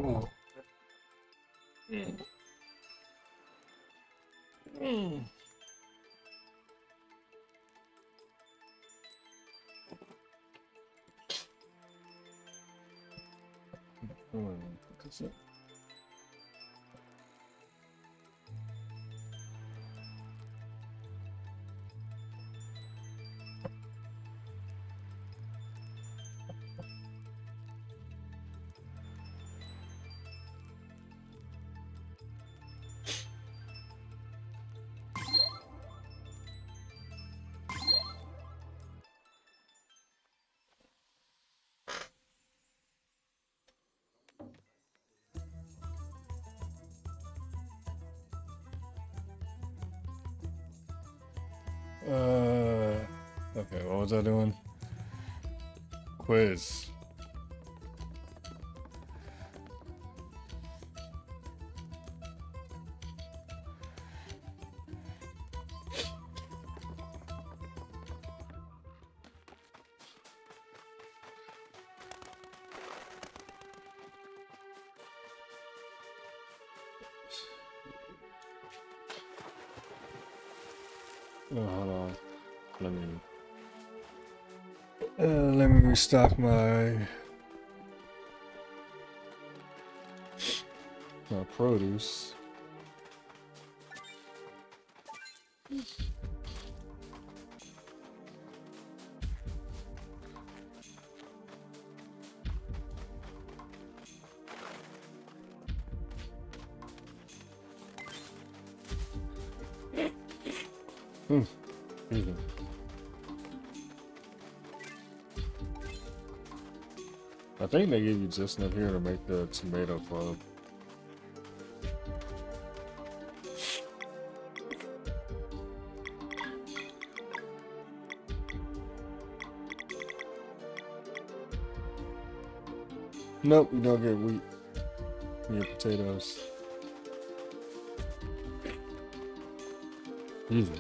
Oh. Mm. Mm. Mm. Okay, what was I doing? Quiz. Oh, hold on. Let me restock my produce. Excuse me. I think they give you just enough here to make the tomato club. Nope, you don't get wheat. You get potatoes. Easy.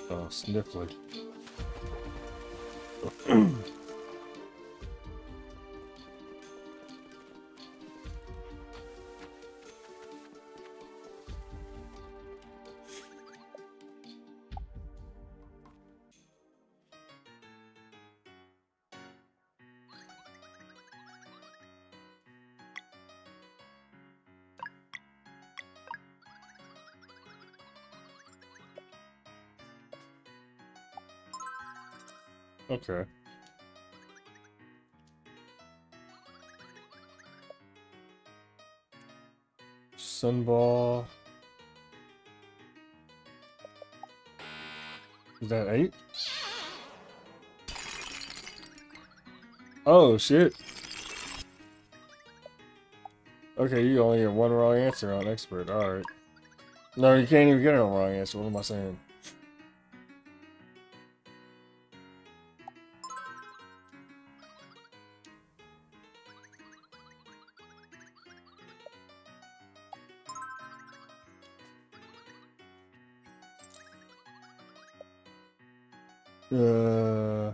Oh, sniffly. Okay. Sunball. Is that 8? Oh, shit. Okay, you only get one wrong answer on expert. Alright. No, you can't even get a wrong answer. What am I saying? Yeah.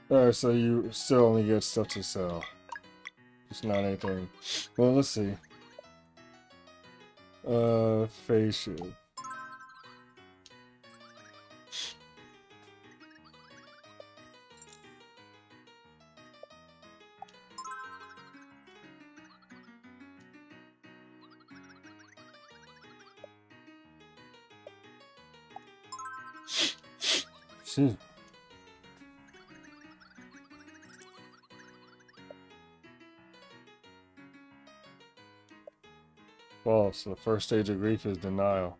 Alright, so you still only get stuff to sell. It's not anything. Well, let's see. Face shield. Excuse me. False. The first stage of grief is denial.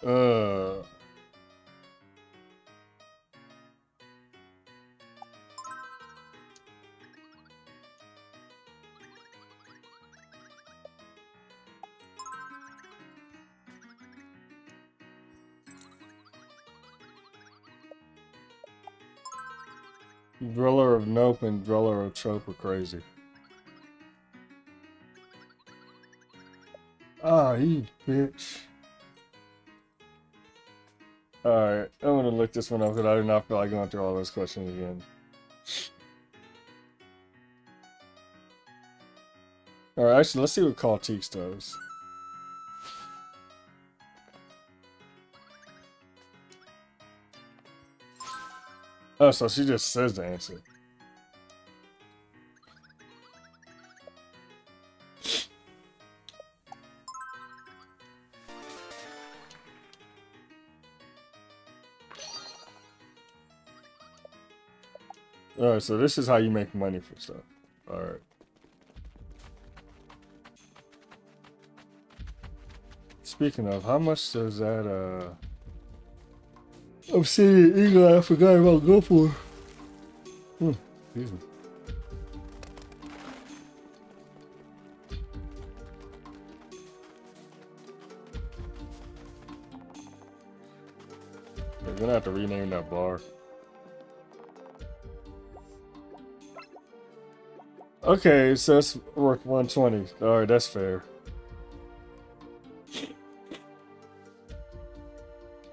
Uh. Driller of Nope and Driller of Trope are crazy. Ah, you bitch. Alright, I'm gonna look this one up because I do not feel like going through all those questions again. Alright, actually, let's see what Call Teeks does. Oh, so she just says the answer. Alright, so this is how you make money for stuff. Alright. Speaking of, how much does that, Obsidian Eagle I forgot about go for? Excuse me. They're gonna have to rename that bar. Okay, so it's worth 120. Alright, that's fair.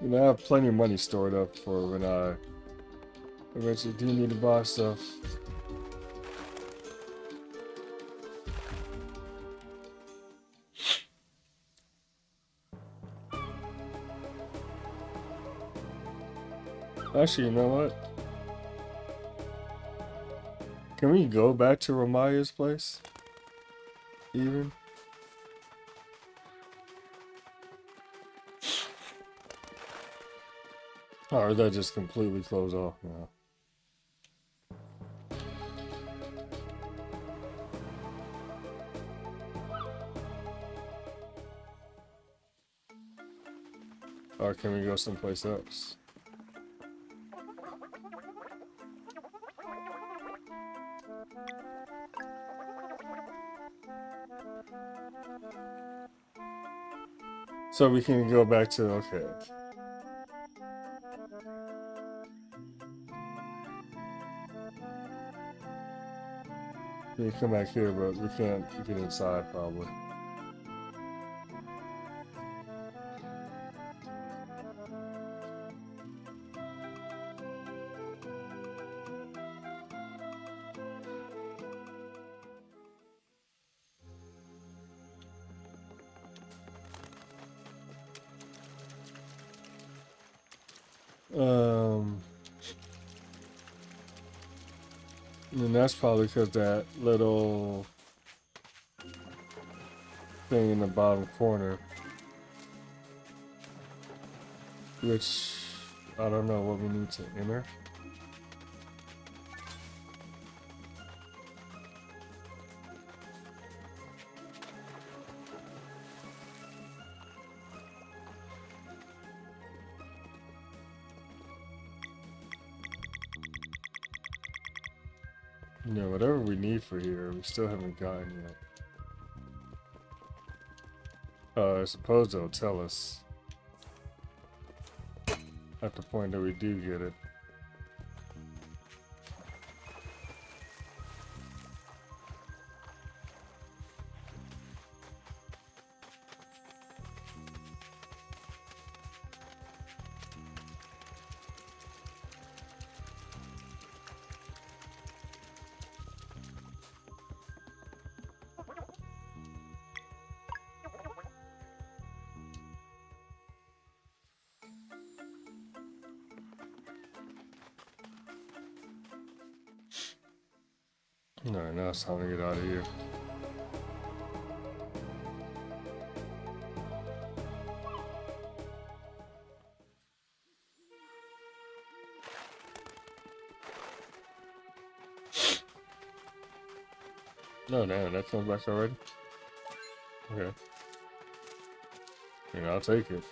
You know, I have plenty of money stored up for when I eventually do need to buy stuff. Actually, you know what? Can we go back to Ramaya's place? Even? Or is that just completely closed off now? Or can we go someplace else? So we can go back to, okay. We can come back here, but we can't get inside probably. And that's probably because that little thing in the bottom corner, which I don't know what we need to enter. You know, whatever we need for here, we still haven't gotten yet. I suppose they'll tell us at the point that we do get it. Alright, now it's time to get out of here. No, damn, that comes back already? Okay. You know, I'll take it.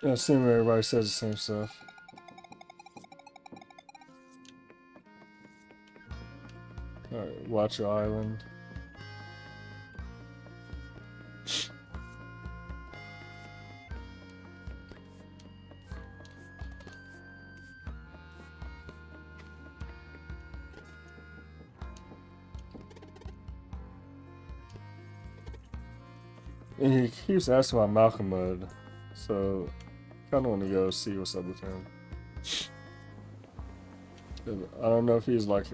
I assume everybody says the same stuff. Alright, watch your island. And he keeps asking about Malcolm Mud, so kind of want to go see what's up with him. I don't know if he's like,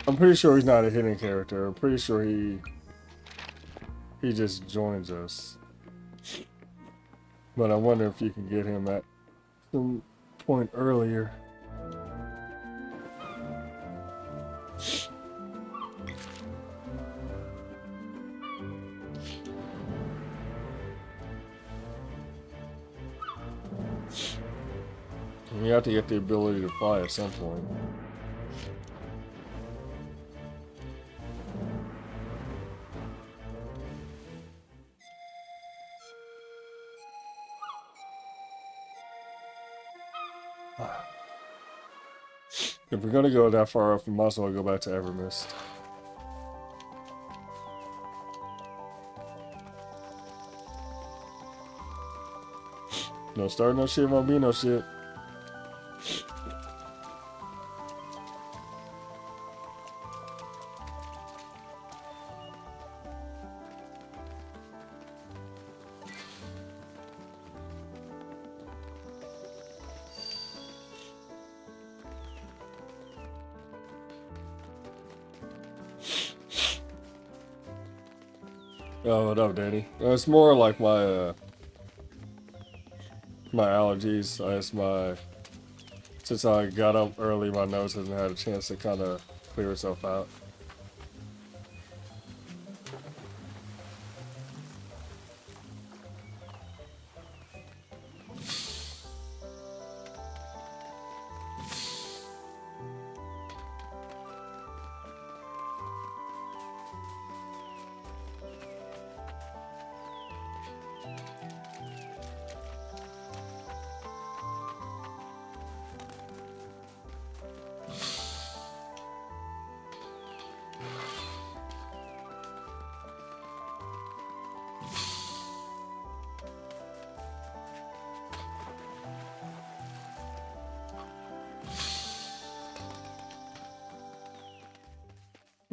I'm pretty sure he's not a hidden character. I'm pretty sure he just joins us. But I wonder if you can get him at some point earlier. You have to get the ability to fly at some point. If we're gonna go that far off, we might as well go back to Evermist. No start, no shit, won't be no shit. Oh, what up, Danny? It's more like my my allergies. Since I got up early, my nose hasn't had a chance to kind of clear itself out.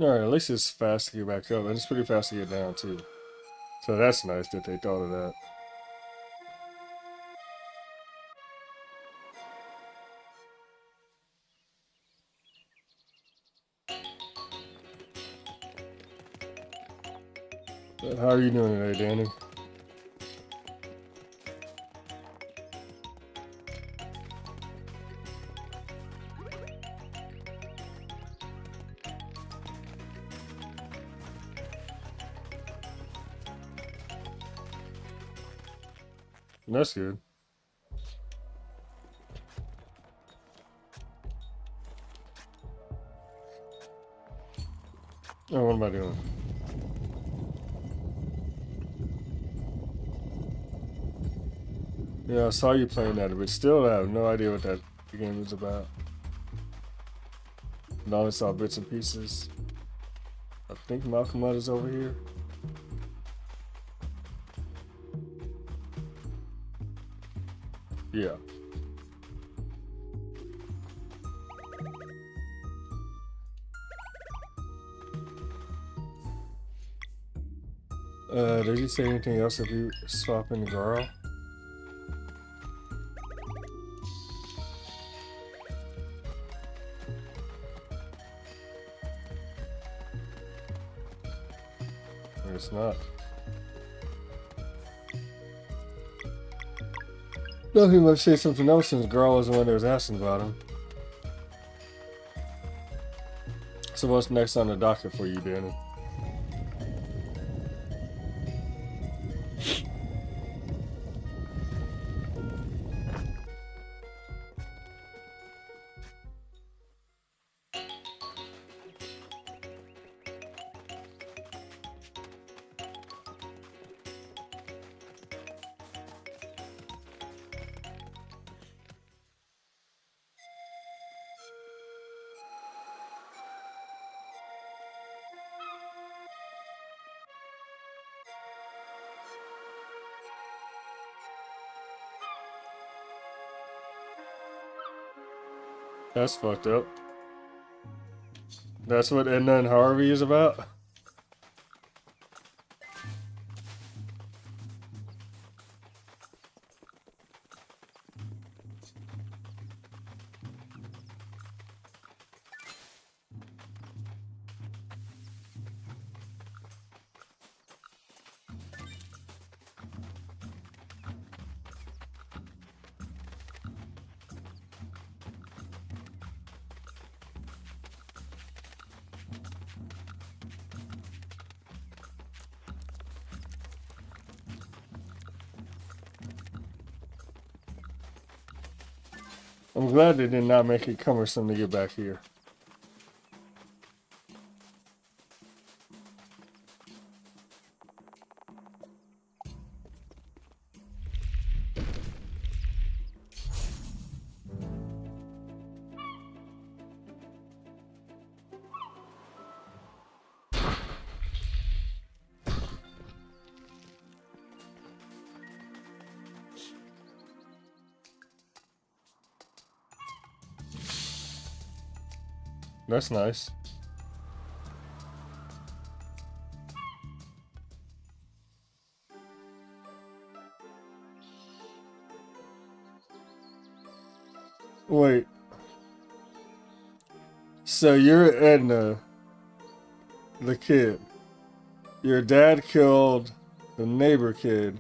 Alright, at least it's fast to get back up, and it's pretty fast to get down, too. So that's nice that they thought of that. How are you doing today, Danny? That's good. Oh, what am I doing? Yeah, I saw you playing that, but still I have no idea what that game is about. I only saw bits and pieces. I think Malcolm is over here. Yeah. Did you say anything else if you swap in the girl? It's not. No, he must say something else since girl was the one that was asking about him. So what's next on the docket for you, Danny? That's fucked up. That's what Edna and Harvey is about? I'm glad they did not make it cumbersome to get back here. That's nice. Wait. So you're Edna, the kid. Your dad killed the neighbor kid.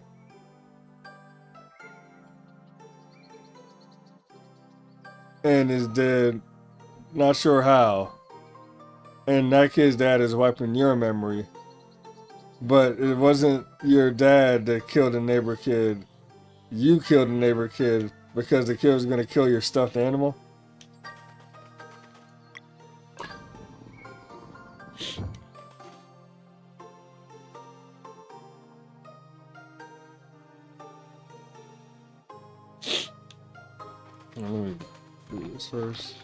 And is dead. Not sure how. And that kid's dad is wiping your memory. But it wasn't your dad that killed the neighbor kid. You killed the neighbor kid because the kid was going to kill your stuffed animal. Let me do this first.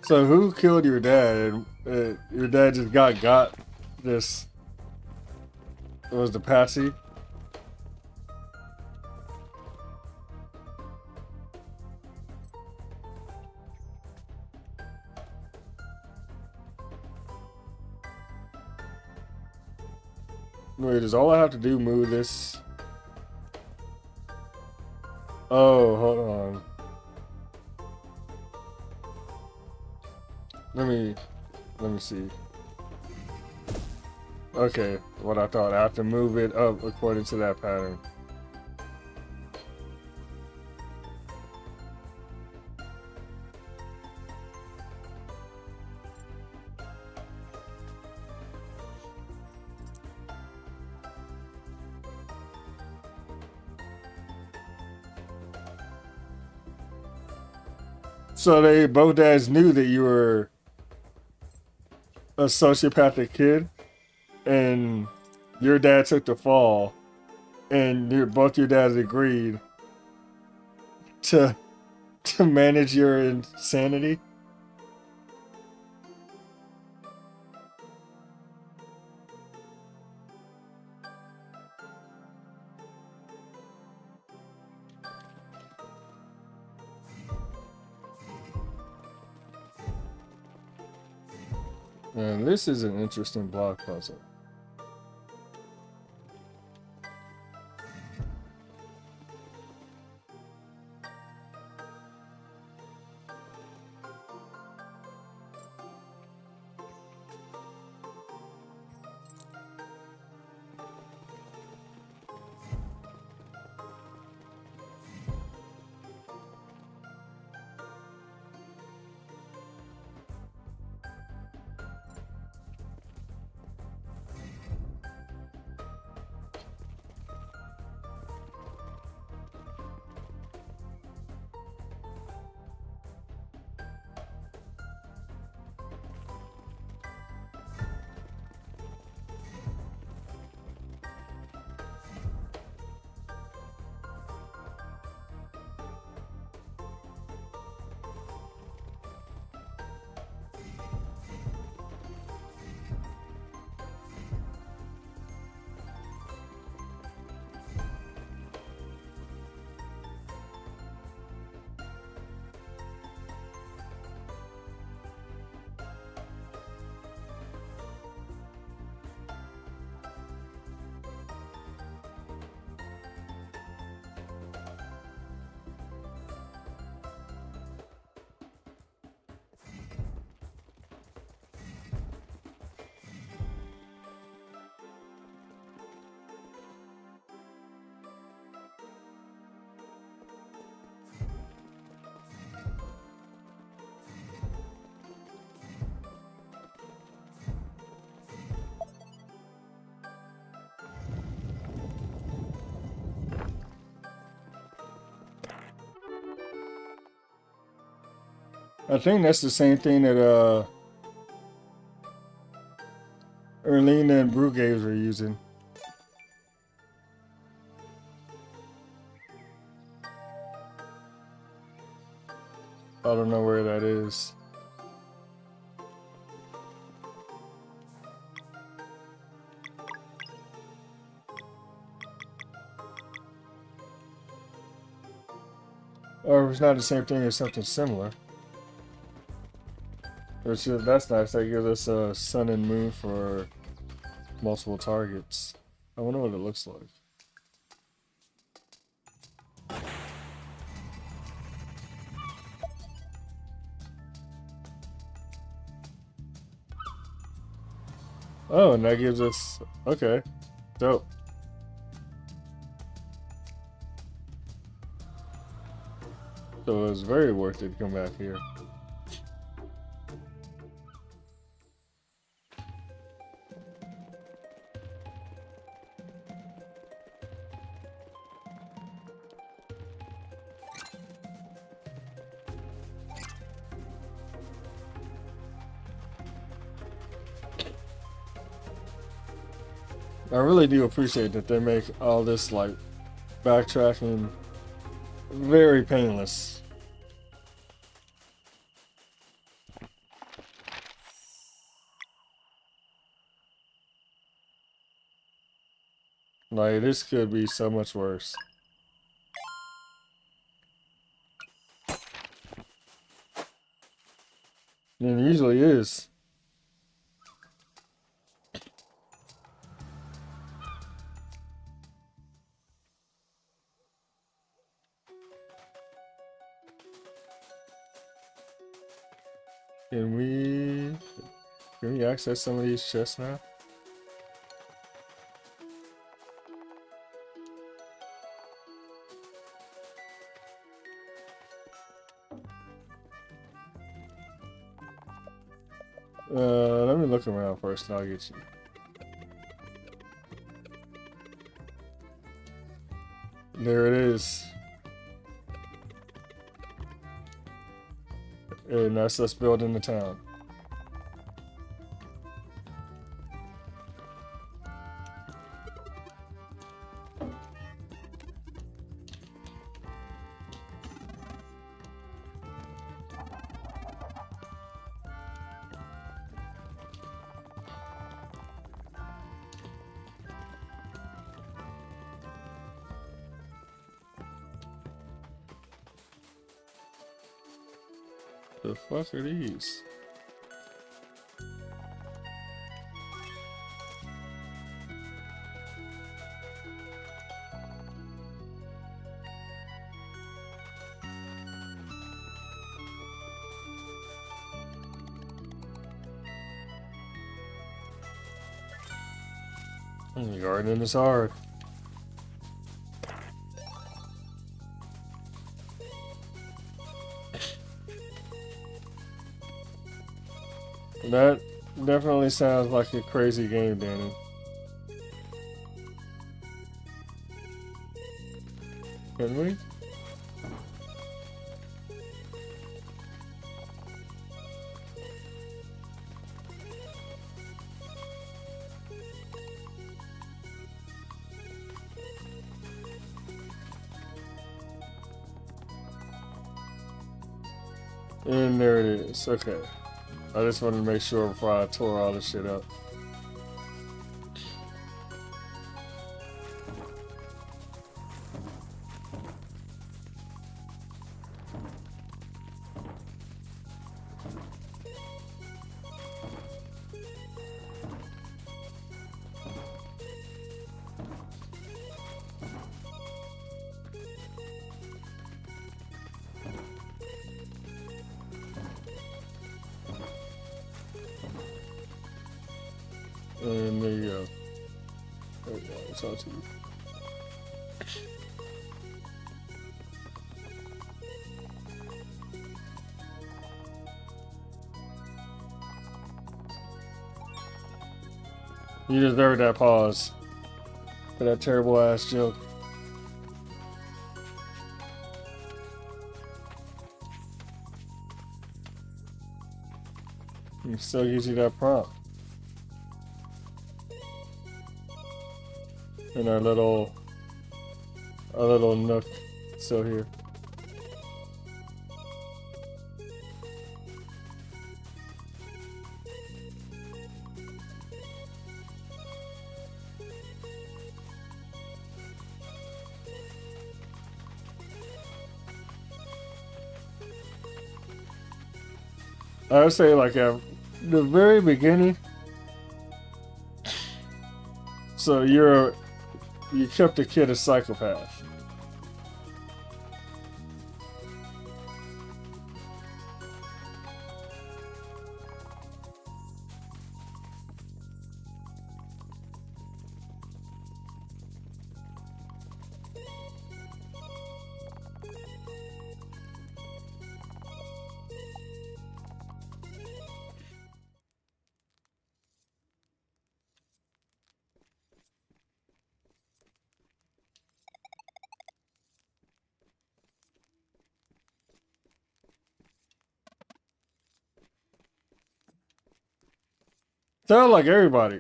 So who killed your dad? Your dad just got this. It was the Patsy. Wait, does all I have to do move this? Oh, hold on. Let me see. Okay, what I thought. I have to move it up according to that pattern. So they both dads knew that you were a sociopathic kid, and your dad took the fall, and both your dads agreed to to manage your insanity. And this is an interesting block puzzle. I think that's the same thing that Erlina and Brugaves were using. I don't know where that is. Or if it's not the same thing, it's something similar. That's nice. That gives us a sun and moon for multiple targets. I wonder what it looks like. Oh, and that gives us... Okay. Dope. So it was very worth it to come back here. I really do appreciate that they make all this, like, backtracking very painless. Like, this could be so much worse. And it usually is. Can we access some of these chests now? Let me look around first and I'll get you. There it is. And that's us building the town. The fuck are these? Gardening is hard. That definitely sounds like a crazy game, Danny. Can we? And there it is. Okay. I just wanted to make sure before I tore all this shit up. And there you go. There you go. It's all to you. You deserve that pause for that terrible ass joke. It still gives you that prompt. And our little nook still here. I would say like at the very beginning. So you kept the kid a psychopath. Sound like everybody.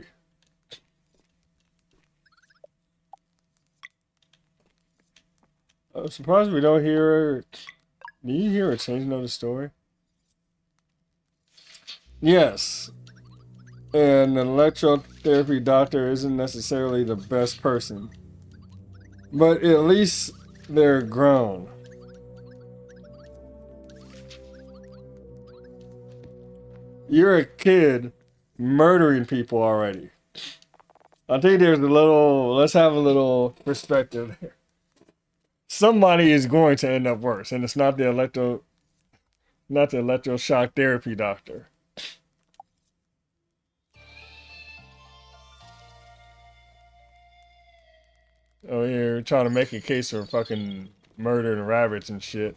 I'm surprised we don't hear. Do you hear a changing of the story? Yes. And an electrotherapy doctor isn't necessarily the best person. But at least they're grown. You're a kid murdering people already. I think there's a little, let's have a little perspective there. Somebody is going to end up worse, and it's not the electroshock therapy doctor. Oh, you're trying to make a case for fucking murdering rabbits and shit.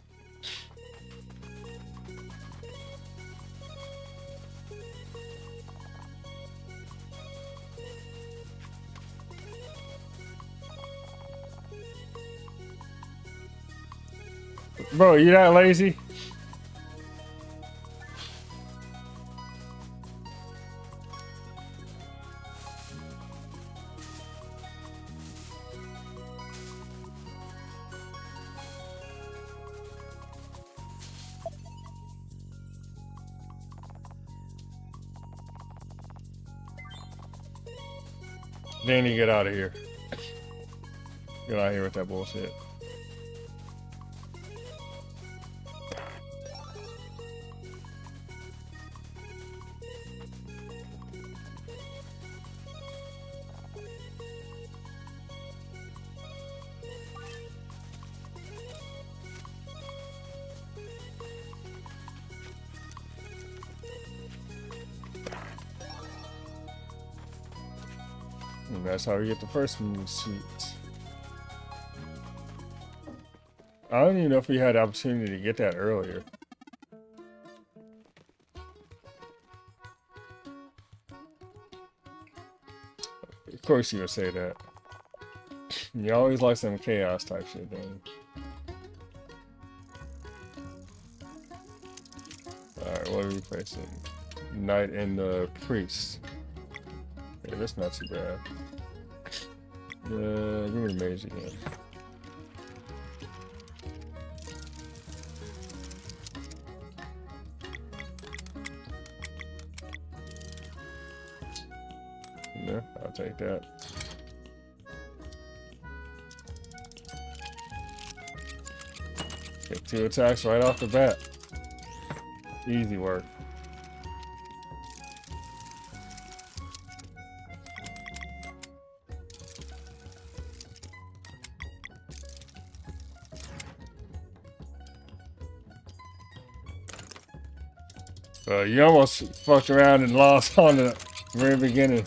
Bro, you that lazy? Danny, get out of here. Get out of here with that bullshit. And that's how we get the first move sheet. I don't even know if we had the opportunity to get that earlier. Of course you would say that. You always like some chaos type shit, then. Alright, what are we facing? Knight and the priest. Yeah, that's not too bad. Give me the mage again. Yeah, I'll take that. Get 2 attacks right off the bat. Easy work. You almost fucked around and lost on the very beginning.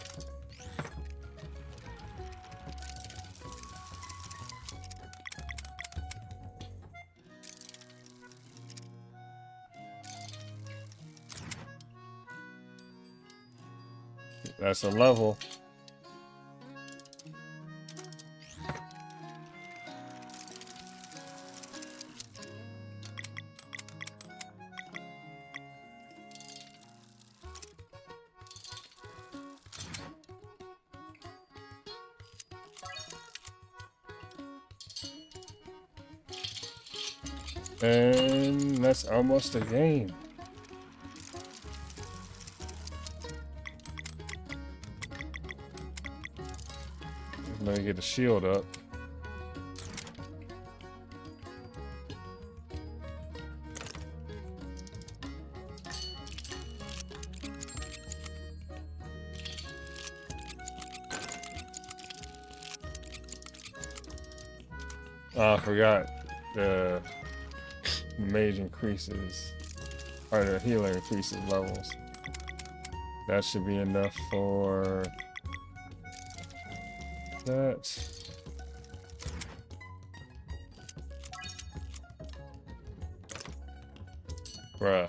That's a level. And that's almost a game. Let me get the shield up. Oh, I forgot the mage increases, or the healer increases levels. That should be enough for that. Bruh.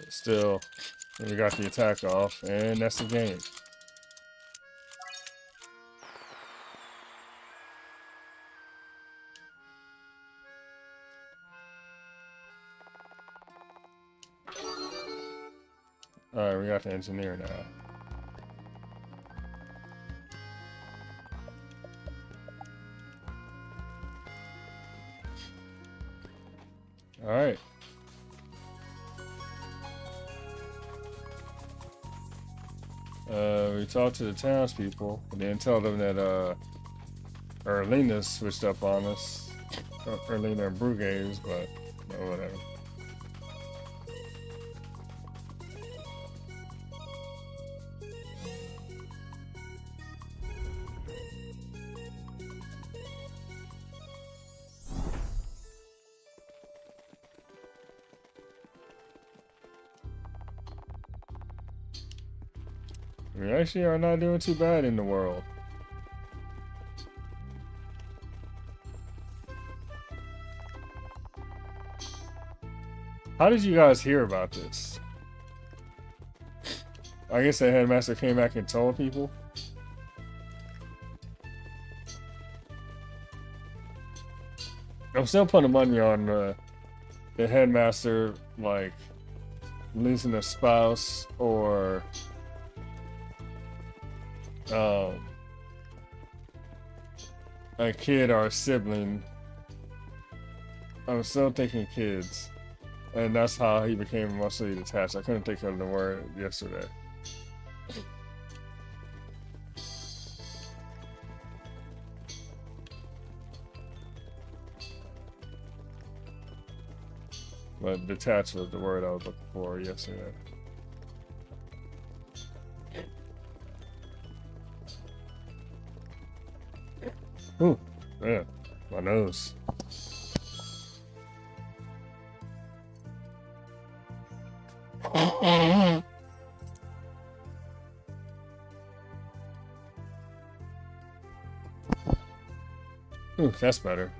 Still, we got the attack off, and that's the game. Alright, we got the engineer now. Alright. We talked to the townspeople, and then tell them that Erlina switched up on us. Erlina and Bruges, but oh, whatever. We actually are not doing too bad in the world. How did you guys hear about this? I guess the headmaster came back and told people. I'm still putting money on the headmaster, like, losing a spouse or a kid or a sibling. I'm still thinking kids. And that's how he became emotionally detached. I couldn't think of the word yesterday. But detached was the word I was looking for yesterday. Ooh, yeah, my nose. Ooh, that's better.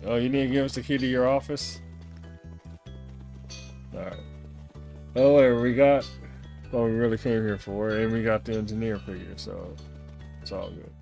Oh, you need to give us the key to your office? Alright. Oh, whatever, we got what we really came here for, and we got the engineer figure, so it's all good.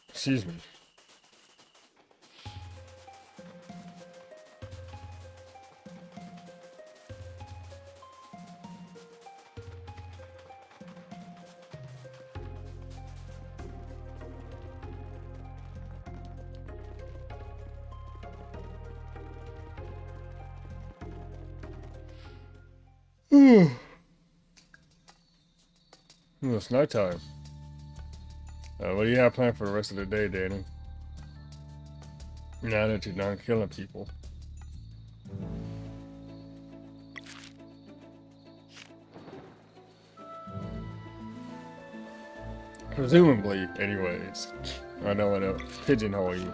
Excuse me. It's nighttime. What do you have planned for the rest of the day, Danny? Now that you're done killing people. Presumably, anyways. I don't want to pigeonhole you.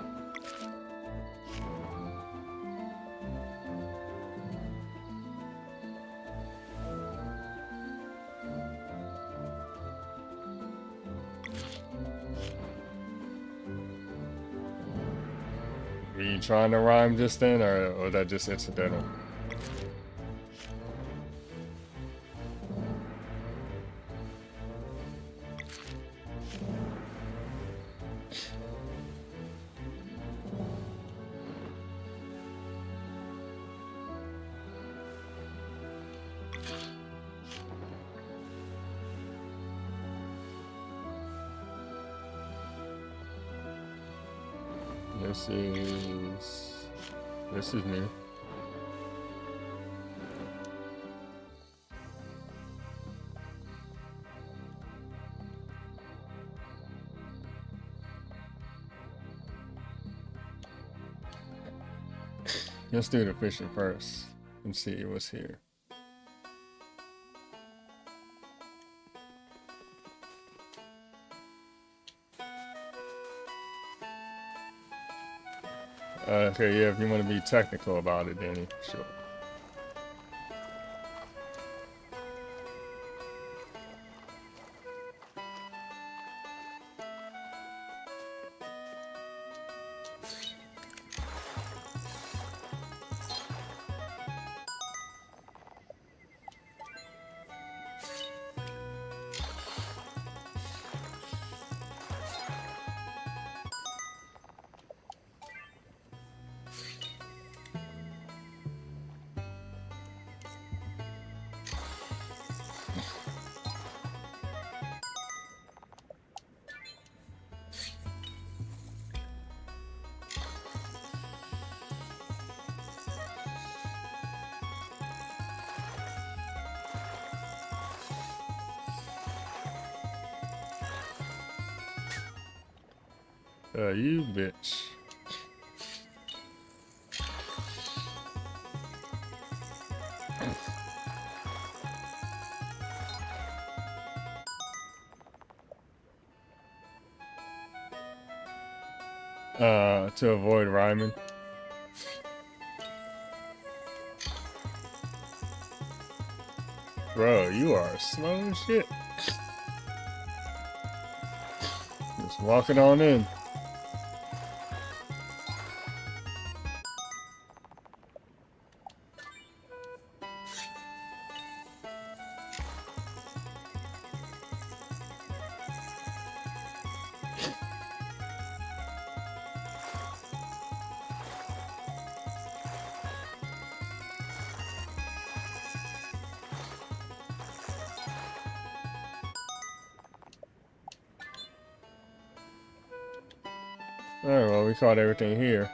Were you trying to rhyme just then, or was that just incidental? This is new. Let's do the fishing first and see what's here. Okay, yeah, if you want to be technical about it, Danny, sure. You bitch. To avoid rhyming. Bro, you are slow as shit. Just walking on in. Alright, well, we caught everything here.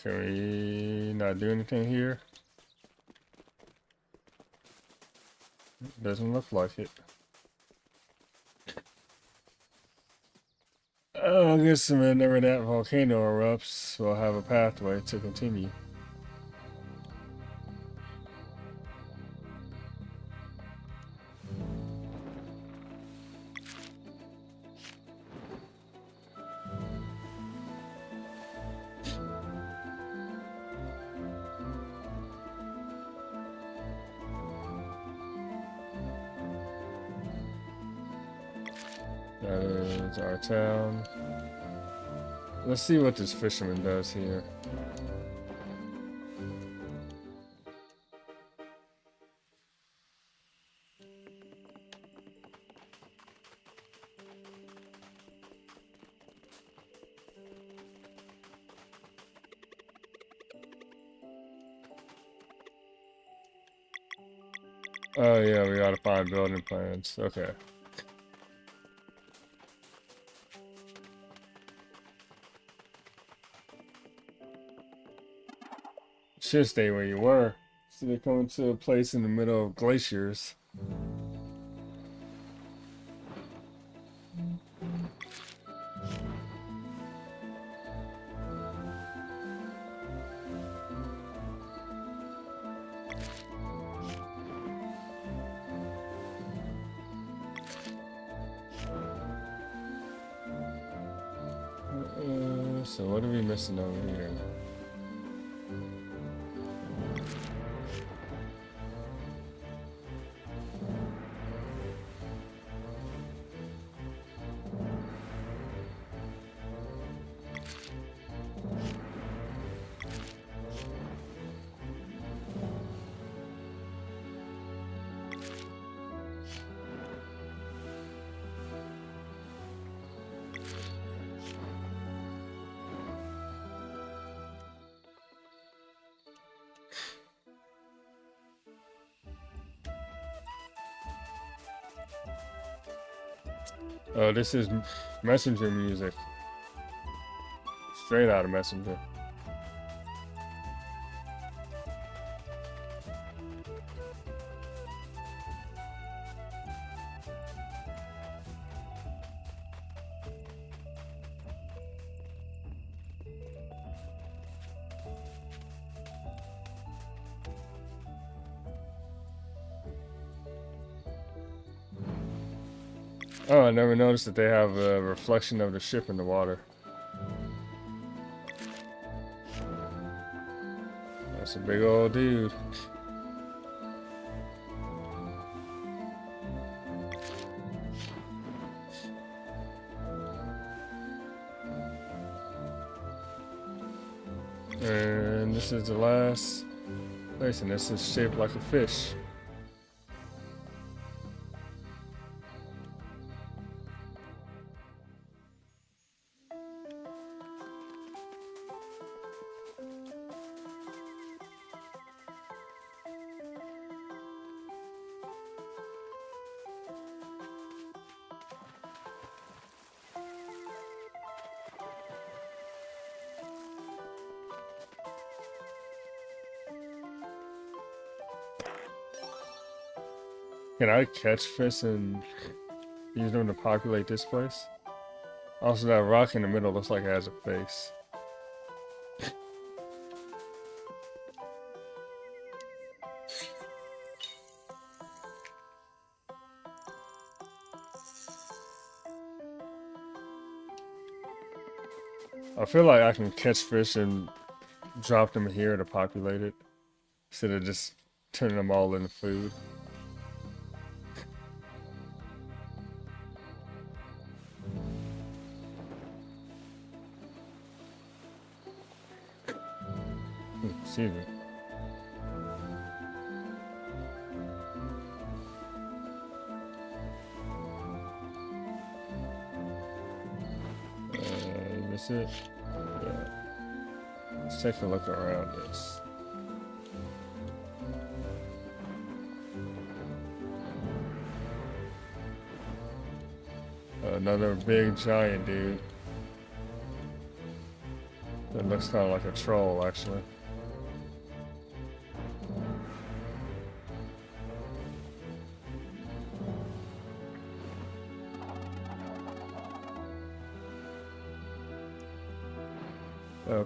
Can we not do anything here? Doesn't look like it. I guess whenever that volcano erupts, we'll have a pathway to continue. That is our town. Let's see what this fisherman does here. Oh yeah, we gotta find building plans. Okay. Should stay where you were. So they're coming to a place in the middle of glaciers. So what are we missing over here? Oh, this is Messenger music. Straight out of Messenger. Oh, I never noticed that they have a reflection of the ship in the water. That's a big old dude. And this is the last place, and this is shaped like a fish. Can I catch fish and use them to populate this place? Also, that rock in the middle looks like it has a face. I feel like I can catch fish and drop them here to populate it instead of just turning them all into food. Excuse me. Is this it? Yeah. Let's take a look around this. Another big giant dude. That looks kind of like a troll, actually.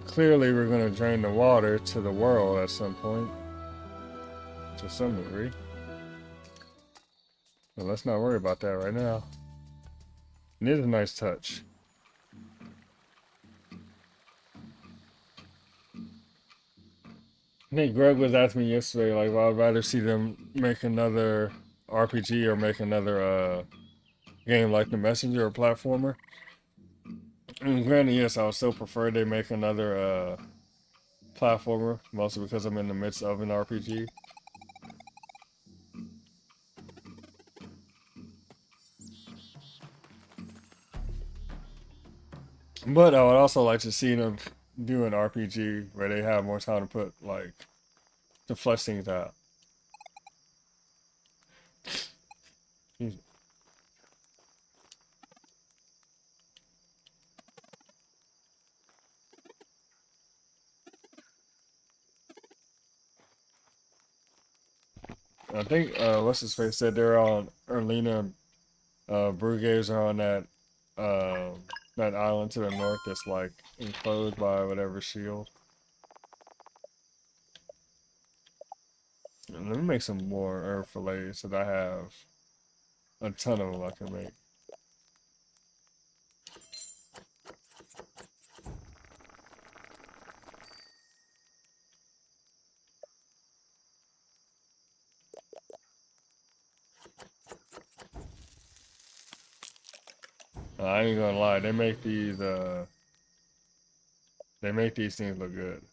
Clearly we're going to drain the water to the world at some point. To some degree. But let's not worry about that right now. It is a nice touch. I think Greg was asking me yesterday, like, well, I'd rather see them make another RPG or make another game like The Messenger or platformer. And granted, yes, I would still prefer they make another platformer, mostly because I'm in the midst of an RPG. But I would also like to see them do an RPG where they have more time to put, like, to flesh things out. I think what's his face said they're on Erlina. Bruges are on that that island to the north that's like enclosed by whatever shield. And let me make some more herb fillets so that I have a ton of them I can make. I ain't gonna lie, they make these things look good.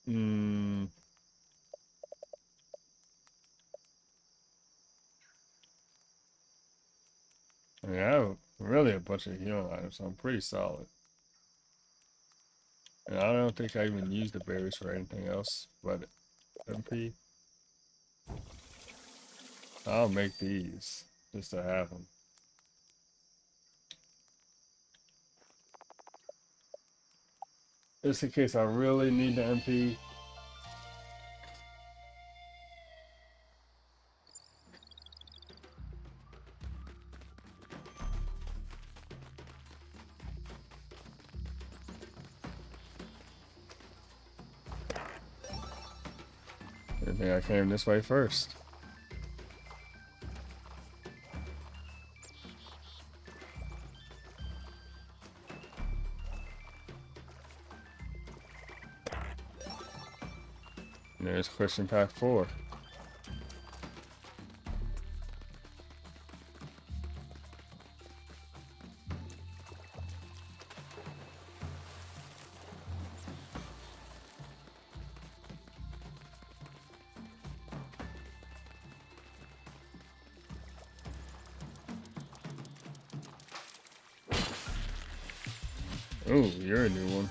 Hmm. I mean, I have really a bunch of healing items, so I'm pretty solid. And I don't think I even use the berries for anything else but MP. I'll make these just to have them. Just in case I really need the MP. I think I came this way first. And there's question pack 4. Oh, you're a new one.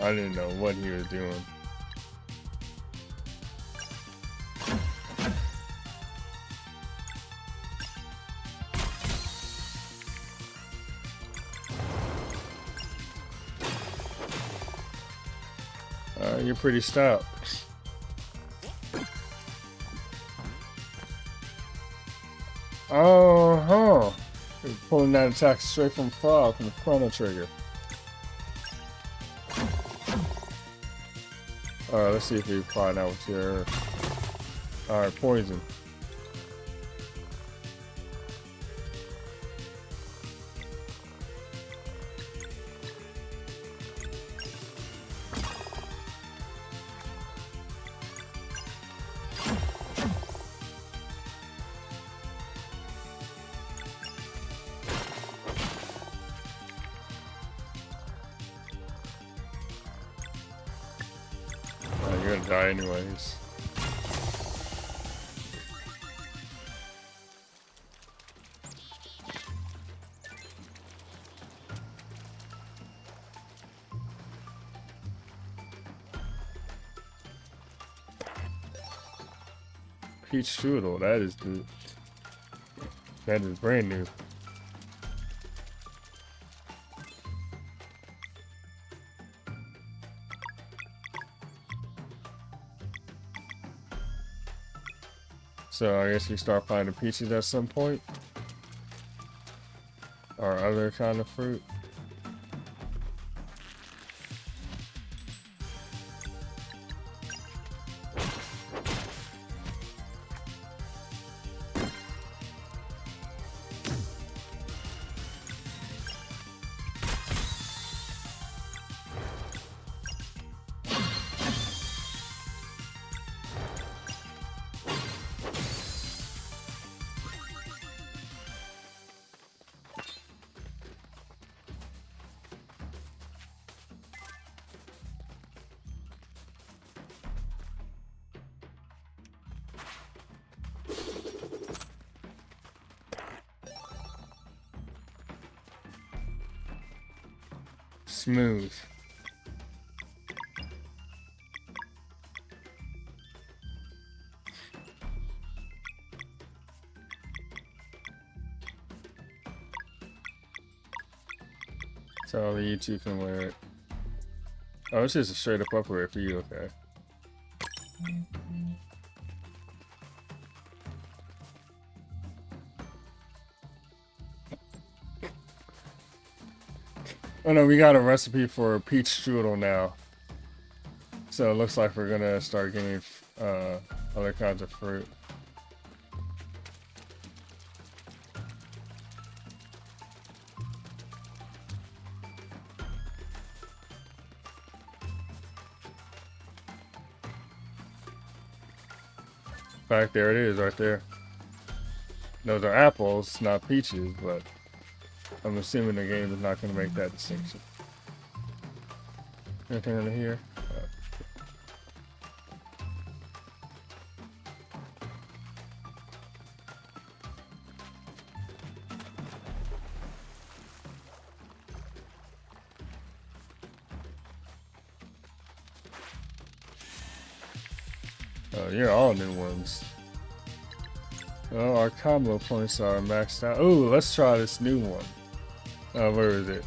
I didn't know what he was doing. You're pretty stout. Oh, you're pulling that attack straight from Frog from the Chrono Trigger. Alright, let's see if we apply that with your... Alright, poison. You're gonna die anyways. Peach strudel, that is brand new. So I guess we start finding peaches at some point. Or other kind of fruit. Smooth. So only you two can wear it. Oh, it's just a straight up upgrade for you, okay. Oh no, we got a recipe for peach strudel now. So it looks like we're gonna start getting other kinds of fruit. In fact, there it is right there. Those are apples, not peaches, but I'm assuming the game is not going to make that distinction. Anything under here? Oh, you're all new ones. Oh, our combo points are maxed out. Oh, let's try this new one. Where is it?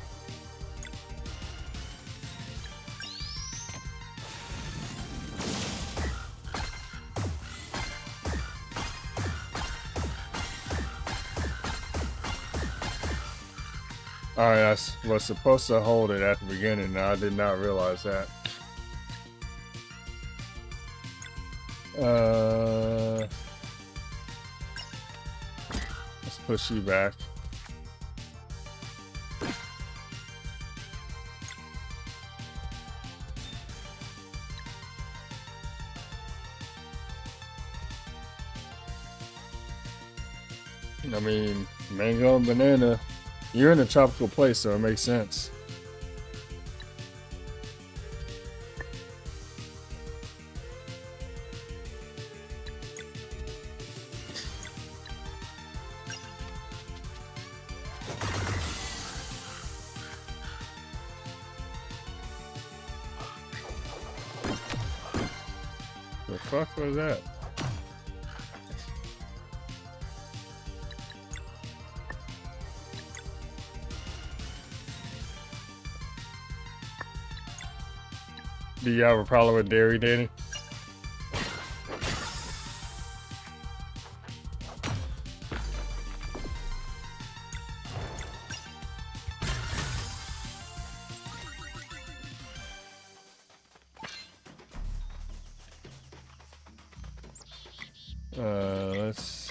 Alright, I was supposed to hold it at the beginning, and I did not realize that. Let's push you back. I mean, mango and banana. You're in a tropical place, so it makes sense. fuck was that? Do you have a problem with dairy, Danny? Let's...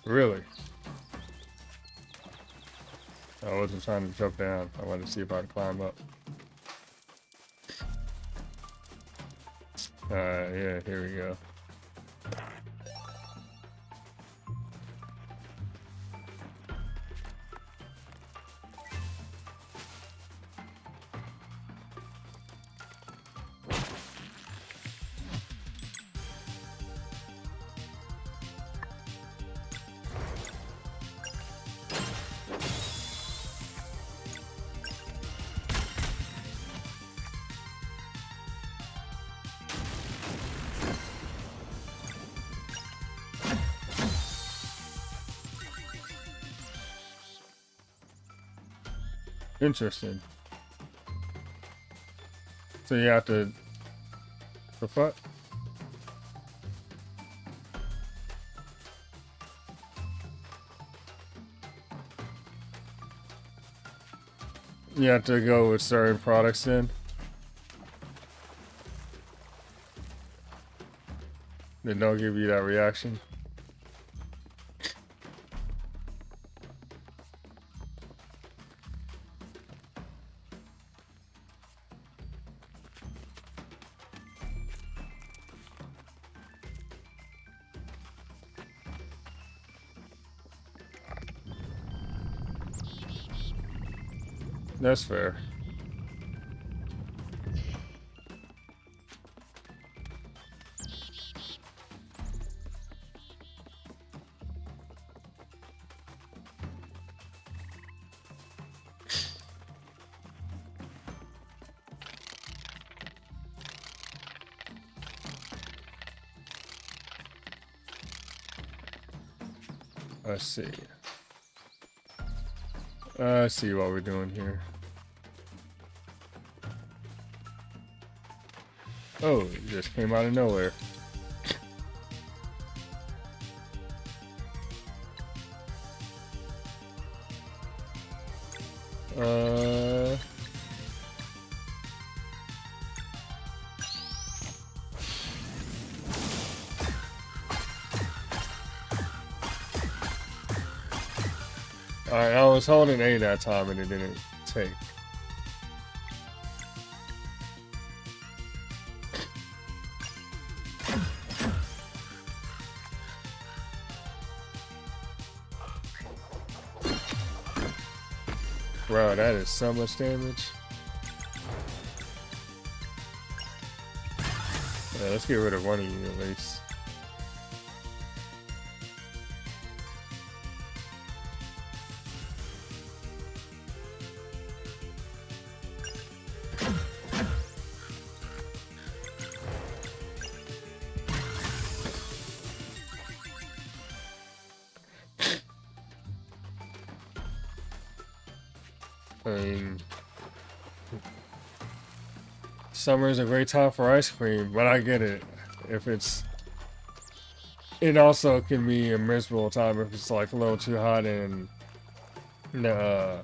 Really? I wasn't trying to jump down. I wanted to see if I could climb up. Yeah, here we go. Interesting. So you have to... The fuck? You have to go with certain products then? They don't give you that reaction? That's fair. Let's see. Let's see what we're doing here. Oh, it just came out of nowhere. Alright, I was holding A that time and it didn't take. Bro, that is so much damage. Yeah, let's get rid of one of you at least. I mean, summer is a great time for ice cream, but I get it. If it's, it also can be a miserable time if it's like a little too hot and the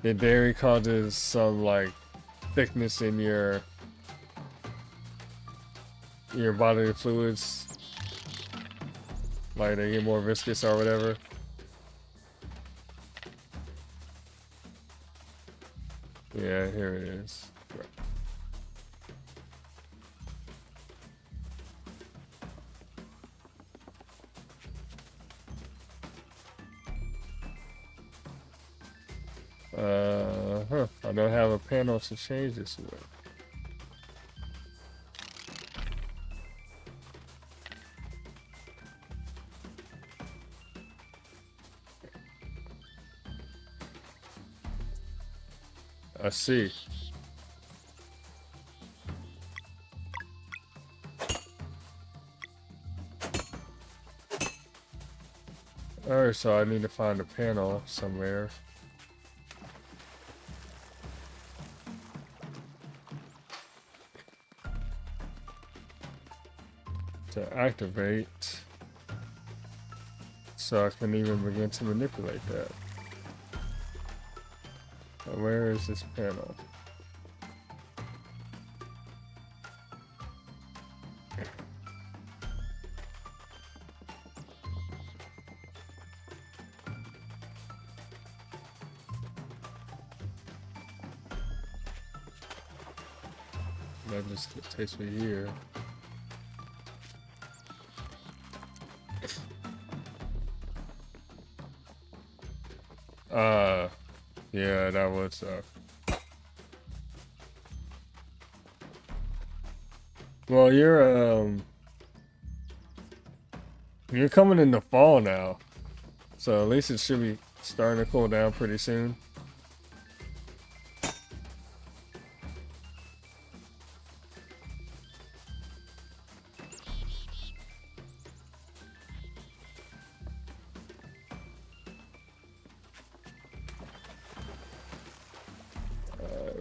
dairy causes some like thickness in your bodily fluids, like they get more viscous or whatever. Yeah, here it is. I don't have a panel to change this with. I see. Alright, so I need to find a panel somewhere. To activate. So I can even begin to manipulate that. Where is this panel? That just takes me here. Yeah, that was well, you're coming in the fall now. So at least it should be starting to cool down pretty soon.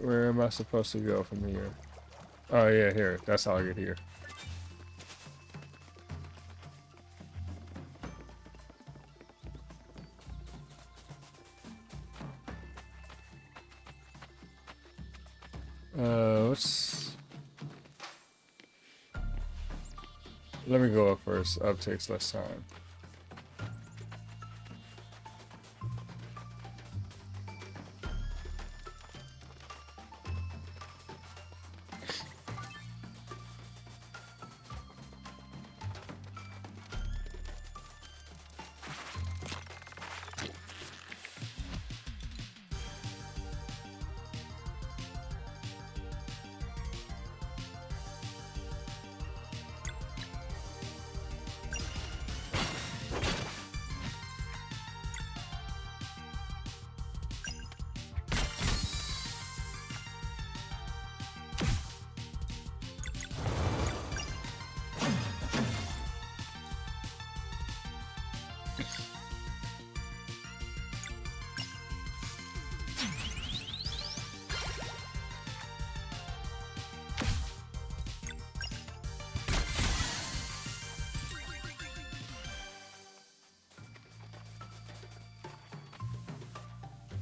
Where am I supposed to go from here? Oh yeah, here. That's how I get here. Let me go up first. Up takes less time.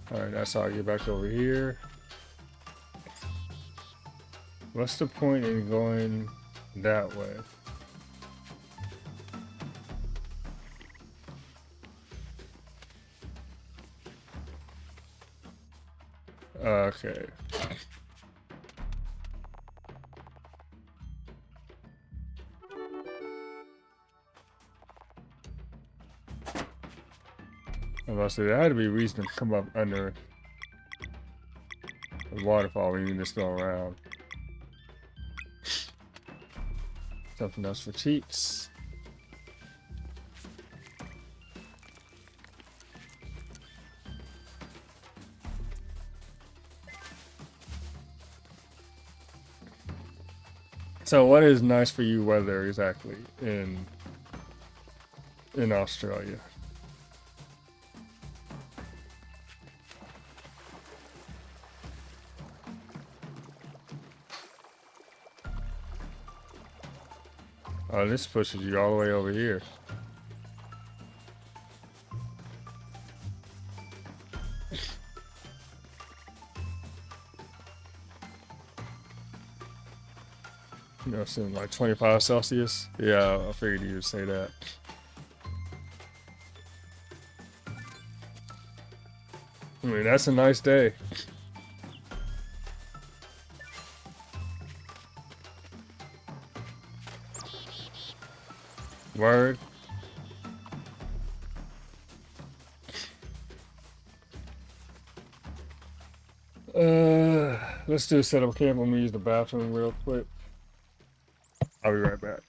Alright, that's how I get back over here. What's the point in going that way? Okay. I was about to say, there had to be a reason to come up under the waterfall when you can just go around. Something else for cheeks. So what is nice for you weather exactly in Australia? Oh, this pushes you all the way over here. You know, something like 25 Celsius. Yeah, I figured you would say that. I mean, that's a nice day. Word. Let's do a setup camp. Let me use the bathroom real quick. I'll be right back.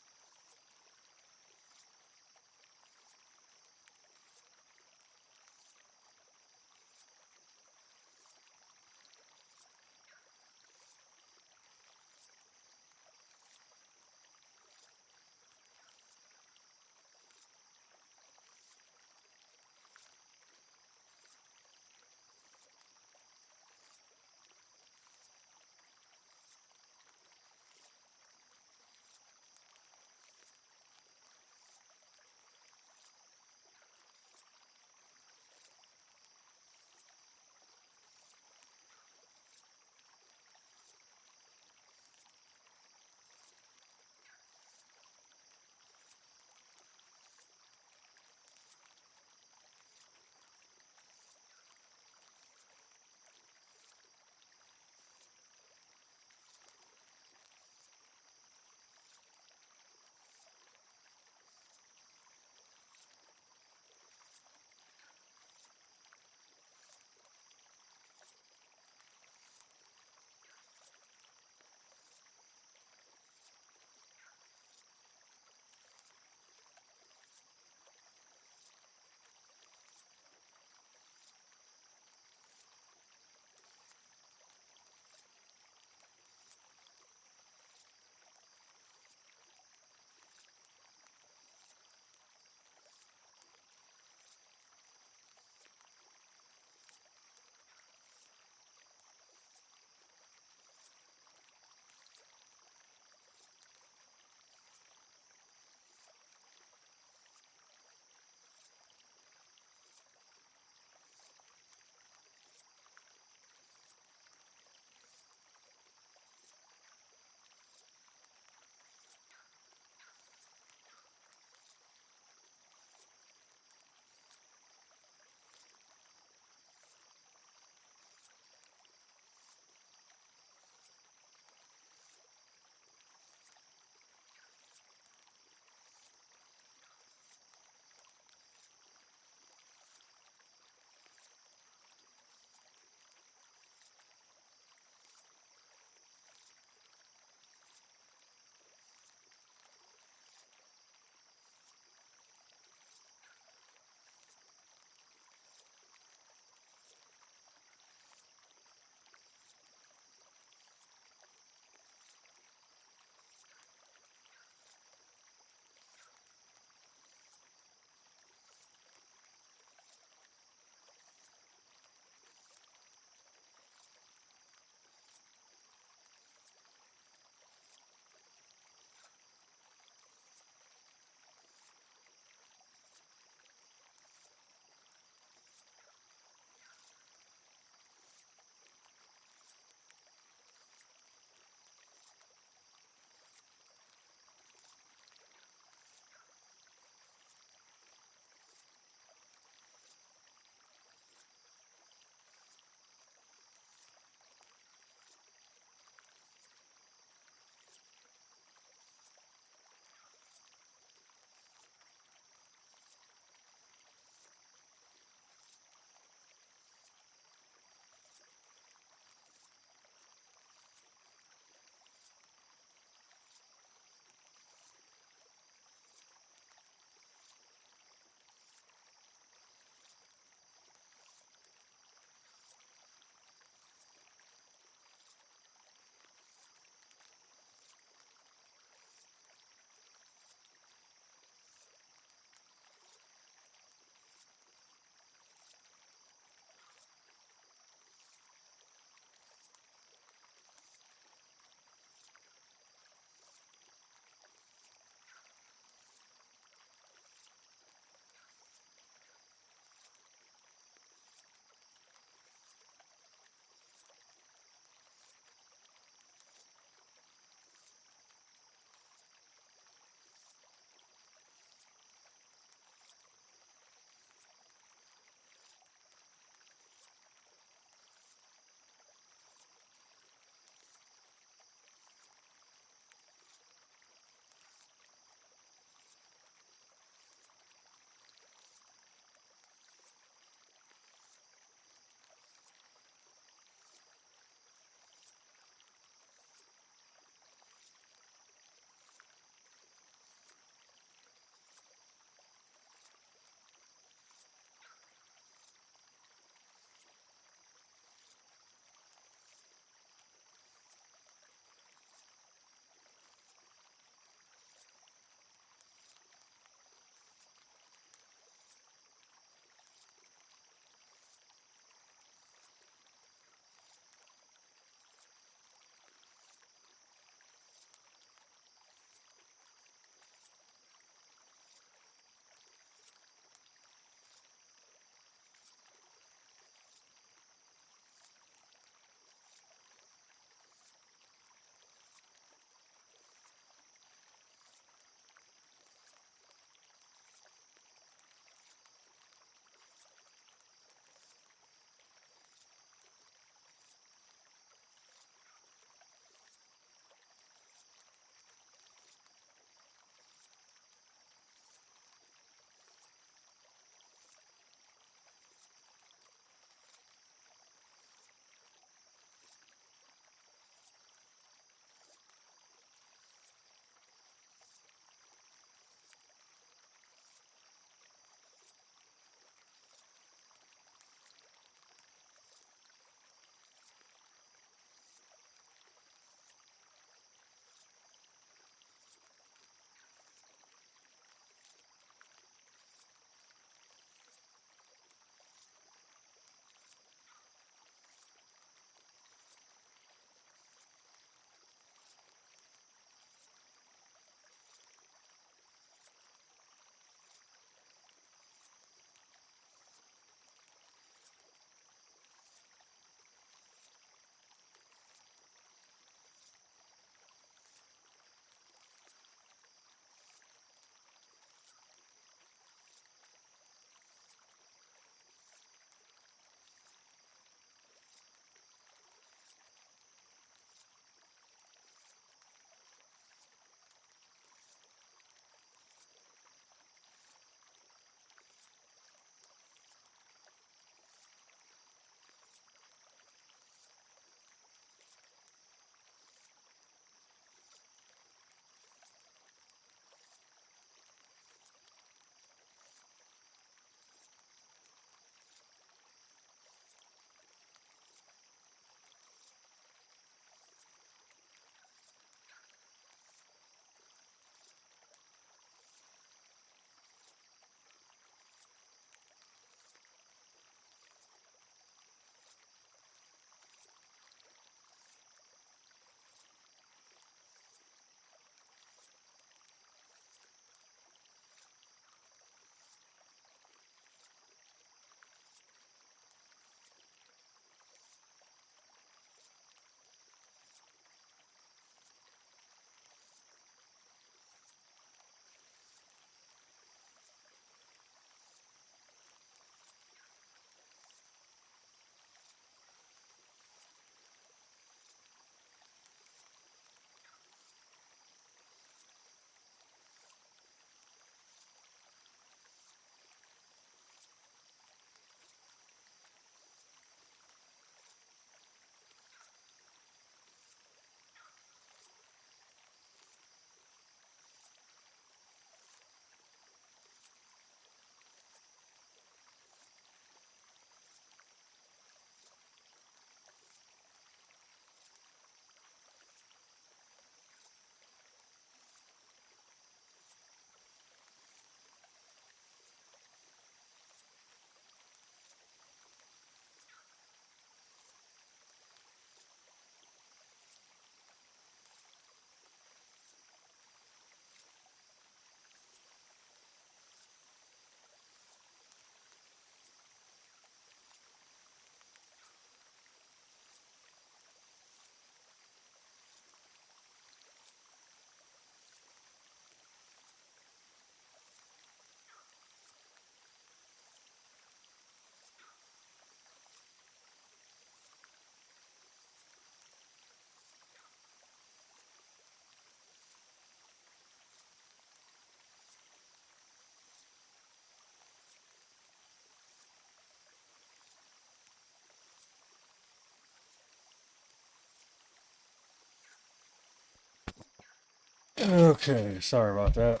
Okay, sorry about that.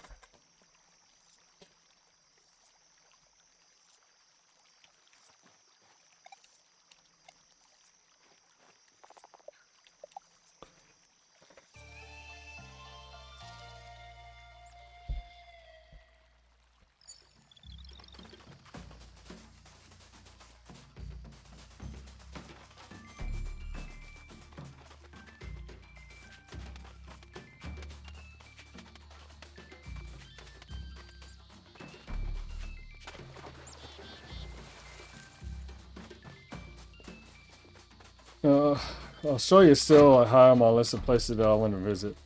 Uh, Australia is still high on my list of places that I want to visit.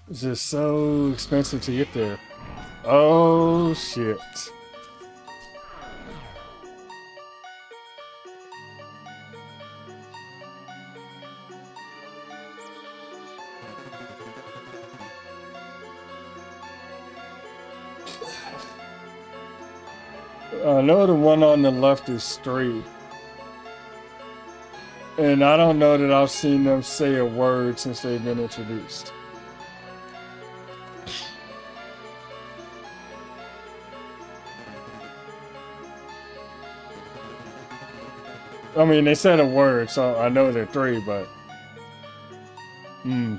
It's just so expensive to get there. Oh shit. I know the one on the left is straight. And I don't know that I've seen them say a word since they've been introduced. I mean, they said a word, so I know they're three, but... Hmm.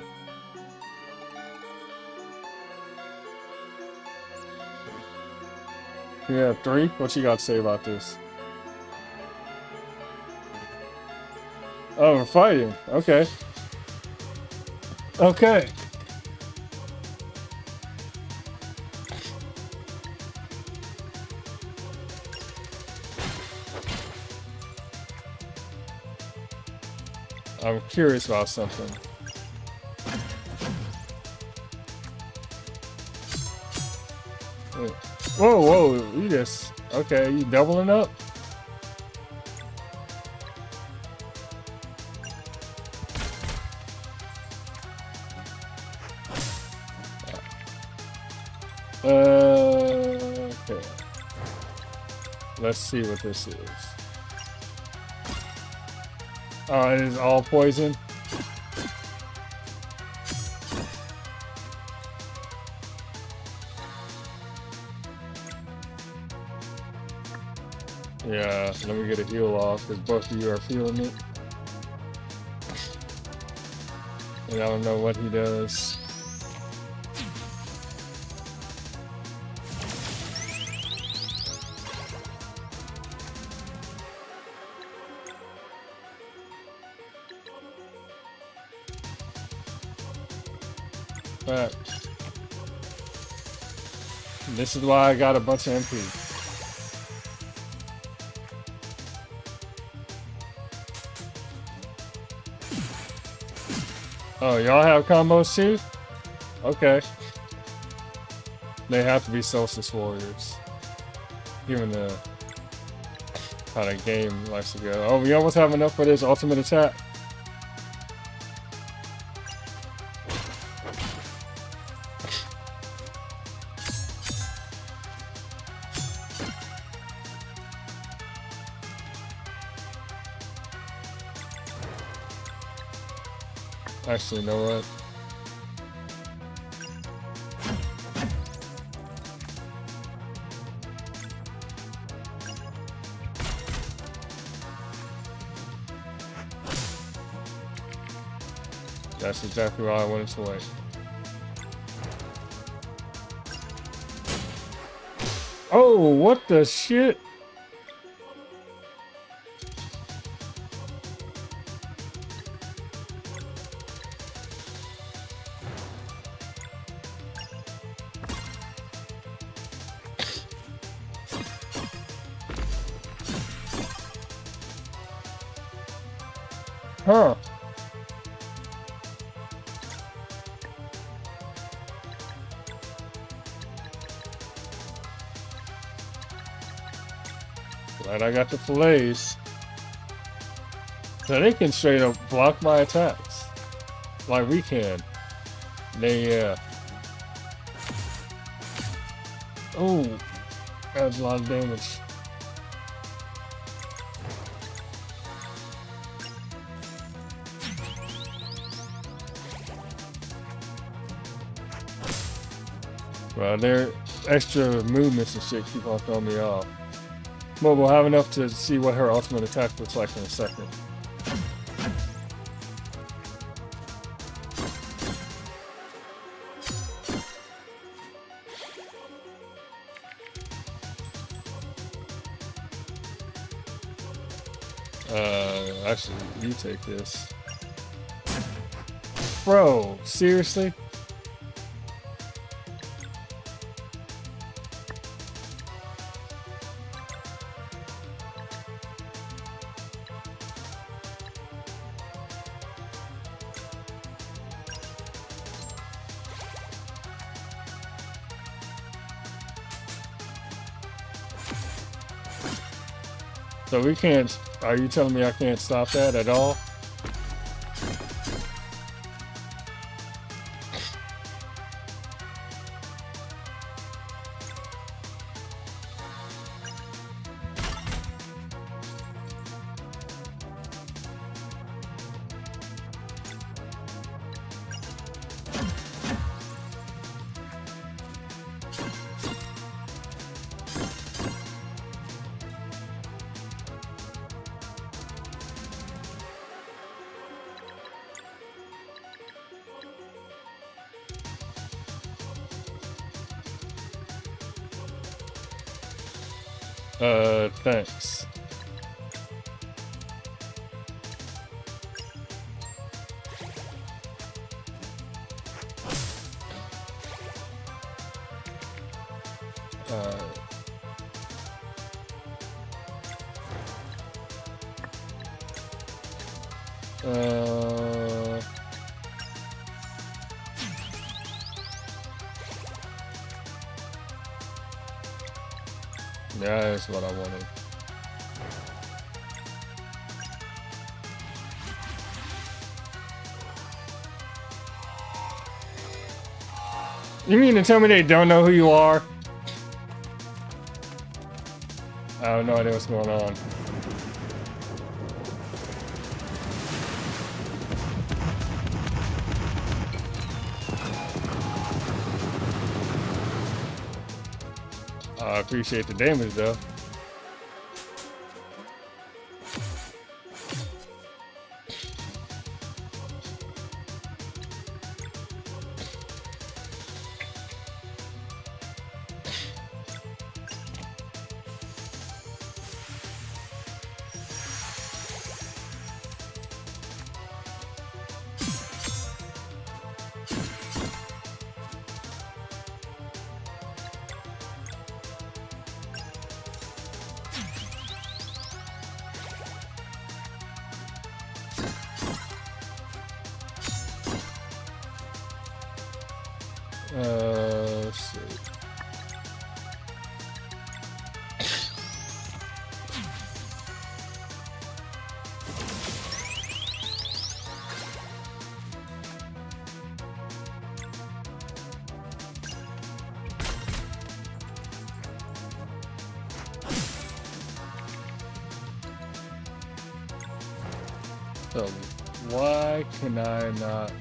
Yeah, three? What you got to say about this? Oh, we're fighting. Okay. Okay. I'm curious about something. Whoa, whoa, you just... Okay, you doubling up? Okay. Let's see what this is. Oh, it is all poison? Yeah, let me get a heal off, because both of you are feeling it. And I don't know what he does. But this is why I got a bunch of MP. Oh, y'all have combos too? Okay. They have to be Solstice Warriors. Given the how the game likes to go. Oh, we almost have enough for this ultimate attack. Actually, you know what? That's exactly why I wanted to wait. Oh, what the shit? Huh. Glad I got the fillets. So they can straight up block my attacks. Like we can. They, oh, that was a lot of damage. Well, their extra movements and shit keep on throwing me off. But we'll have enough to see what her ultimate attack looks like in a second. Actually, you take this. Bro, seriously? So we can't, are you telling me I can't stop that at all? Thanks. Yeah, that's what I wanted. You mean to tell me they don't know who you are? I have no idea what's going on. I appreciate the damage though. Let's see. So, why can I not?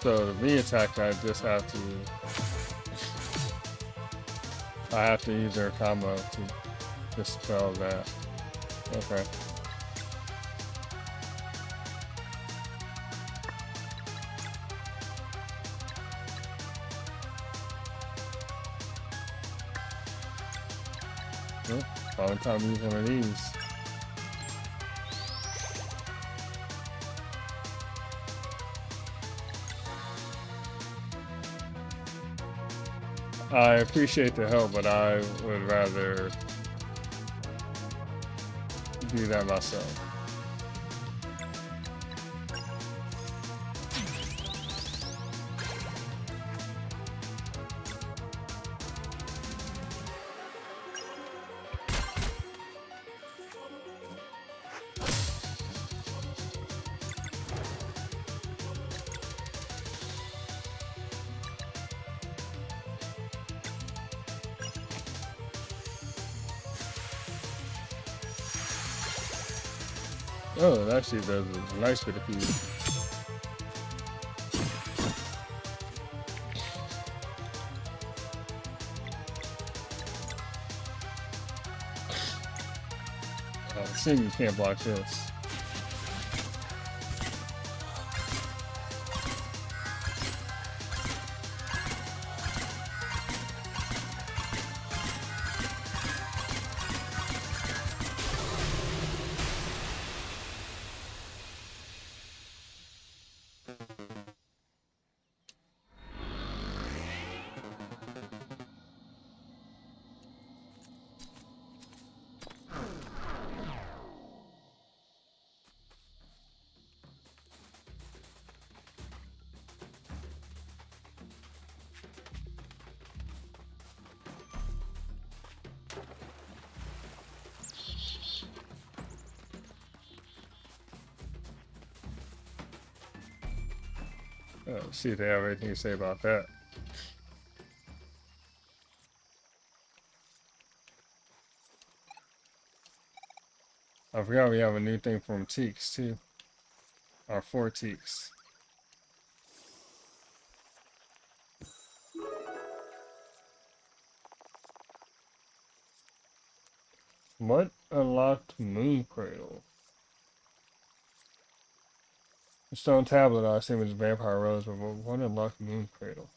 So the V-attack, I just have to... I have to use their combo to dispel that. Okay. Well, probably time to use one of these. I appreciate the help, but I would rather do that myself. Oh, it actually does a nice bit of food. Seeing you can't block this. See if they have anything to say about that. I forgot we have a new thing from Teaks too. Or for Teaks. What unlocked Moon Cradle? The stone tablet, I assume is Vampire Rose, but what unlocked Moon Cradle?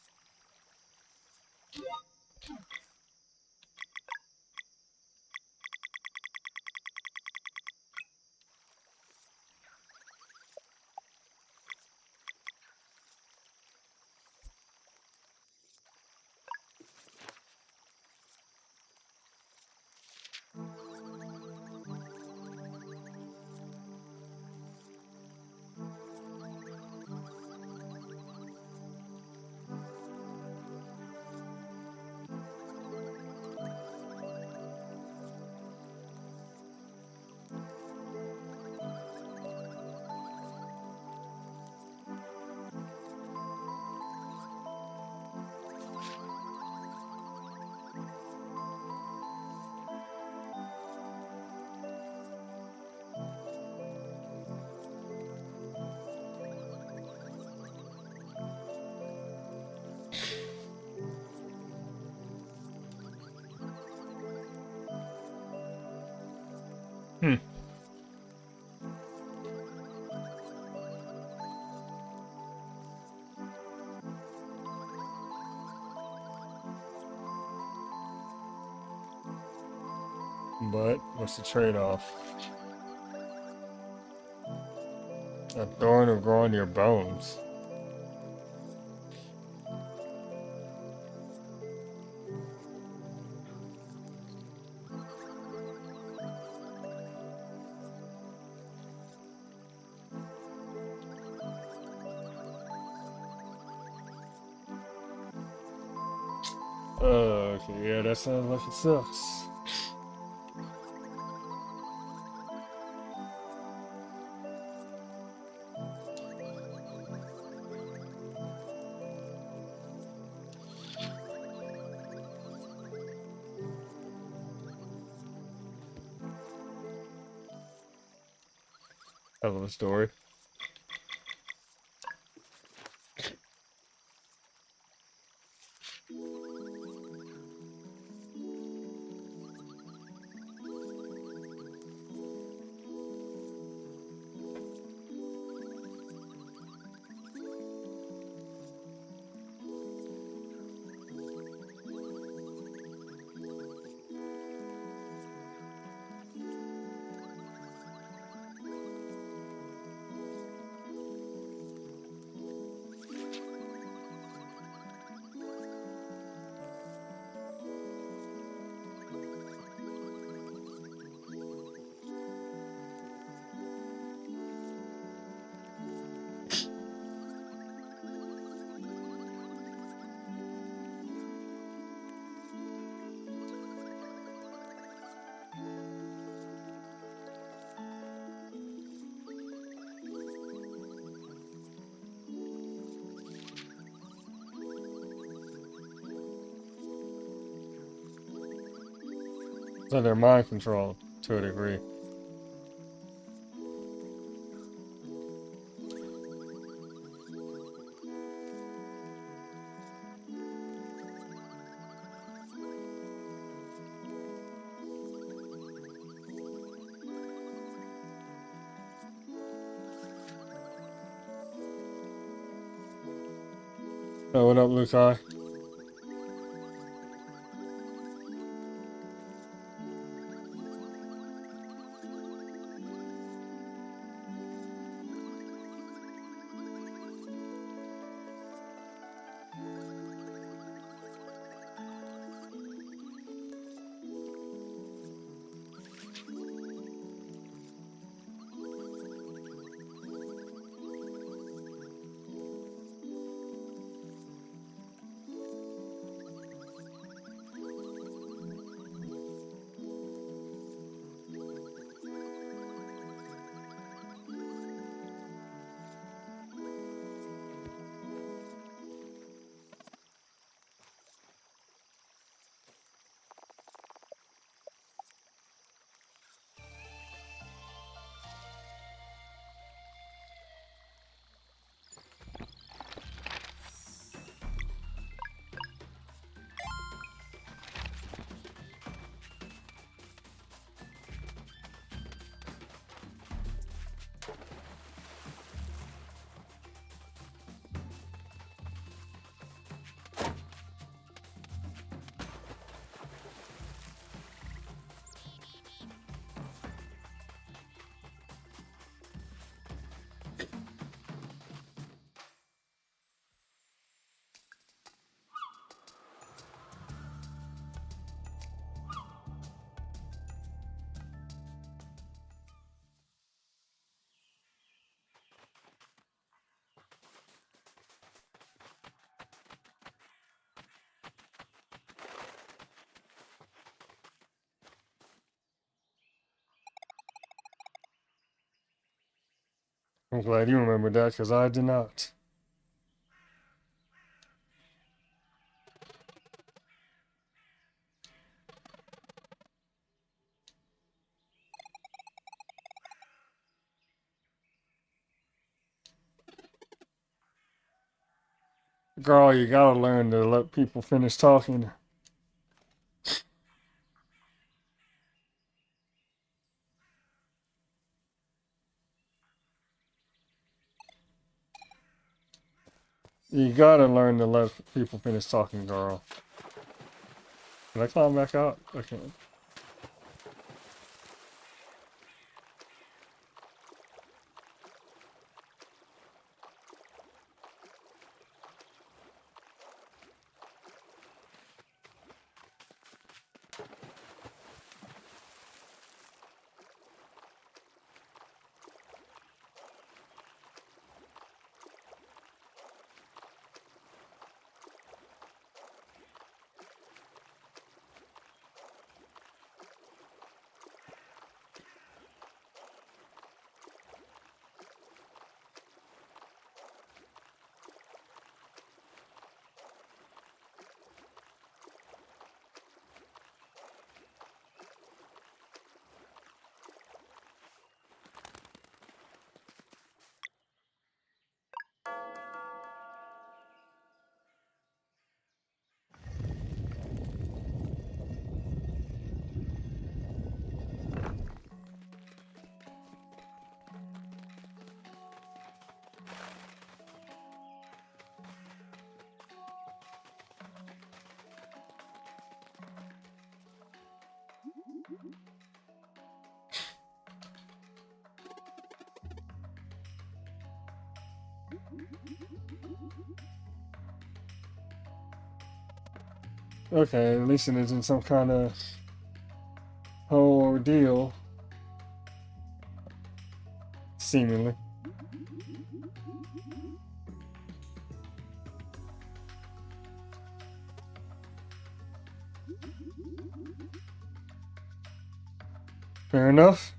Hmm. But what's the trade-off? A thorn will grow on your bones. Okay, yeah, that sounds like it sucks. Hell of a story. So they're mind controlled to a degree. Oh, what up, Lukai? I'm glad you remembered that, because I did not. Girl, you gotta learn to let people finish talking. You gotta learn to let people finish talking, girl. Can I climb back out? I can't. Okay, at least it isn't some kind of whole ordeal. Seemingly. Fair enough.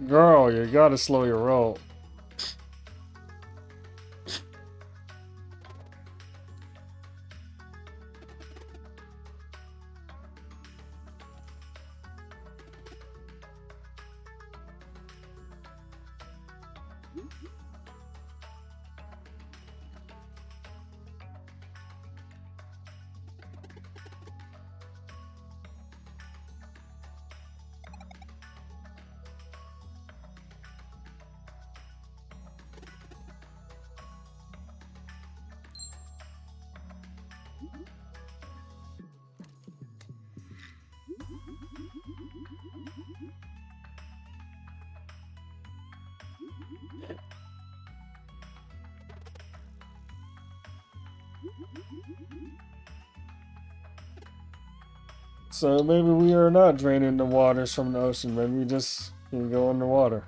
Girl, you gotta slow your roll. So maybe we are not draining the waters from the ocean. Maybe we just can go underwater.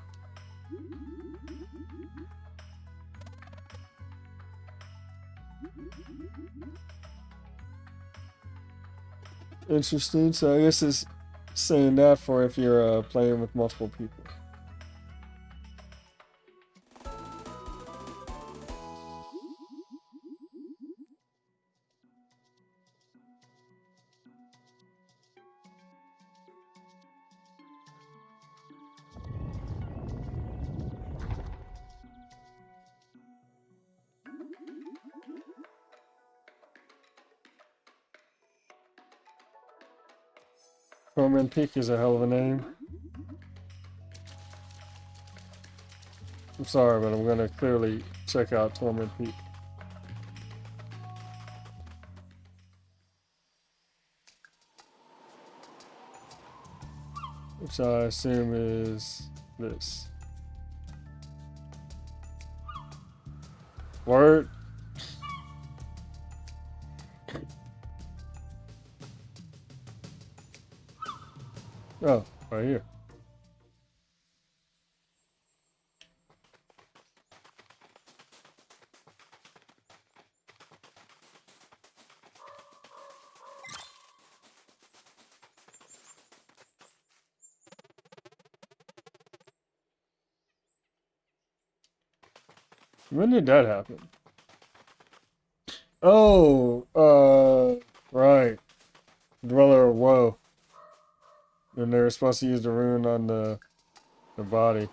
Interesting. So I guess it's saying that for if you're playing with multiple people. Torment Peak is a hell of a name. I'm sorry, but I'm gonna clearly check out Torment Peak. Which I assume is this. Word. Oh, right here. When did that happen? Oh, right. Dweller of Woe. And they were supposed to use the rune on the body.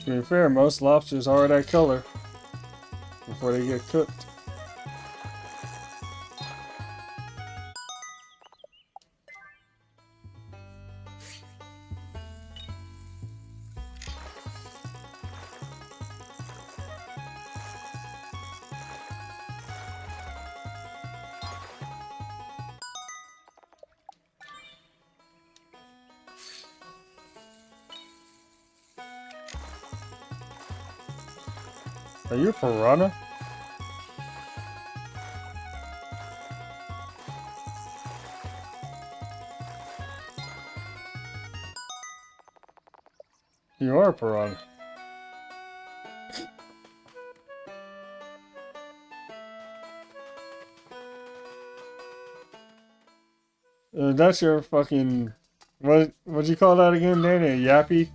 To be fair, most lobsters are that color before they get cooked. Are you a piranha? You are a piranha. That's your fucking... What'd you call that again, Danny? A yappy?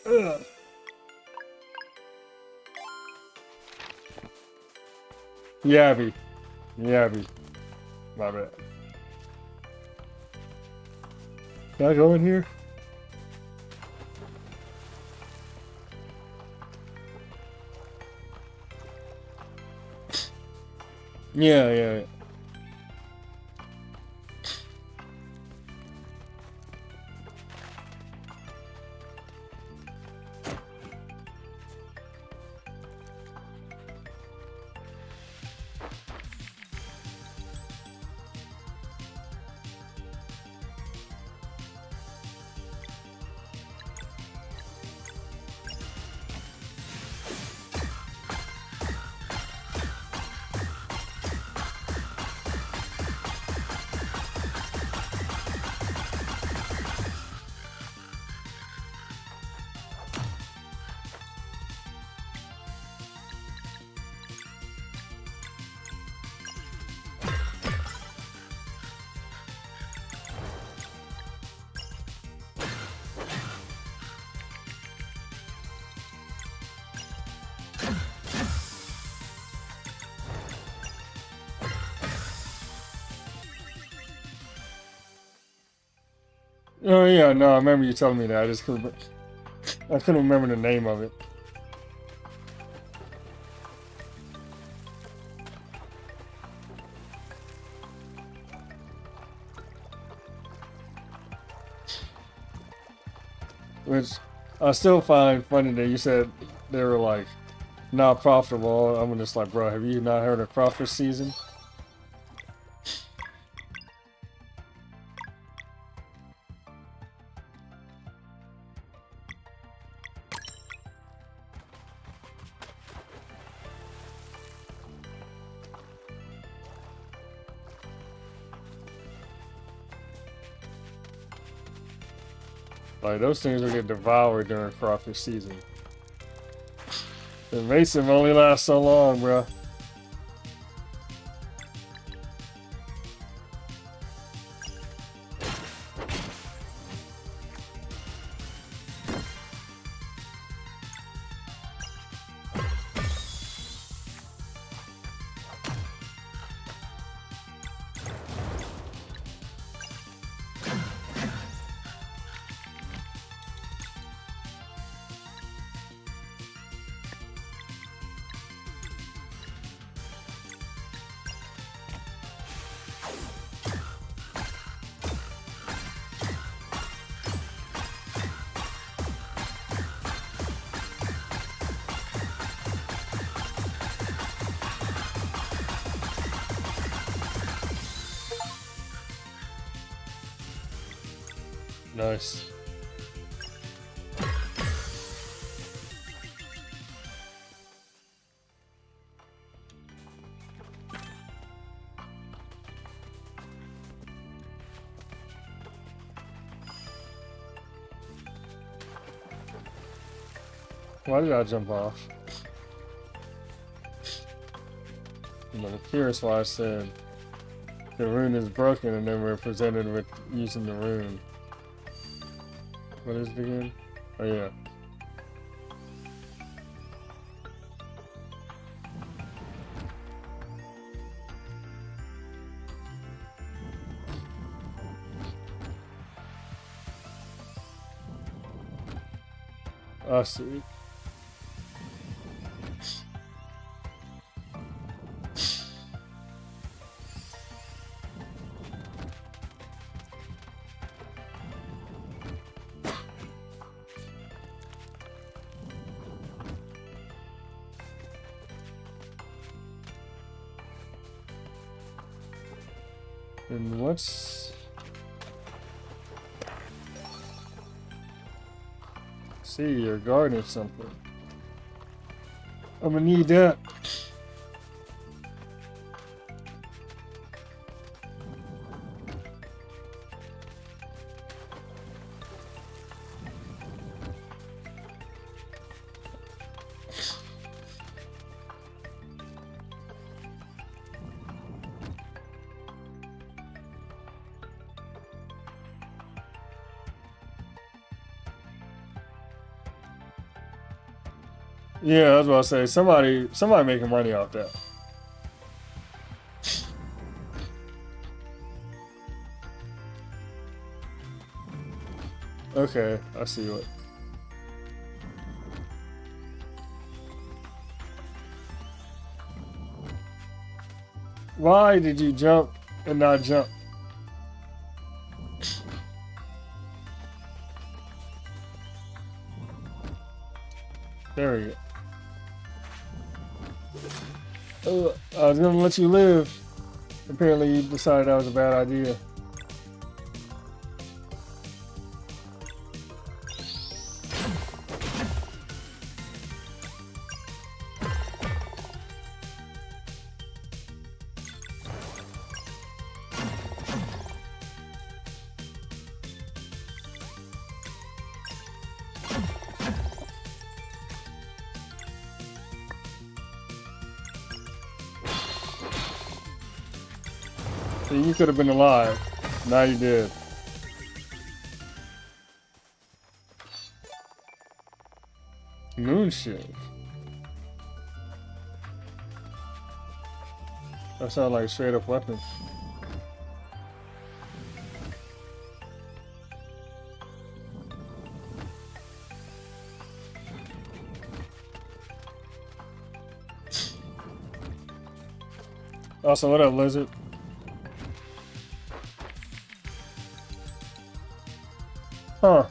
Ugh. Yabby. Yabby. My bad. Can I go in here? Yeah. Oh yeah, no, I remember you telling me that. I couldn't remember the name of it. Which I still find funny that you said they were like not profitable. I'm just like, bro, have you not heard of crawfish season? Like those things will get devoured during crawfish season. The mason only lasts so long, bro. Nice. Why did I jump off? I'm curious why I said the rune is broken and then we're presented with using the rune. What is it again? Oh yeah. I see. And what's... See, you're guarding something. I'm gonna need that. Yeah, I was about to say somebody making money off that. Okay, I see what. Why did you jump and not jump? There we go. I was gonna let you live. Apparently you decided that was a bad idea. See, you could have been alive. Now you did. Moonshift. That sounds like a straight up weapon. Also, what up, lizard? Huh.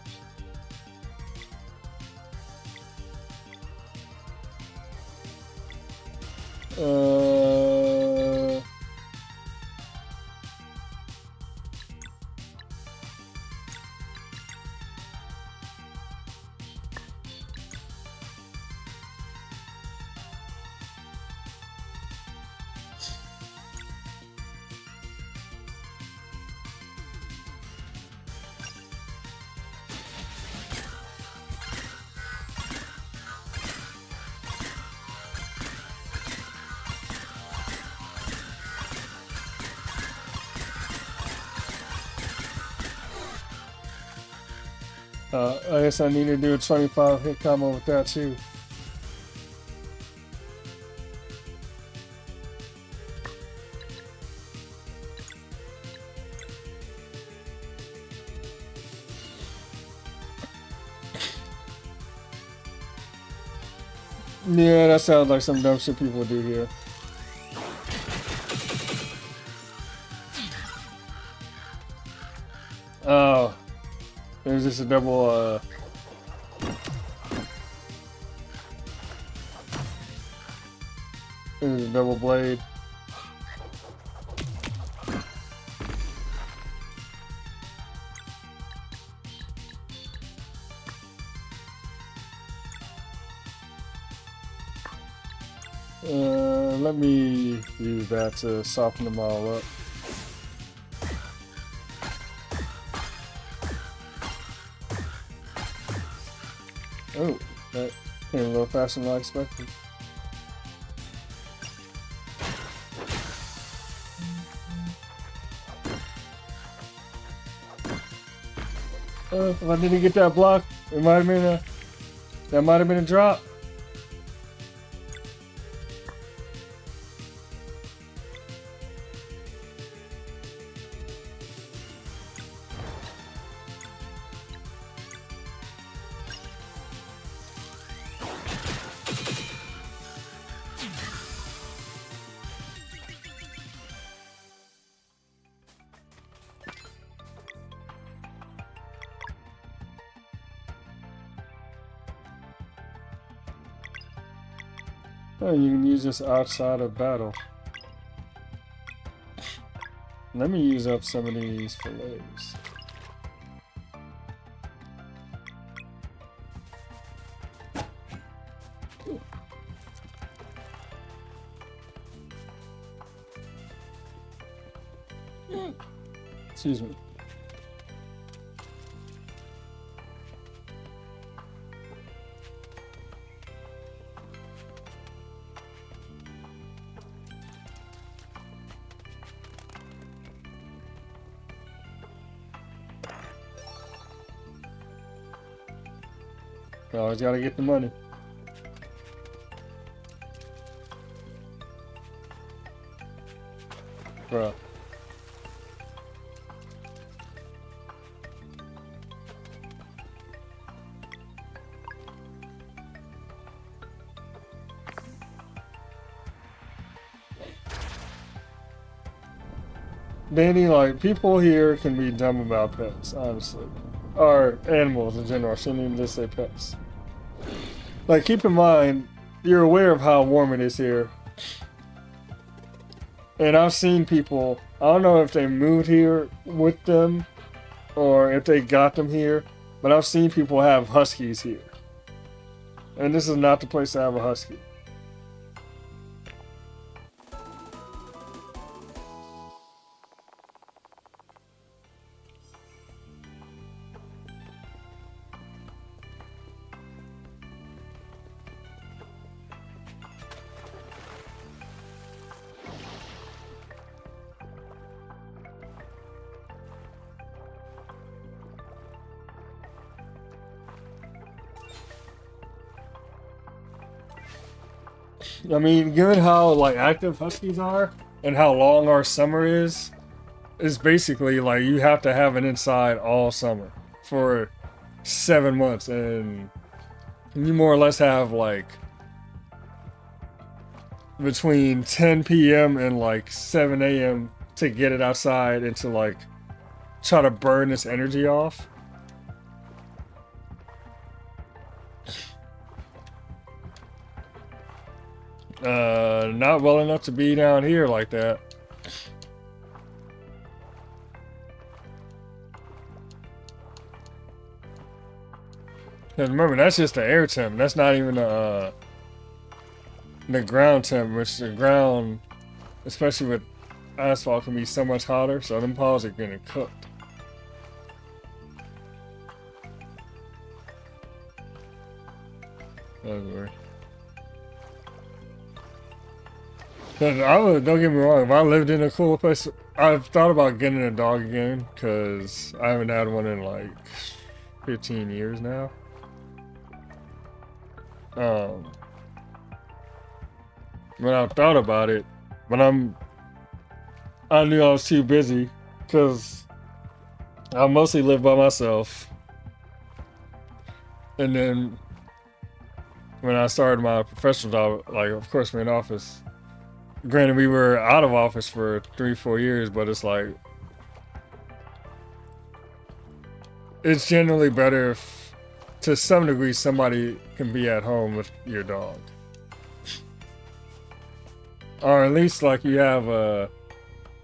Uh... I guess I need to do a 25 hit combo with that too. Yeah, that sounds like some dumb shit people do here. Oh, there's just a double, there's a double blade. Let me use that to soften them all up. Oh, that came a little faster than I expected. If I didn't get that block, it might have been that might have been a drop. Oh, you can use this outside of battle. Let me use up some of these fillets. Excuse me. You always gotta get the money. Bruh. Danny, like, people here can be dumb about pets, honestly. Or animals in general. I shouldn't even just say pets. Like, keep in mind, you're aware of how warm it is here. And I've seen people, I don't know if they moved here with them or if they got them here, but I've seen people have huskies here. And this is not the place to have a husky. I mean, given how like active huskies are and how long our summer is basically like you have to have it inside all summer for 7 months, and you more or less have like between 10 p.m. and like 7 a.m. to get it outside and to like try to burn this energy off. Not well enough to be down here like that. Cause remember, that's just the air temp. That's not even the ground temp, which the ground, especially with asphalt, can be so much hotter. So them paws are getting cooked. That's weird. Cause I would, don't get me wrong, if I lived in a cool place, I've thought about getting a dog again, cause I haven't had one in like 15 years now. Um, when I thought about it, but I knew I was too busy, cause I mostly live by myself. And then when I started my professional job, like of course we're in office. Granted, we were out of office for 3-4 years, but it's like it's generally better if, to some degree, somebody can be at home with your dog, or at least like you have a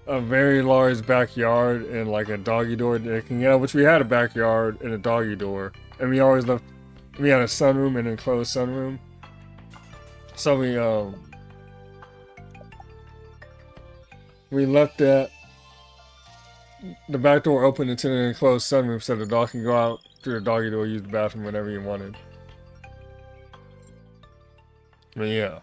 very large backyard and like a doggy door that they can get out. Which we had a backyard and a doggy door, and we always left. We had a sunroom and an enclosed sunroom, so we left that the back door open into the enclosed sunroom so the dog can go out through the doggy door, use the bathroom whenever he wanted. But yeah.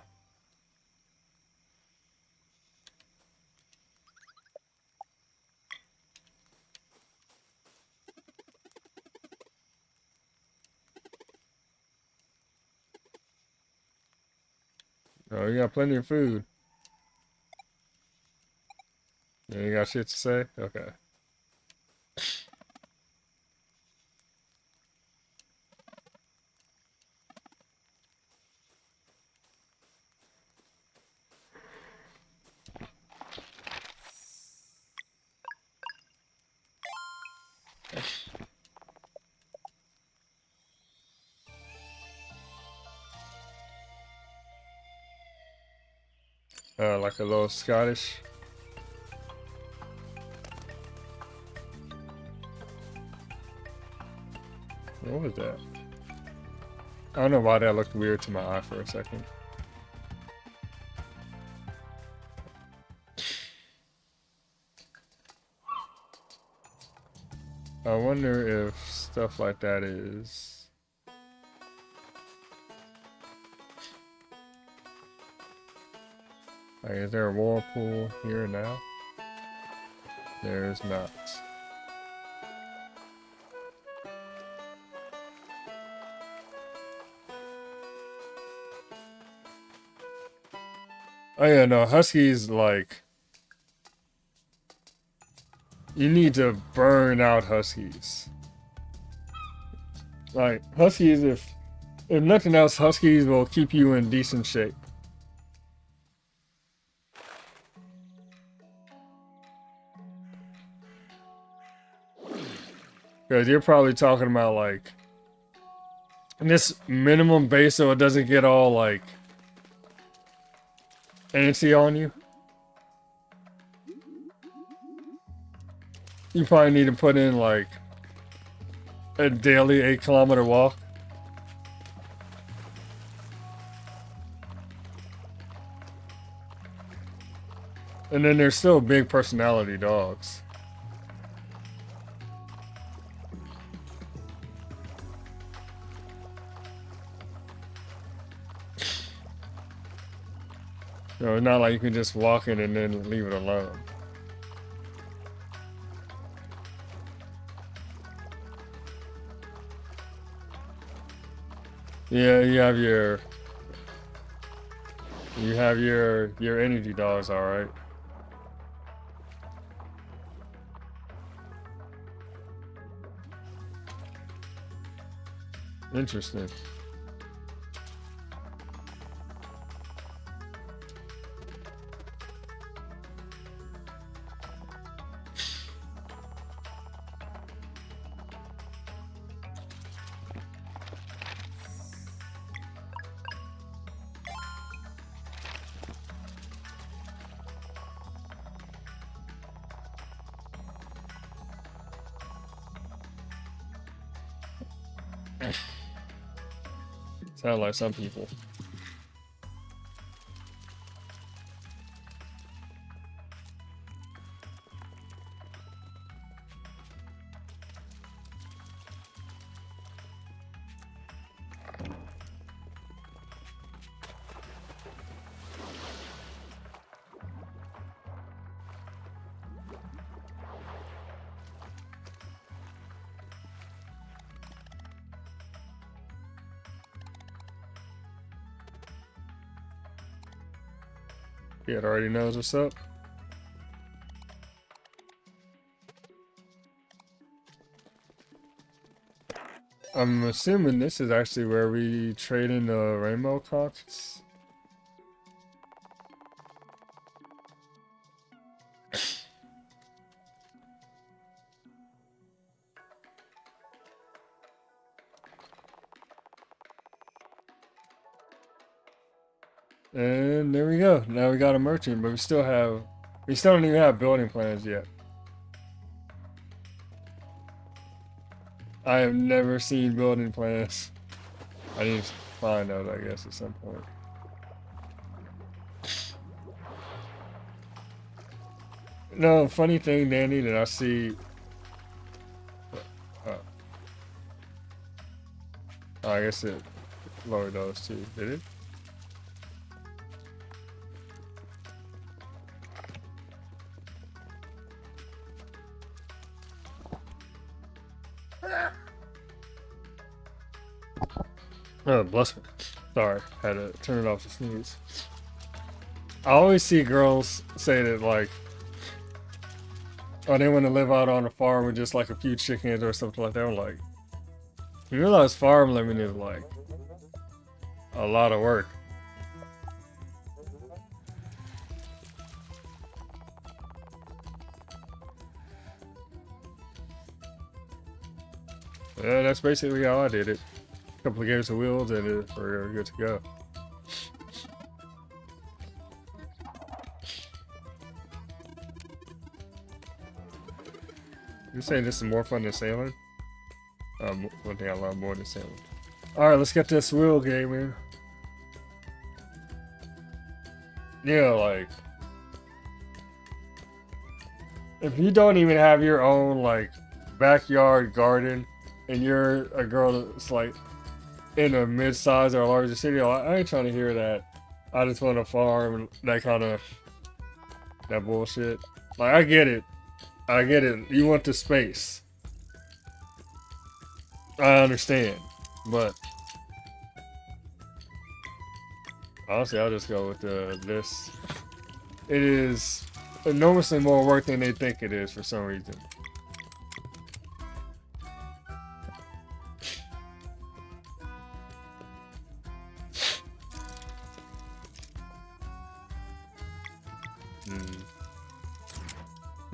Oh, you got plenty of food. Yeah, you got shit to say? Okay. Like a little Scottish. What was that? I don't know why that looked weird to my eye for a second. I wonder if stuff like that is... Like, is there a whirlpool here now? There is not. Oh yeah, no, Huskies, like... You need to burn out Huskies. Like, Huskies, if nothing else, Huskies will keep you in decent shape. Because you're probably talking about, like, this minimum base so it doesn't get all, like, antsy on you. You probably need to put in, like, a daily 8-kilometer walk. And then there's still big personality dogs. You know, it's not like you can just walk in and then leave it alone. Yeah, you have your energy dogs, all right. Interesting. Sound like some people. It already knows what's up. I'm assuming this is actually where we trade in the rainbow conchs. And there we go. Now we got a merchant, but we still don't even have building plans yet. I have never seen building plans. I need to find those, I guess, at some point. No, funny thing, Danny, that I see. Oh, I guess it lowered those too. Did it? Oh, bless me. Sorry, had to turn it off to sneeze. I always see girls say that, like, oh, they want to live out on a farm with just like a few chickens or something like that. I'm like, you realize farm living is like a lot of work. Yeah, that's basically how I did it. A couple of games of wheels and we're good to go. You're saying this is more fun than sailing? One thing I love more than sailing. Alright, let's get this wheel game in. Yeah, like, if you don't even have your own, like, backyard garden, and you're a girl that's, like, in a mid-size or a larger city, I ain't trying to hear that. I just want to farm and that kind of, that bullshit. Like, I get it. I get it. You want the space. I understand. But honestly, I'll just go with this. It is enormously more work than they think it is for some reason.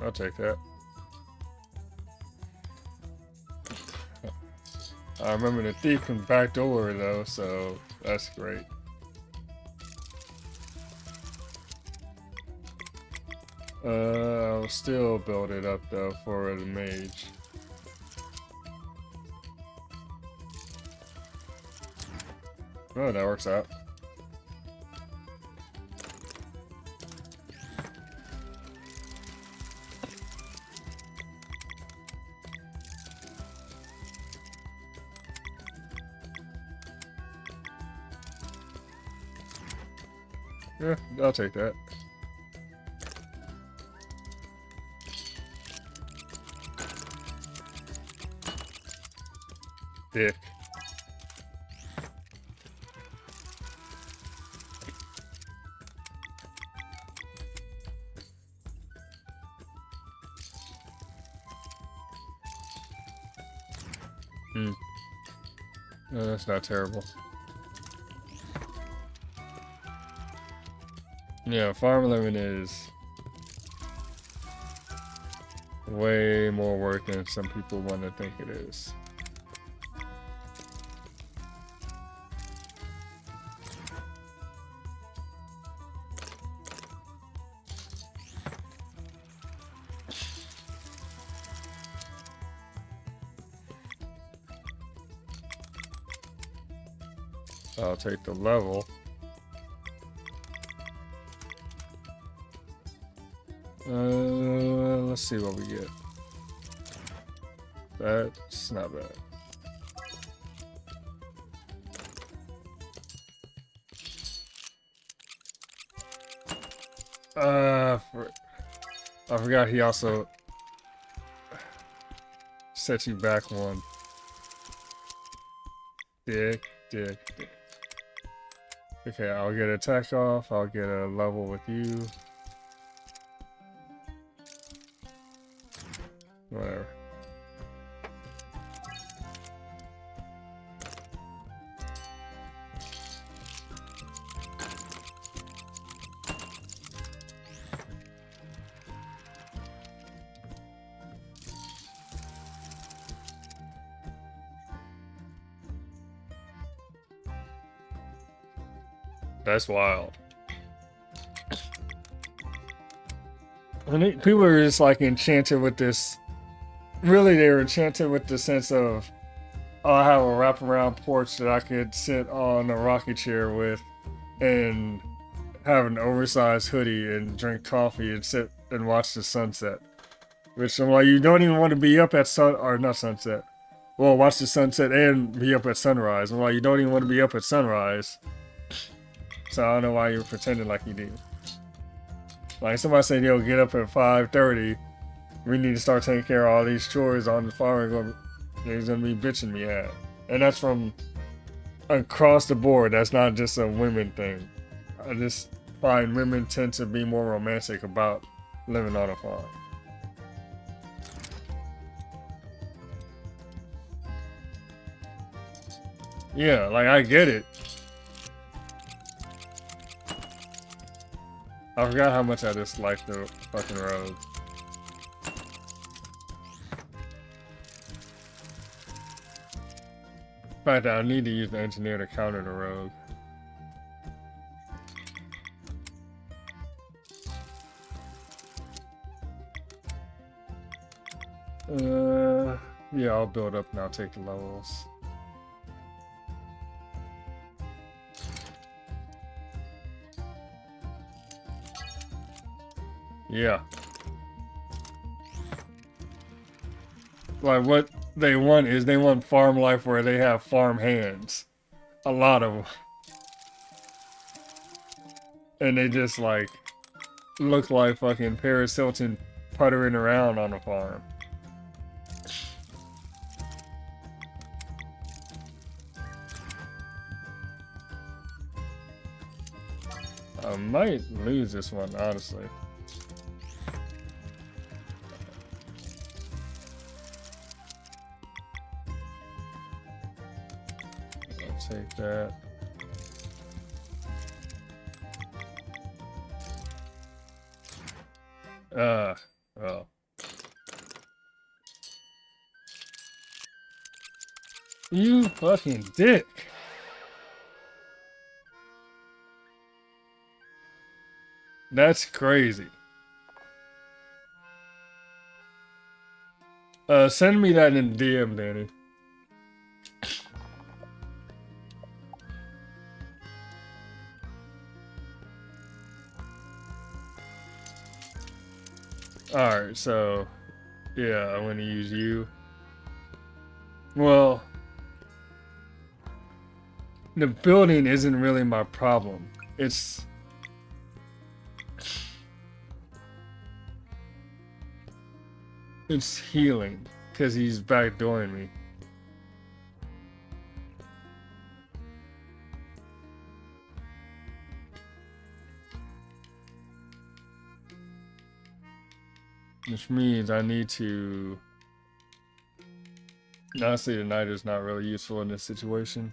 I'll take that. I remember the thief can back door though, so that's great. I'll still build it up though for the mage. Oh, that works out. Yeah, I'll take that. Dick. No, that's not terrible. Yeah, farm living is way more work than some people want to think it is. I'll take the level. Let's see what we get. That's not bad. I forgot he also set you back one. Dick. Okay, I'll get attack off. I'll get a level with you. Whatever. That's wild. People are just like enchanted with this. Really, they were enchanted with the sense of, oh, I have a wraparound porch that I could sit on a rocking chair with and have an oversized hoodie and drink coffee and sit and watch the sunset. Which I'm like, you don't even want to be up at not sunset. Well, watch the sunset and be up at sunrise. I'm like, you don't even want to be up at sunrise. So I don't know why you're pretending like you do. Like somebody said, yo, get up at 5:30. We need to start taking care of all these chores on the farm. They's gonna be bitching me at. And that's from across the board. That's not just a women thing. I just find women tend to be more romantic about living on a farm. Yeah, like I get it. I forgot how much I disliked the fucking road. In fact, I need to use the engineer to counter the rogue. Yeah, I'll build up and I'll take the levels. Yeah. Like, what they want is they want farm life where they have farm hands. A lot of them. And they just, like, look like fucking Paris Hilton puttering around on a farm. I might lose this one, honestly. I'll take that. Oh. You fucking dick. That's crazy. Send me that in DM, Danny. Alright, so yeah, I'm gonna use you. Well, the building isn't really my problem. It's healing, because he's backdooring me. Which means I need to... Honestly, the knight is not really useful in this situation.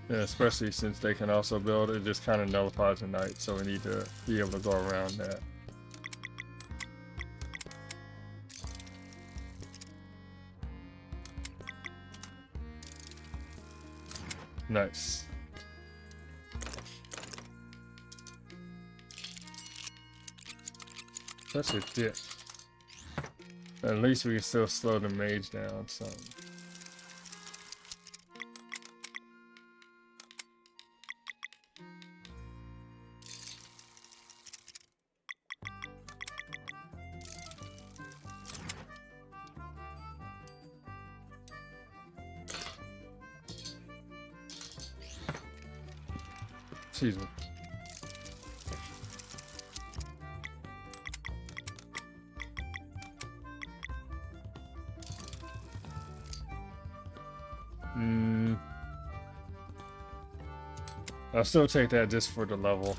Yeah, especially since they can also build, it just kind of nullifies the knight, so we need to be able to go around that. Nice. Such a dick. At least we can still slow the mage down some. Excuse me. I'll still take that just for the level.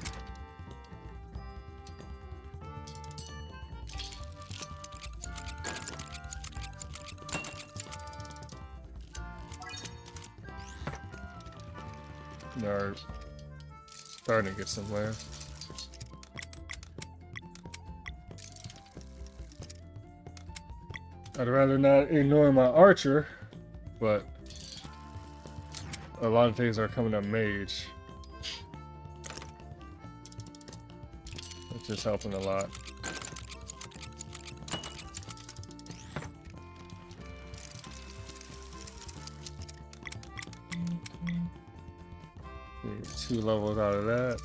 Nerd. Starting to get somewhere. I'd rather not ignore my archer, but a lot of things are coming up mage. It's just helping a lot. Get 2 levels out of that.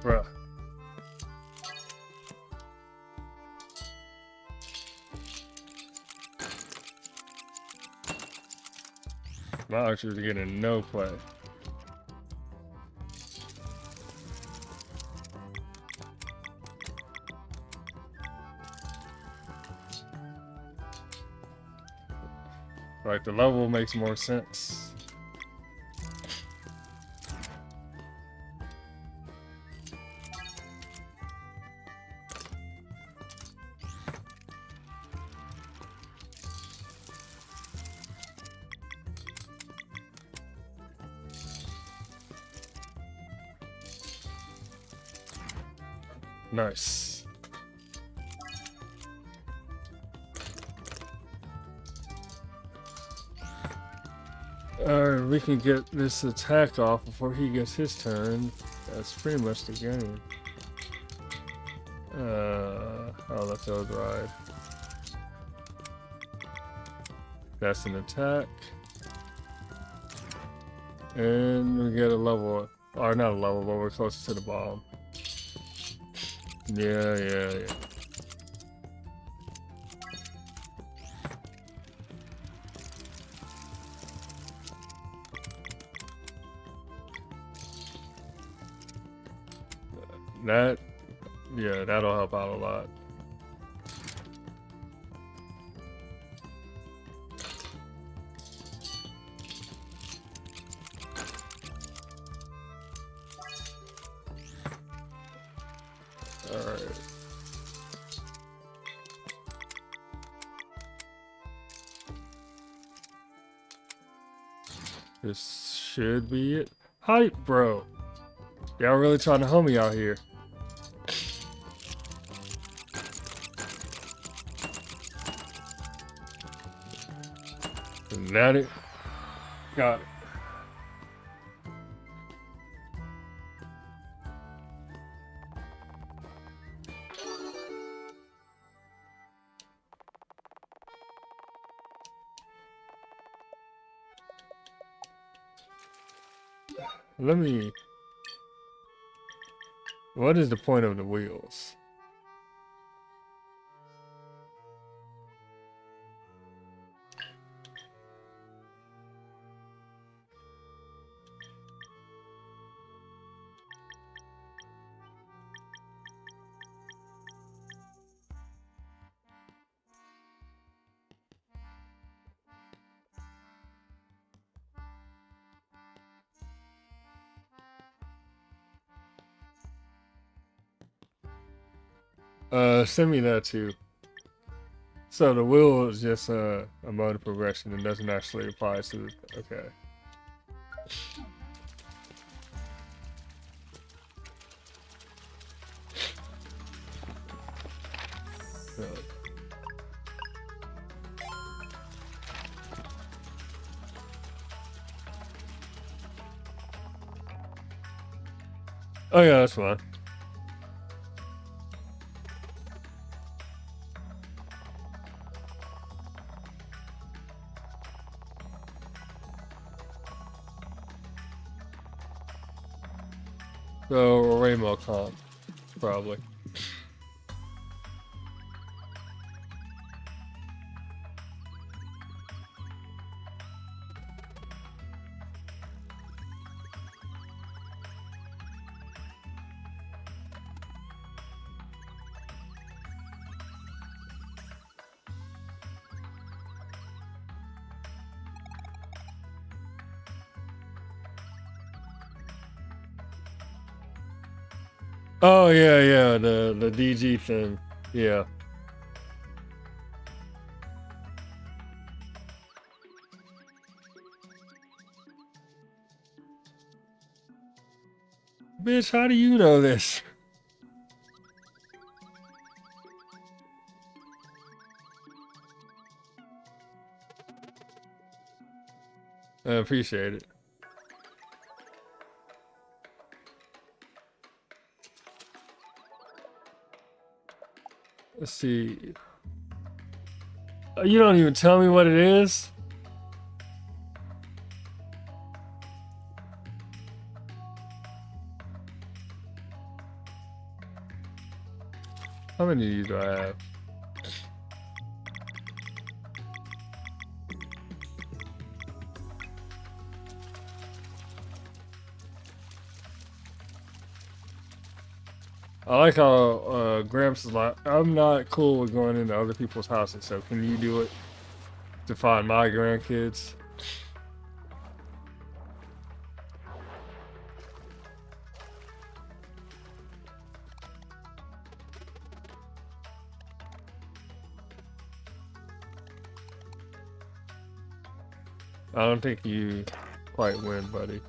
Bruh. My archers are getting no play. Like, the level makes more sense. Nice. Alright, we can get this attack off before he gets his turn. That's pretty much the game. I'll let those ride. That's an attack. And we get a level, or not a level, but we're closer to the bomb. Yeah. That'll help out a lot. Alright. This should be it. Hype, bro. Y'all really trying to homie out here. Is that it? Got it. What is the point of the wheels? Send me that too. So the wheel is just a mode of progression and doesn't actually apply to the, okay. Oh yeah, that's fine. So rainbow comp, probably. Oh yeah, yeah, the DG thing. Yeah. Bitch, how do you know this? I appreciate it. Let's see. You don't even tell me what it is? How many of these do I have? I like how Gramps is like, I'm not cool with going into other people's houses, so can you do it to find my grandkids? I don't think you quite win, buddy.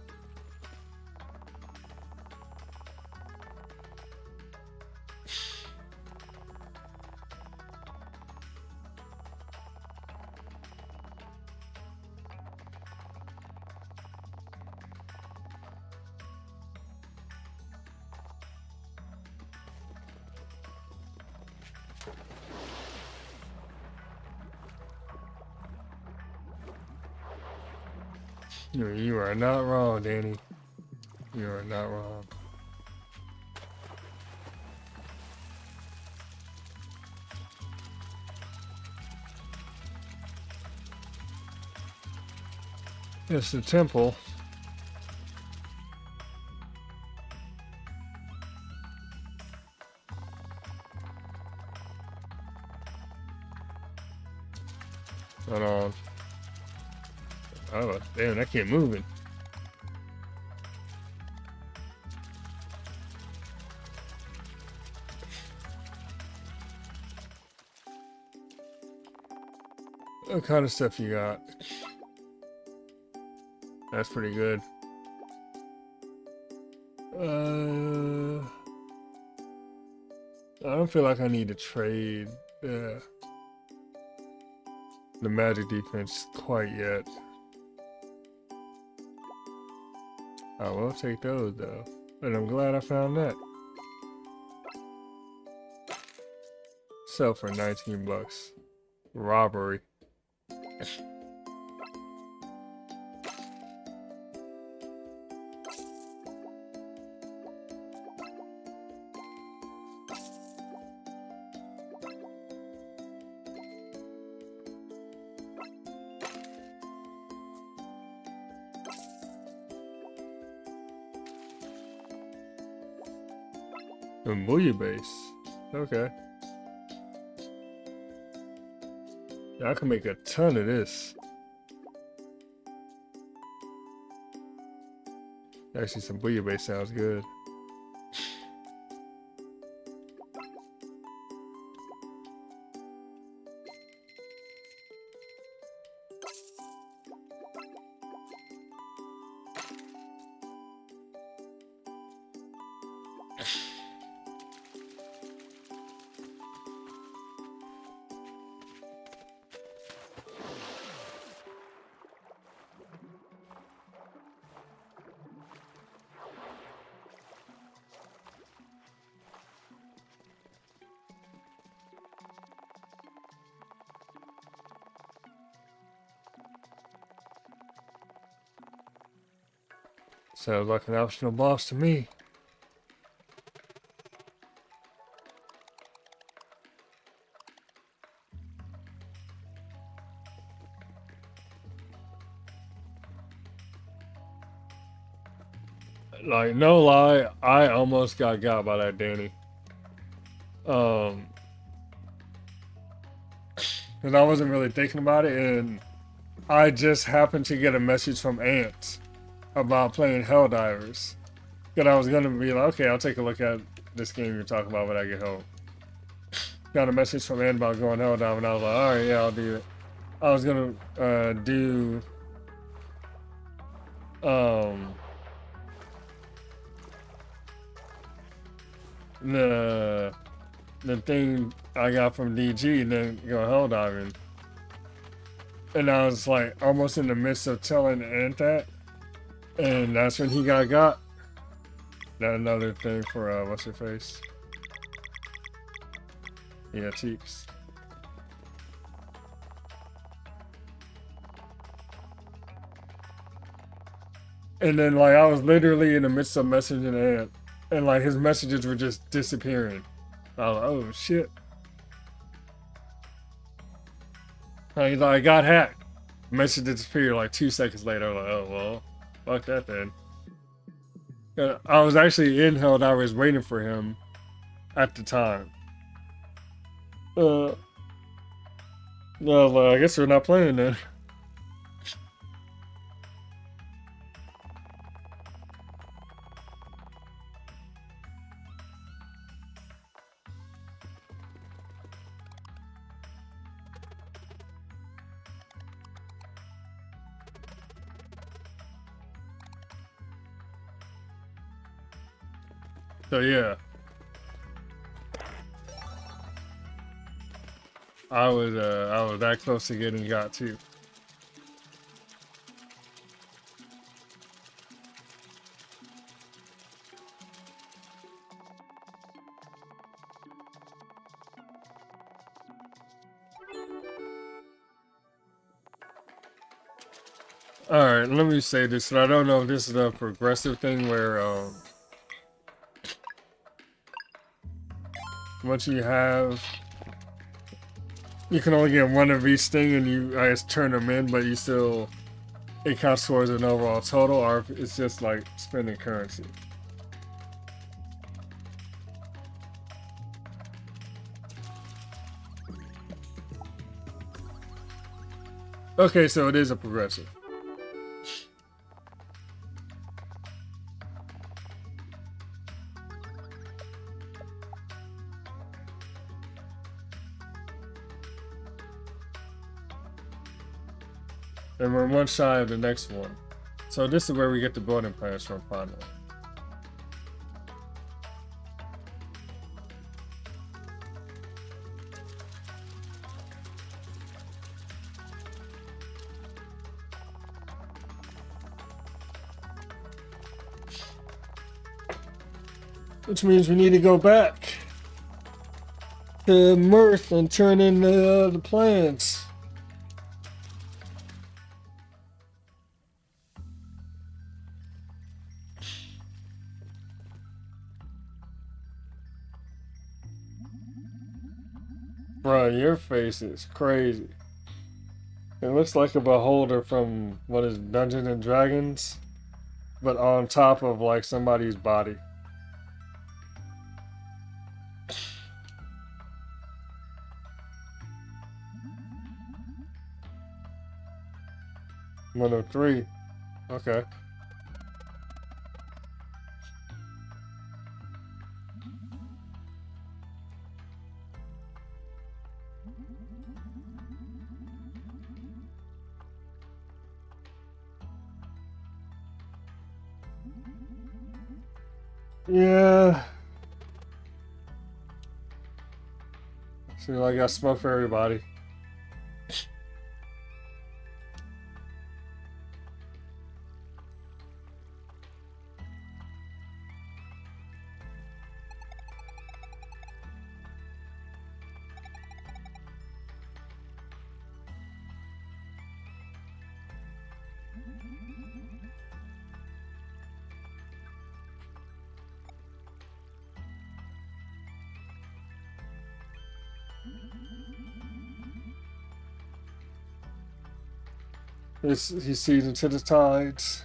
You are not wrong, Danny. You are not wrong. It's the temple. Hold on. Oh, damn, that kept moving. What kind of stuff you got? That's pretty good. I don't feel like I need to trade the magic defense quite yet. I will take those though. And I'm glad I found that. Sell for 19 bucks. Robbery. A bouillabaisse. Okay. I can make a ton of this. Actually, some bouillabaisse sounds good. Sounds like an optional boss to me. Like, no lie, I almost got by that Danny. Um, because I wasn't really thinking about it, and I just happened to get a message from Ants about playing Helldivers. Because I was gonna be like, okay, I'll take a look at this game you're talking about when I get home. Got a message from Ant about going Helldiving, and I was like, alright, yeah, I'll do it. I was gonna do um the thing I got from DG and then go hell diving. And I was like almost in the midst of telling Ant that. And that's when he got. That another thing for what's her face? Yeah, Cheeks. And then like I was literally in the midst of messaging Ant and like his messages were just disappearing. I was like, oh shit. He's like, I got hacked. Message disappeared like 2 seconds later. I'm like, oh well, fuck that then. I was actually in Helldivers waiting for him at the time. No, well, I guess we're not playing then. So yeah, I was that close to getting got too. All right, let me say this, and I don't know if this is a progressive thing where once you have, you can only get one of each thing, and you I guess turn them in, but you still it counts towards an overall total, or if it's just like spending currency. Okay, so it is a progressive. And we're one shy of the next one. So this is where we get the building plans from finally. Which means we need to go back to Mirth and turn in the plans. Bro, your face is crazy. It looks like a beholder from what is Dungeons and Dragons, but on top of like somebody's body. 103. Okay. Yeah. Seems like I got smoke for everybody. He sees into the tides.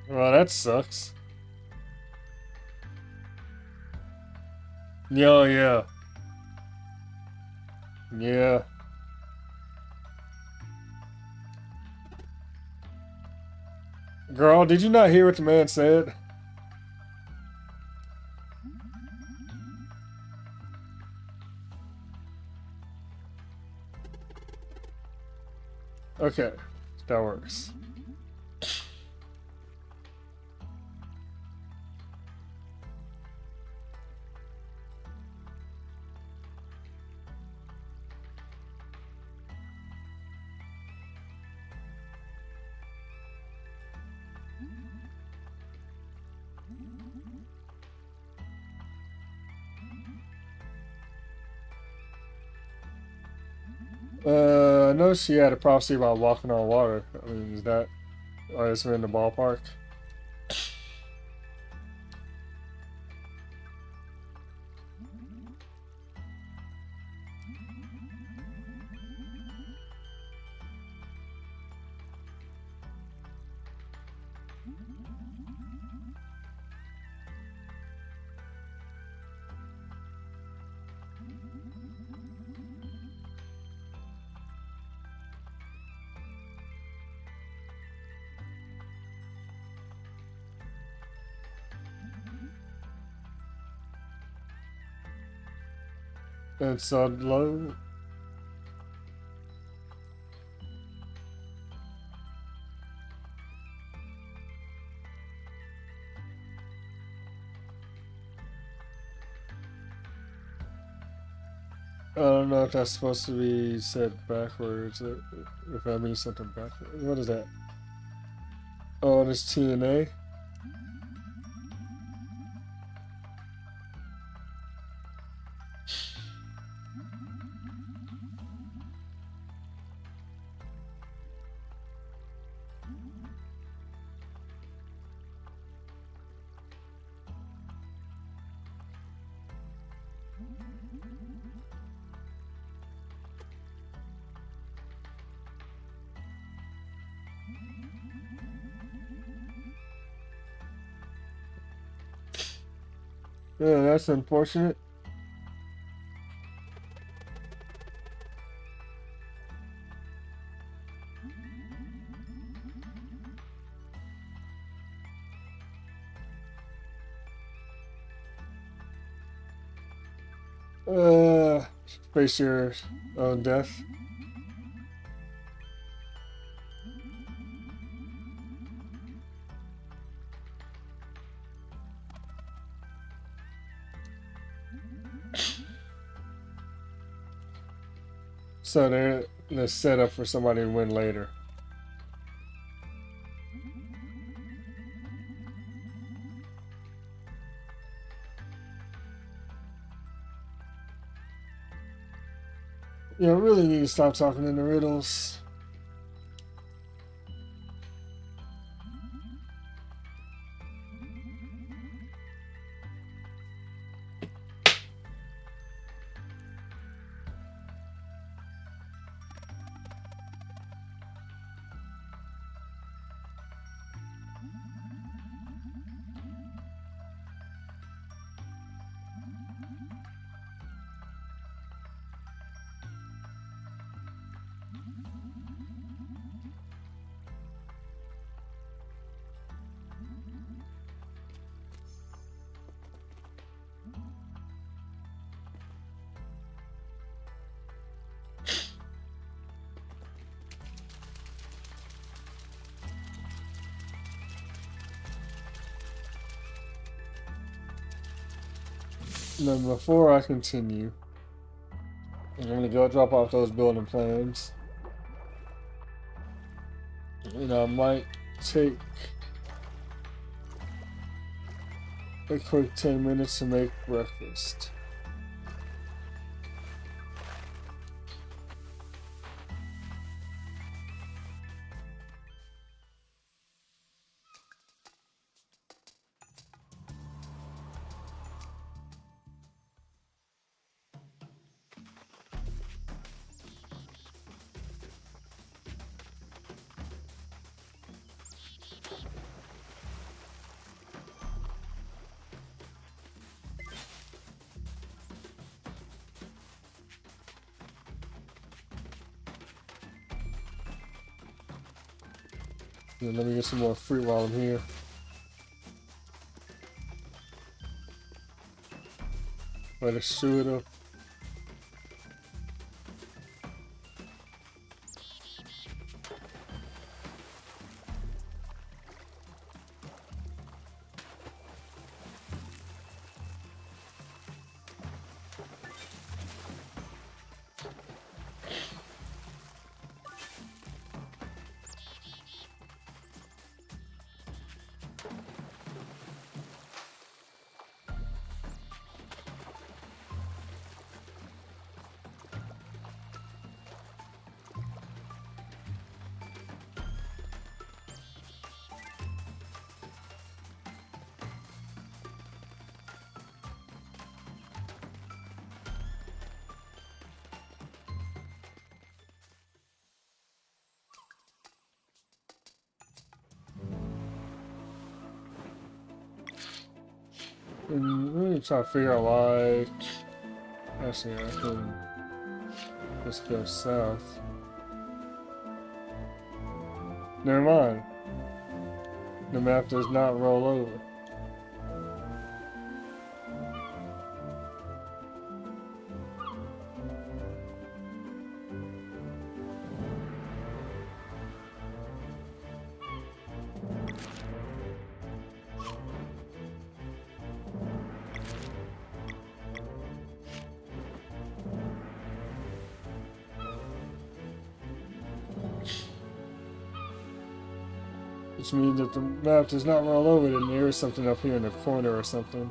Well, that sucks. Yeah, yeah. Yeah. Girl, did you not hear what the man said? Okay, that works. I know she had a prophecy about walking on water. I mean, is that, or is it in the ballpark? It's so low. I don't know if that's supposed to be said backwards, if that means something backwards. What is that? Oh, this TNA? Yeah, that's unfortunate. Uh, Face your own death. So they're set up for somebody to win later. You really need to stop talking in the riddles. Now, before I continue, I'm gonna go drop off those building plans. And I might take a quick 10 minutes to make breakfast. And let me get some more fruit while I'm here. Let us chew it up. And really try to figure out why. Actually, I can just go south. Never mind. The map does not roll over. Which means that the map does not roll over, then there is something up here in the corner or something.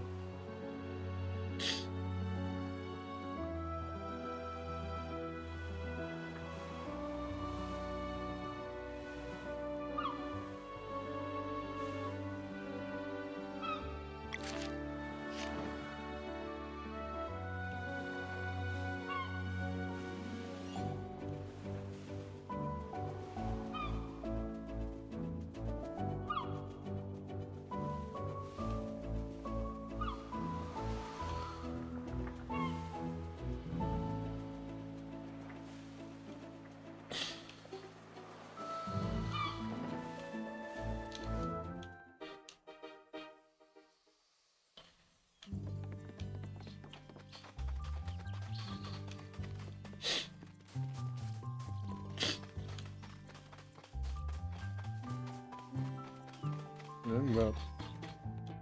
But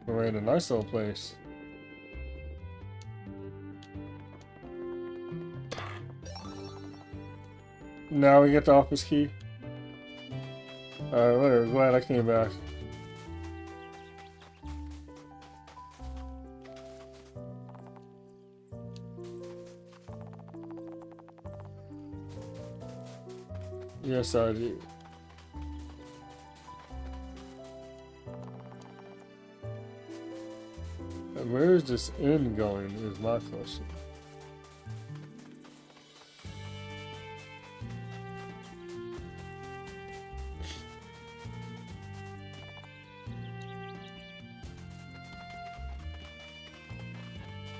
we're in a nice little place. Now we get the office key. Alright, whatever. Glad I came back. Yes, I do. And where is this inn going is my question.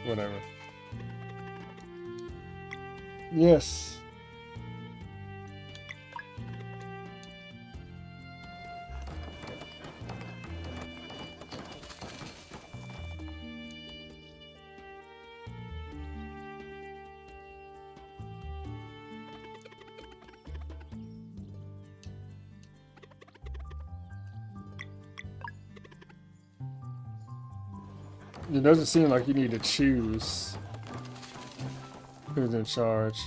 Whatever. Yes. It doesn't seem like you need to choose who's in charge.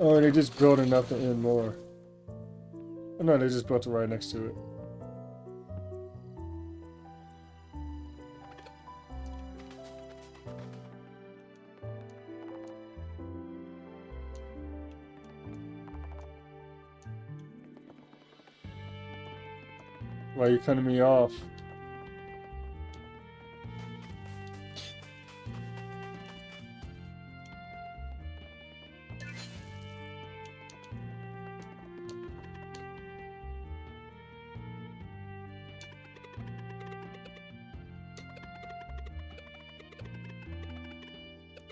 Oh, they just built enough to end more. Oh, no, they just built it right next to it. Why are you cutting me off?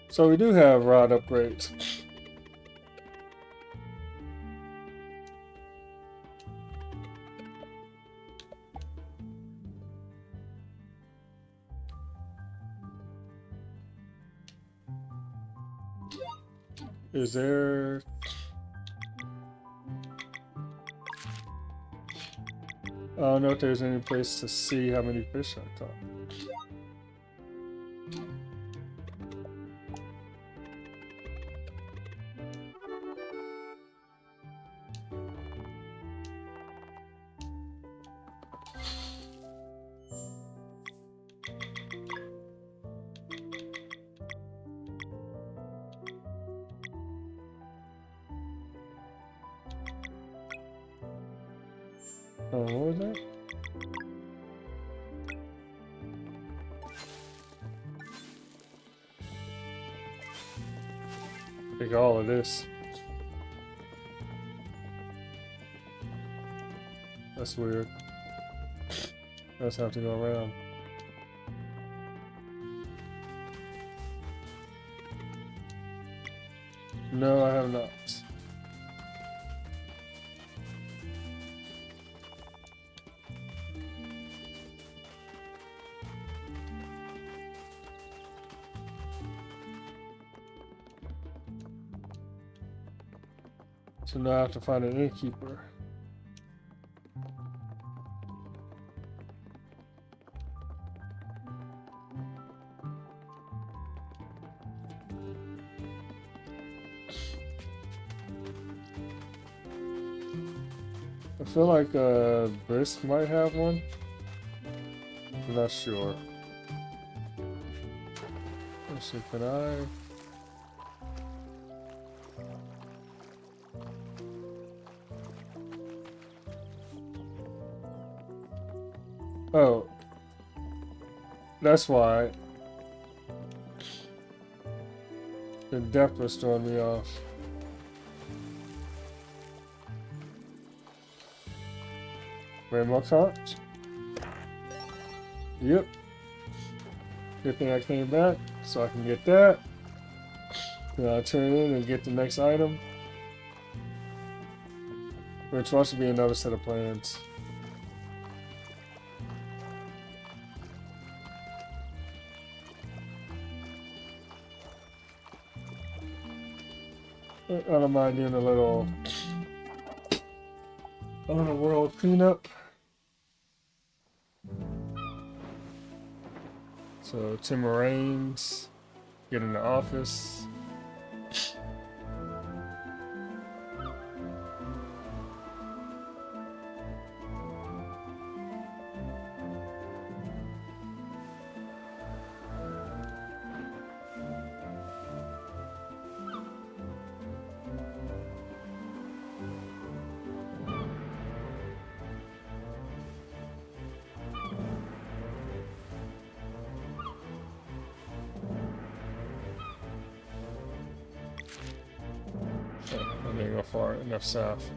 So we do have rod upgrades. Is there... I don't know if there's any place to see how many fish I caught. Oh, what was that? Take all of this. That's weird. Let's have to go around. No, I have not. So now I have to find an innkeeper. I feel like Brisk might have one. I'm not sure. Let's see, can I? Oh, that's why the depth was throwing me off. Rainbow cards. Yep. Good thing I came back so I can get that. Then I'll turn in and get the next item, which wants to be another set of plans. I don't mind doing a little world cleanup. So Tim Raines, get in the office. I didn't go far enough south.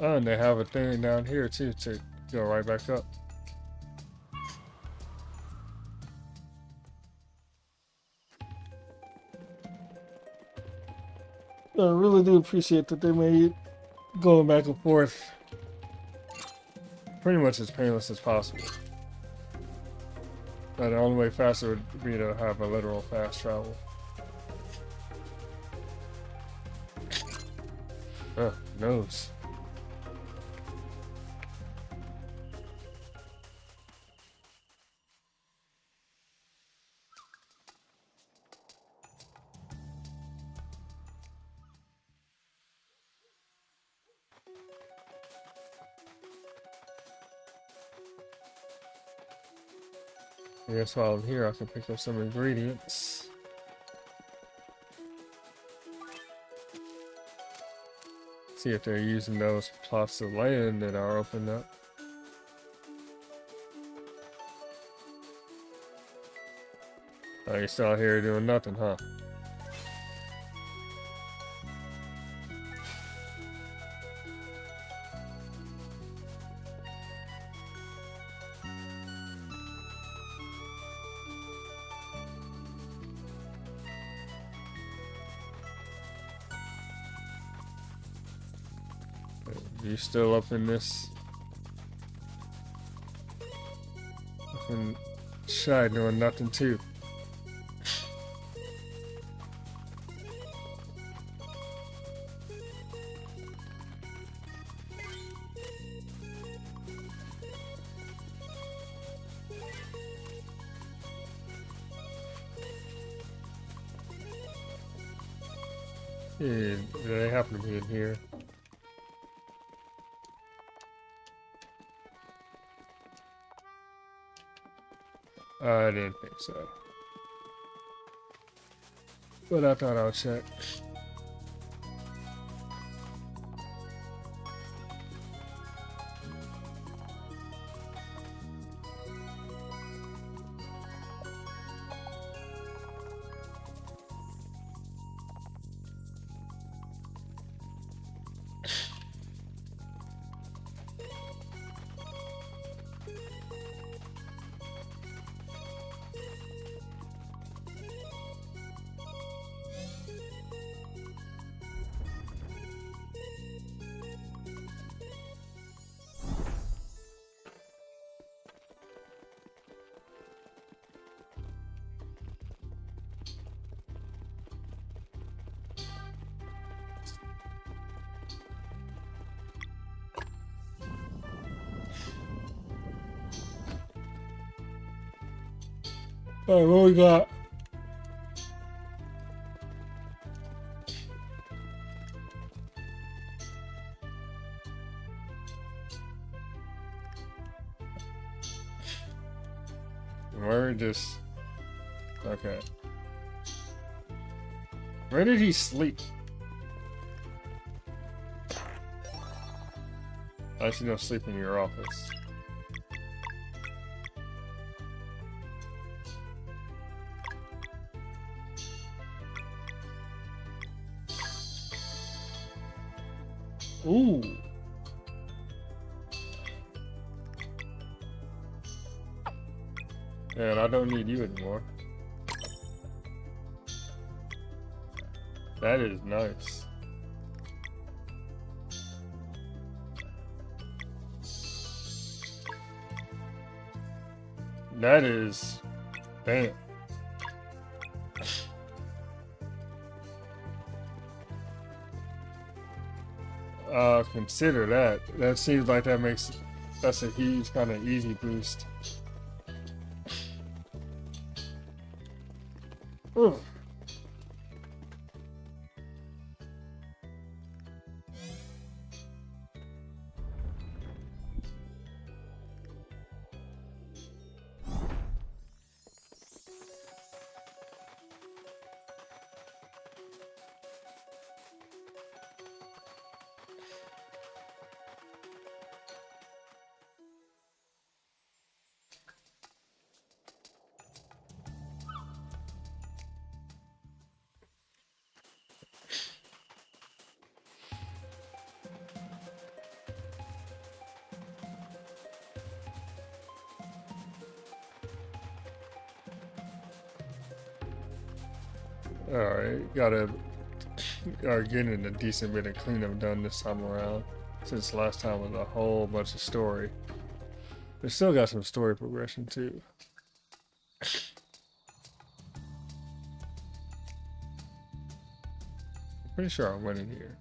Oh, and they have a thing down here too to go right back up. I really do appreciate that they made going back and forth pretty much as painless as possible. The only way faster would be to have a literal fast travel. Nose. I guess while I'm here, I can pick up some ingredients. See if they're using those plots of land that are opened up. Oh, you're still out here doing nothing, huh? You still up in this? Up in shy doing nothing too. Yeah, they happen to be in here. I didn't think so. But I thought I'll check. Alright, what we got? We're just... Okay. Where did he sleep? I should go sleep in your office. Ooh. And I don't need you anymore. That is nice. That is... Damn. Consider that. That seems like that makes... That's a huge kind of easy boost. Ugh. Alright, gotta getting a decent bit of cleanup done this time around. Since last time was a whole bunch of story. We still got some story progression too. Pretty sure I went in here.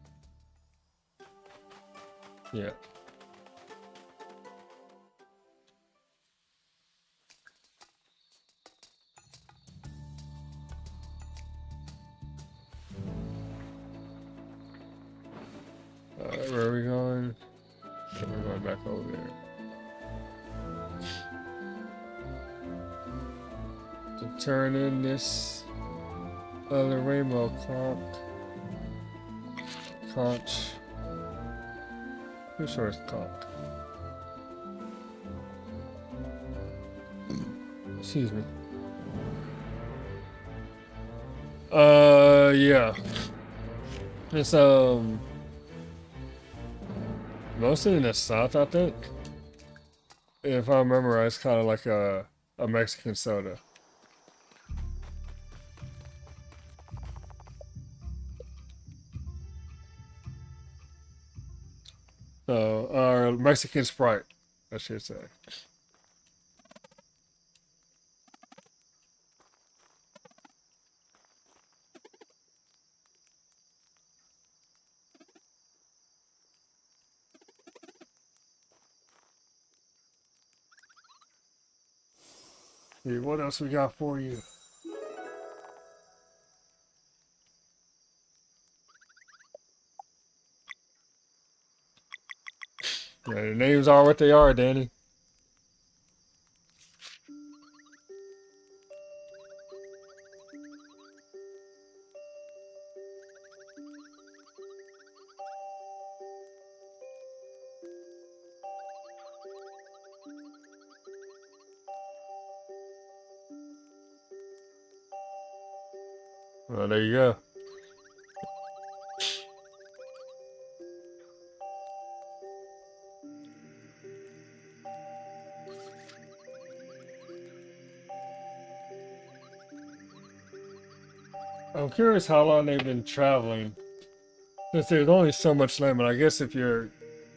Yeah. Alright, where are we going? So we're going back over there. To turn in this other rainbow conch. Pretty sure it's conch. Excuse me. Yeah. It's mostly in the south, I think. If I remember right, it's kind of like a Mexican soda. So, or Mexican Sprite, I should say. Hey, what else we got for you? Yeah, the names are what they are, Danny. Well, there you go. I'm curious how long they've been traveling. Since there's only so much land, but I guess if you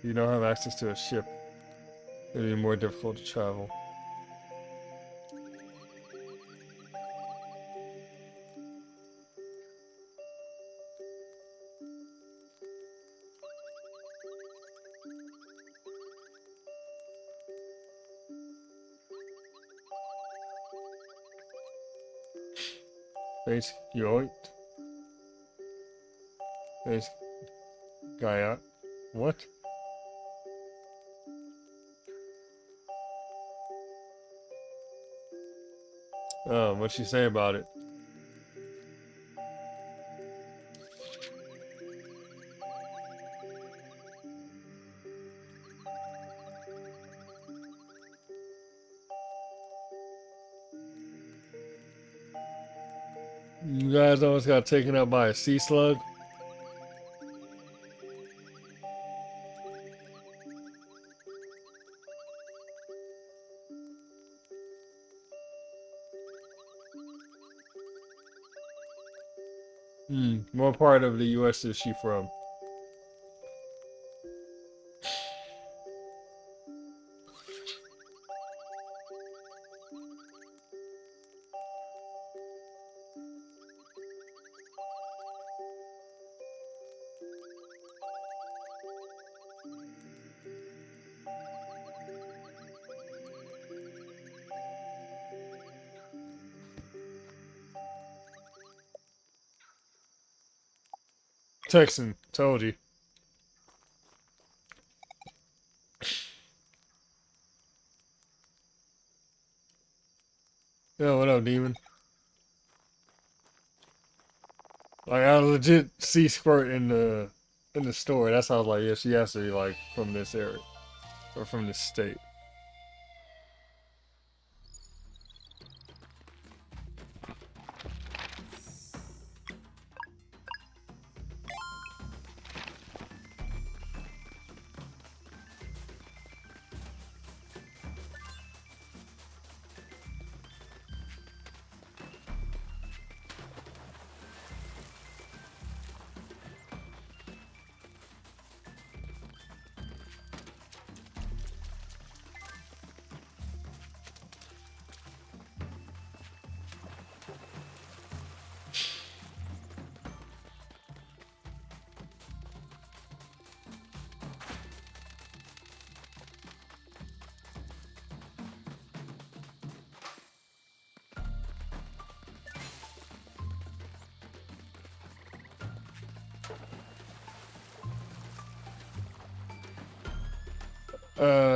don't have access to a ship, it'd be more difficult to travel. Face yoit. Face Gaia. What? What'd she say about it? You guys almost got taken out by a sea slug? What part of the U.S. is she from? Texan. Told you. Yo, what up, demon? Like, I legit see Squirt in the store. That's how I was like, yeah, she has to be like from this area or from this state.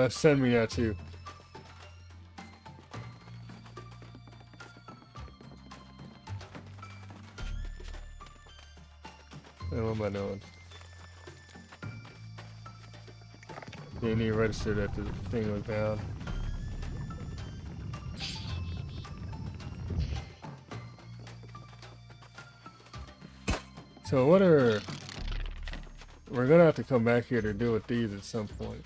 Send me that too. And what am I doing? Didn't even register that the thing was down. So what are... We're gonna have to come back here to deal with these at some point.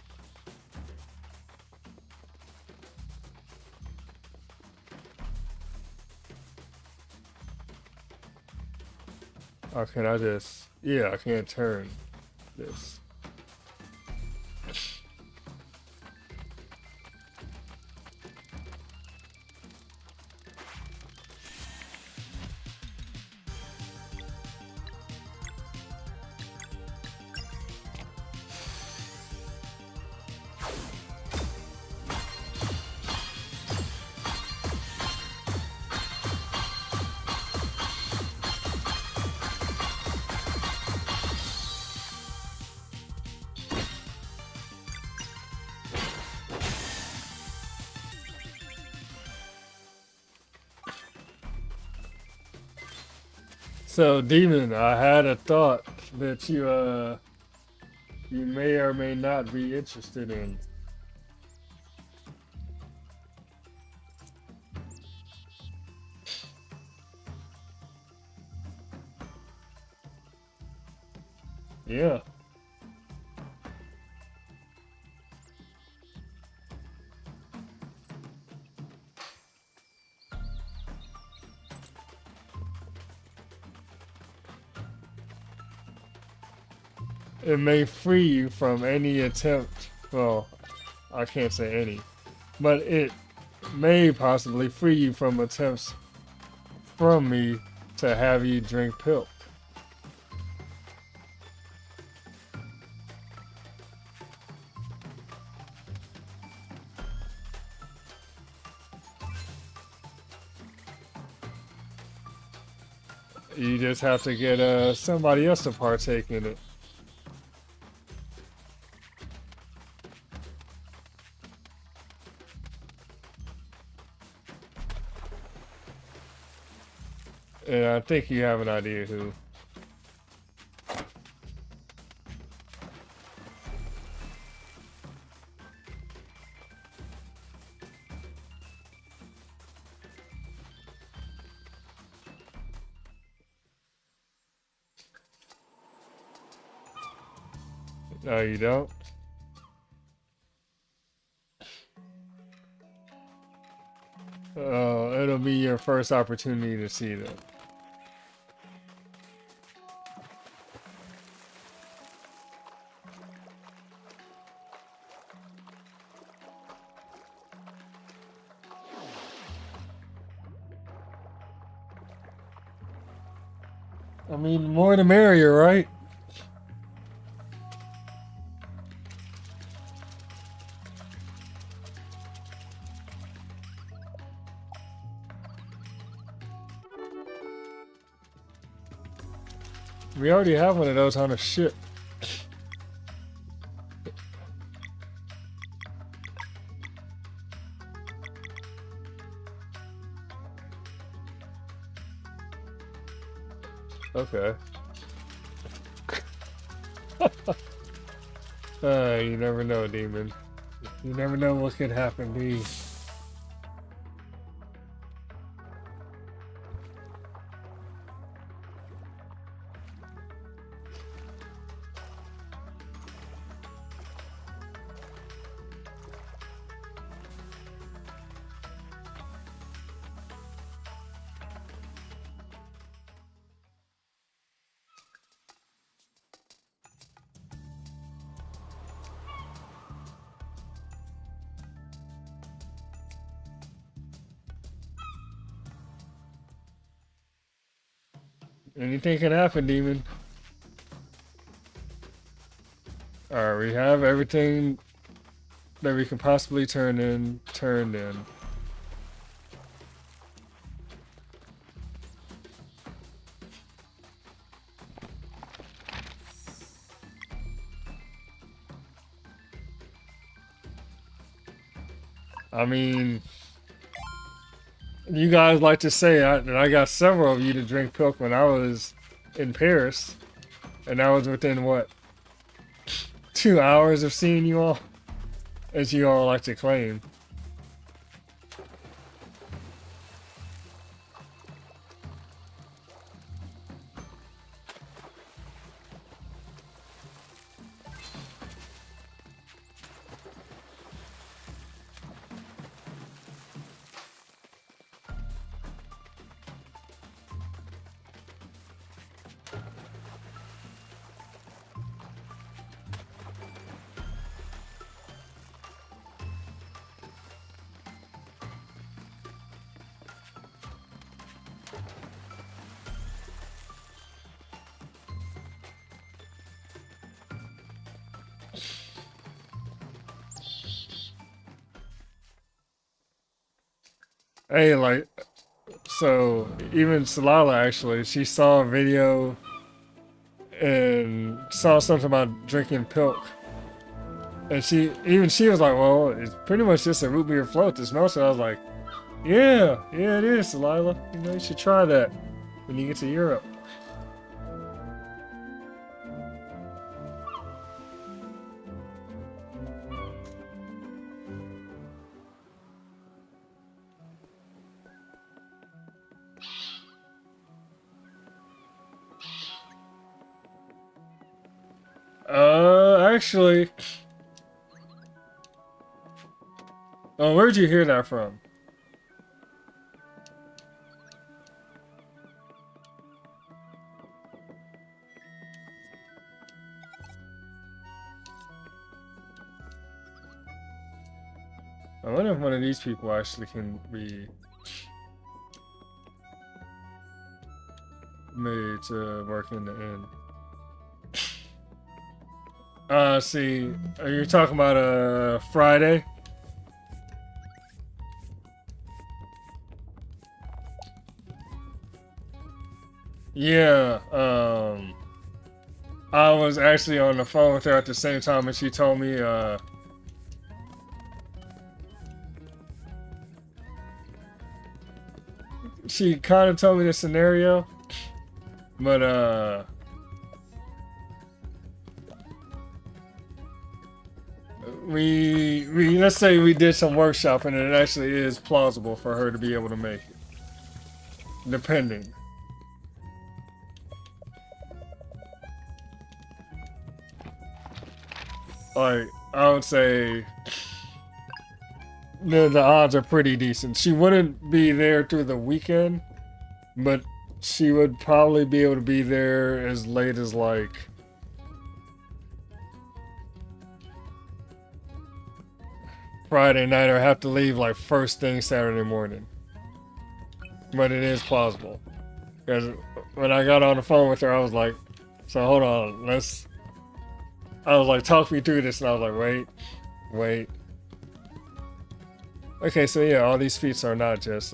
Or can I just... Yeah, I can't turn this. So, Demon, I had a thought that you may or may not be interested in. Yeah. It may free you from any attempt, well, I can't say any, but it may possibly free you from attempts from me to have you drink pilk. You just have to get somebody else to partake in it. And I think you have an idea who. No, you don't? It'll be your first opportunity to see them. I mean, the more the merrier, right? We already have one of those on a ship. Okay. You never know, Demon. You never know what could happen to you. Anything can happen, Demon. Alright, we have everything that we can possibly turned in. I mean, you guys like to say that I got several of you to drink milk when I was in Paris, and that was within what, 2 hours of seeing you all, as you all like to claim. Hey, like, so even Salala actually, she saw a video and saw something about drinking pilk. And she was like, well, it's pretty much just a root beer float this melts. And I was like, yeah, it is, Delilah. You know, you should try that when you get to Europe. Actually, oh, where'd you hear that from? I wonder if one of these people actually can be made to work in the inn. See, are you talking about Friday? Yeah, I was actually on the phone with her at the same time, and she told me, she kind of told me the scenario, but, let's say we did some workshopping, and it actually is plausible for her to be able to make it, depending. Like, I would say the odds are pretty decent. She wouldn't be there through the weekend, but she would probably be able to be there as late as like Friday night, or have to leave like first thing Saturday morning. But it is plausible. Because when I got on the phone with her, I was like, so hold on, I was like, talk me through this, and I was like, wait. Okay, so yeah, all these feats are not just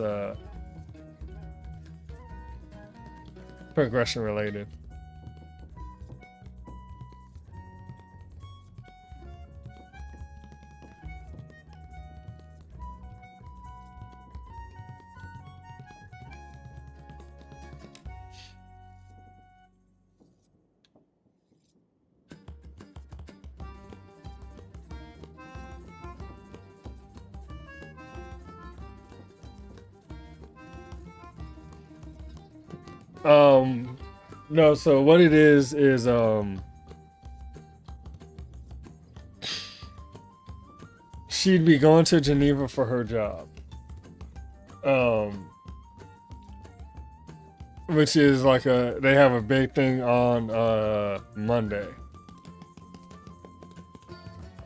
progression related. No, so what it is she'd be going to Geneva for her job. Which is like they have a big thing on Monday.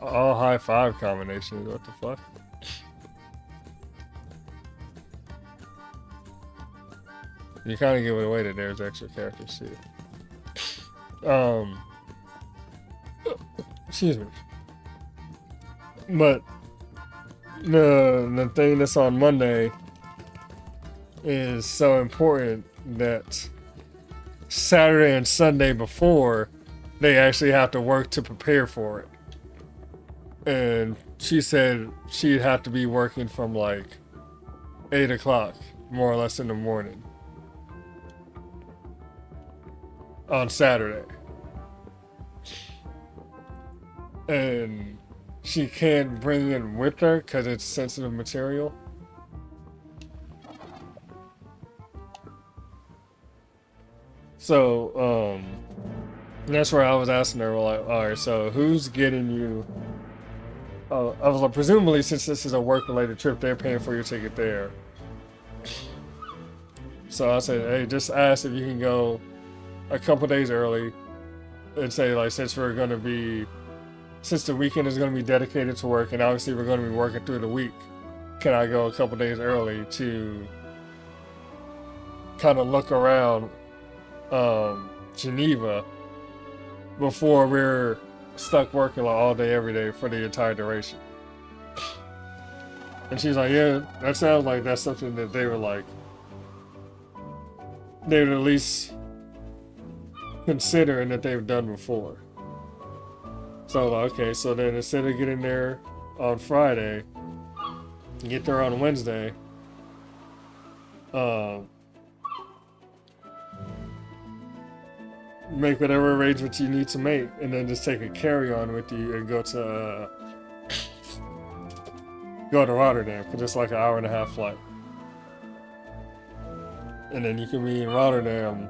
All high five combinations, what the fuck? You kind of give it away that there's extra characters too. Excuse me. But the thing that's on Monday is so important that Saturday and Sunday before, they actually have to work to prepare for it. And she said she'd have to be working from like 8 o'clock, more or less, in the morning on Saturday. And she can't bring it with her because it's sensitive material. So, that's where I was asking her, like, all right, so who's getting you? I was like, presumably, since this is a work-related trip, they're paying for your ticket there. So I said, hey, just ask if you can go a couple days early and say, like, since the weekend is going to be dedicated to work, and obviously we're going to be working through the week, can I go a couple days early to kind of look around Geneva before we're stuck working like all day every day for the entire duration? And she's like, yeah, that sounds like that's something that they would at least consider and that they've done before. So like, okay, so then instead of getting there on Friday, get there on Wednesday, make whatever arrangements you need to make, and then just take a carry-on with you and go to Rotterdam, because it's like an hour-and-a-half flight. And then you can be in Rotterdam.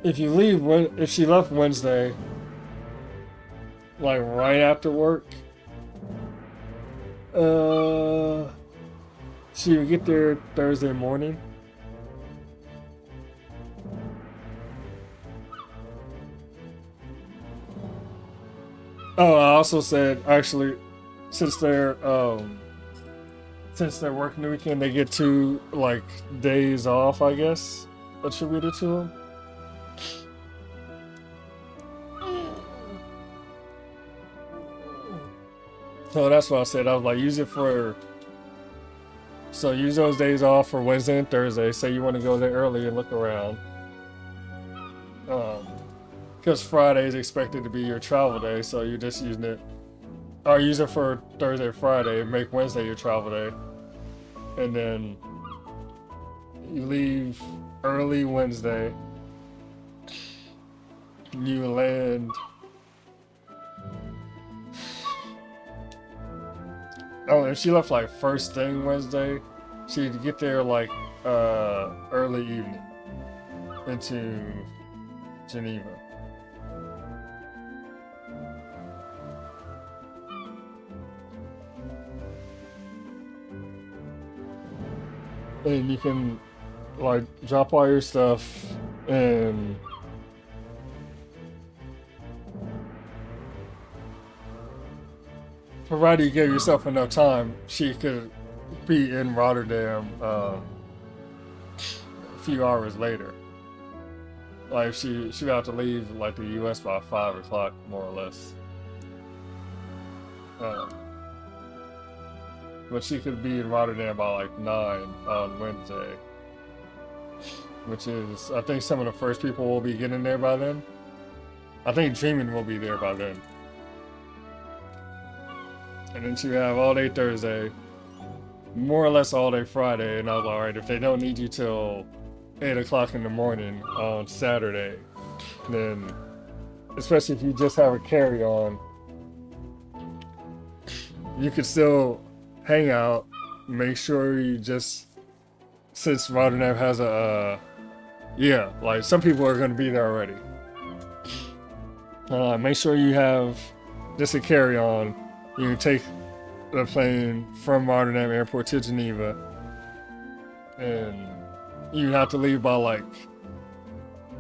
If she left Wednesday, like right after work, she would get there Thursday morning. Oh, I also said, actually, since they're working the weekend, they get 2 like days off, I guess, attributed to them. So that's what I said. I was like, use those days off for Wednesday and Thursday. Say you want to go there early and look around. Because Friday is expected to be your travel day, so you're just using it. Or use it for Thursday or Friday, make Wednesday your travel day. And then you leave early Wednesday. You land. Oh, if she left like first thing Wednesday, she'd get there like early evening into Geneva. And you can like drop all your stuff and provided you gave yourself enough time, she could be in Rotterdam a few hours later. Like she would have to leave like the U.S. by 5 o'clock, more or less. But she could be in Rotterdam by like 9 on Wednesday, which is, I think some of the first people will be getting there by then. I think Dreamin' will be there by then. And then she would have all day Thursday, more or less all day Friday, and I was like, alright, if they don't need you till 8 o'clock in the morning on Saturday, then, especially if you just have a carry-on, you could still hang out, make sure you just, since Rotterdam has like some people are going to be there already. Make sure you have just a carry-on. You can take the plane from Rotterdam Airport to Geneva, and you have to leave by like,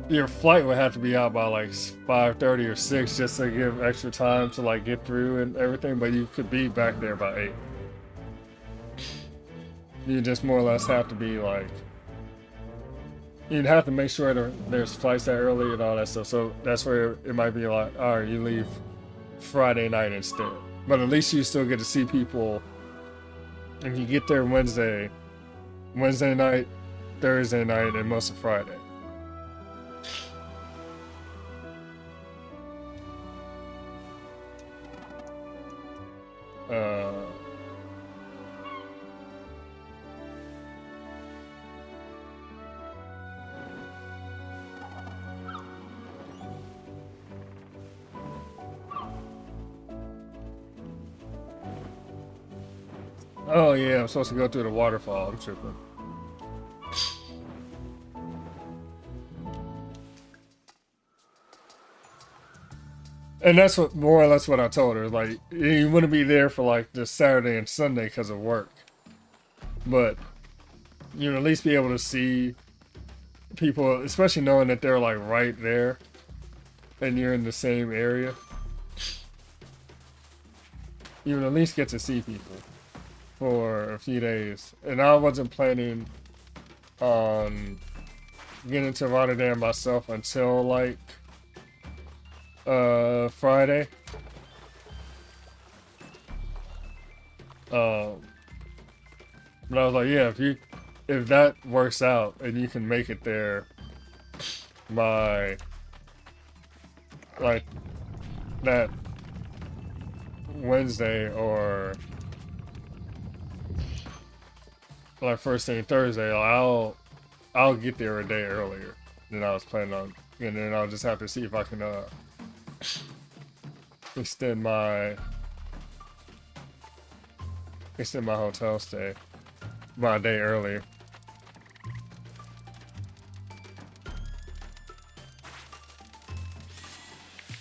your flight would have to be out by like 5:30 or 6 just to give extra time to like get through and everything, but you could be back there by 8. You just more or less have to be like, you'd have to make sure there's flights that early and all that stuff, so that's where it might be like, alright, you leave Friday night instead. But at least you still get to see people, and you get there Wednesday night, Thursday night, and most of Friday. Uh, oh yeah, I'm supposed to go through the waterfall. I'm tripping. And that's what more or less what I told her. Like, you wouldn't be there for like this Saturday and Sunday because of work, but you'd at least be able to see people, especially knowing that they're like right there and you're in the same area. You would at least get to see people for a few days. And I wasn't planning on getting to Rotterdam myself until like Friday. But I was like, yeah, if that works out and you can make it there by like that Wednesday or like first thing Thursday, I'll get there a day earlier than I was planning on, and then I'll just have to see if I can extend my hotel stay by a day earlier.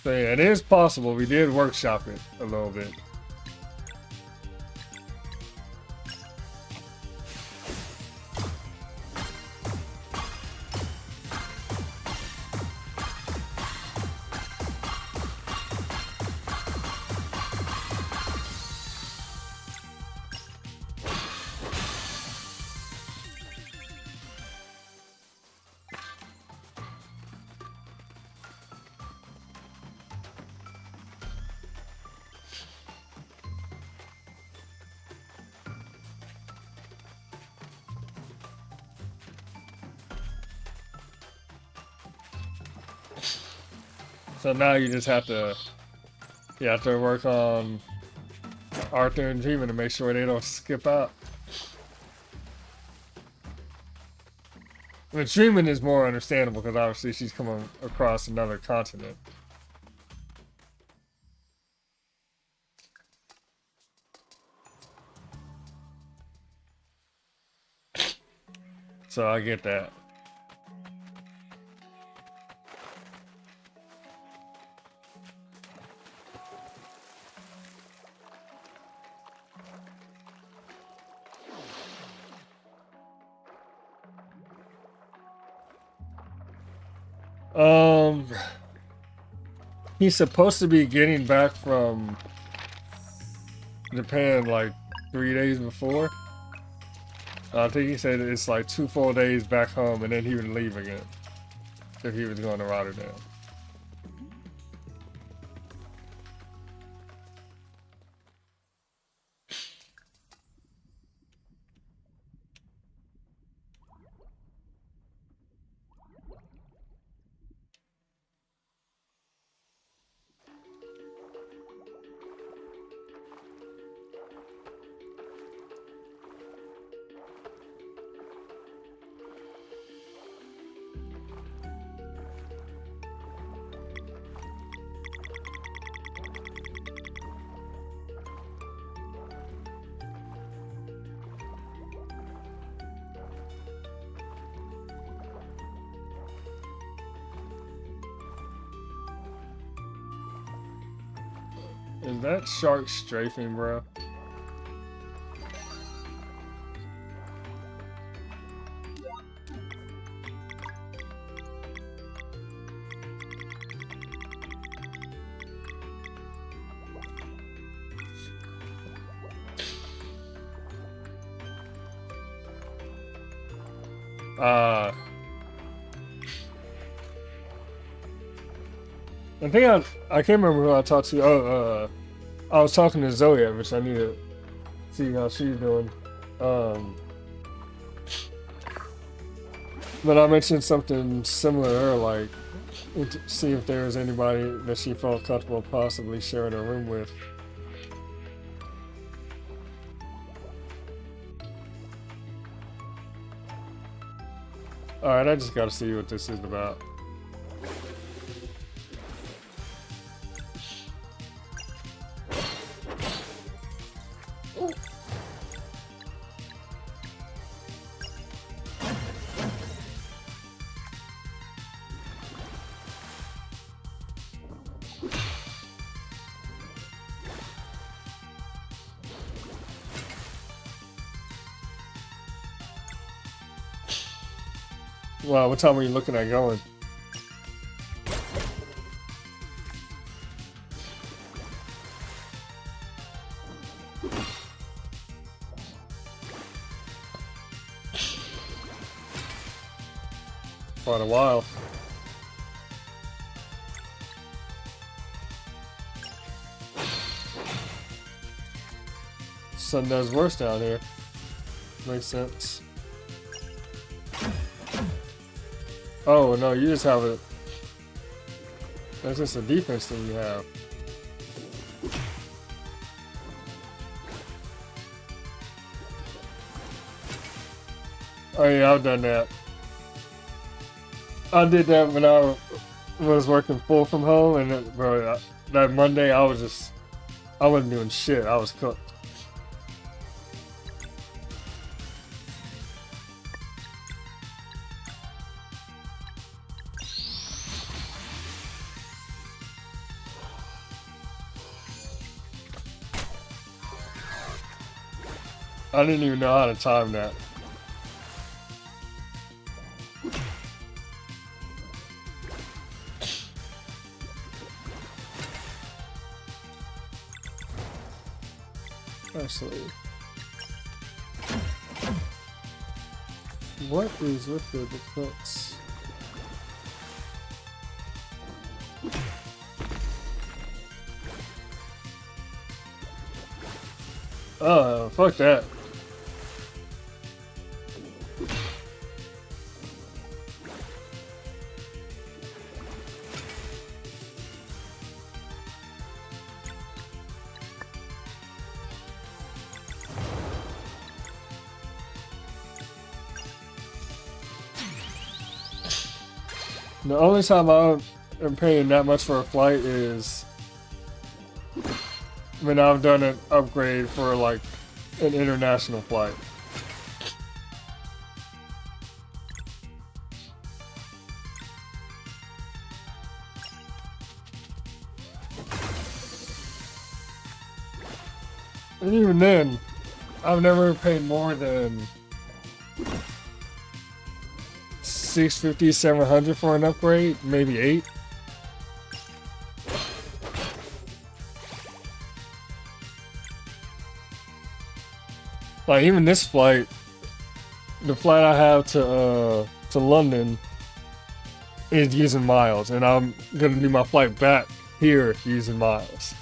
So yeah, it is possible. We did workshop it a little bit. So now you just have to work on Arthur and Dreamin' to make sure they don't skip out. I mean, Dreamin' is more understandable because obviously she's coming across another continent. So I get that. He's supposed to be getting back from Japan like 3 days before. I think he said it's like 2 full days back home and then he would leave again if he was going to Rotterdam. Is that shark strafing, bro? I think I can't remember who I talked to. I was talking to Zoe, which I need to see how she's doing. But I mentioned something similar to her, like see if there was anybody that she felt comfortable possibly sharing a room with. Alright, I just gotta see what this is about. Wow, what time are you looking at going? Quite a while. Sun does worse down here. Makes sense. Oh no, you just have it. That's just a defense thing you have. Oh yeah, I've done that. I did that when I was working full from home, and it, bro, that Monday I wasn't doing shit. I was cooked. I didn't even know how to time that. Actually, what is with the defense? Oh, fuck that. The only time I'm paying that much for a flight is when I've done an upgrade for like an international flight. And even then, I've never paid more than $650, $700 for an upgrade, maybe $8. Like even this flight, the flight I have to London is using miles, and I'm gonna do my flight back here using miles.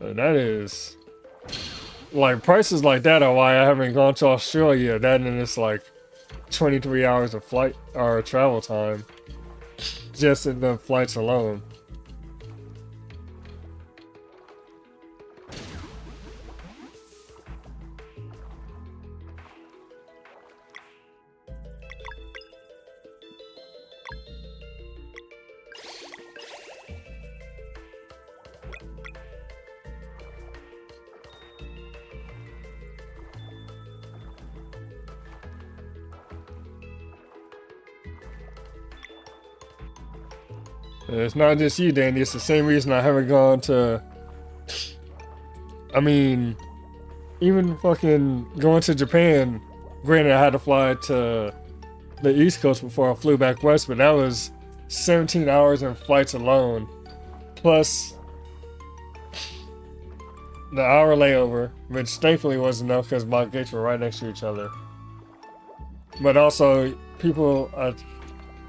That is like prices like that are why I haven't gone to Australia. That and it's like 23 hours of flight or travel time just in the flights alone. And it's not just you, Danny. It's the same reason I haven't gone to. I mean, even fucking going to Japan. Granted, I had to fly to the East Coast before I flew back west, but that was 17 hours in flights alone, plus the hour layover, which thankfully was enough because my gates were right next to each other. But also, people.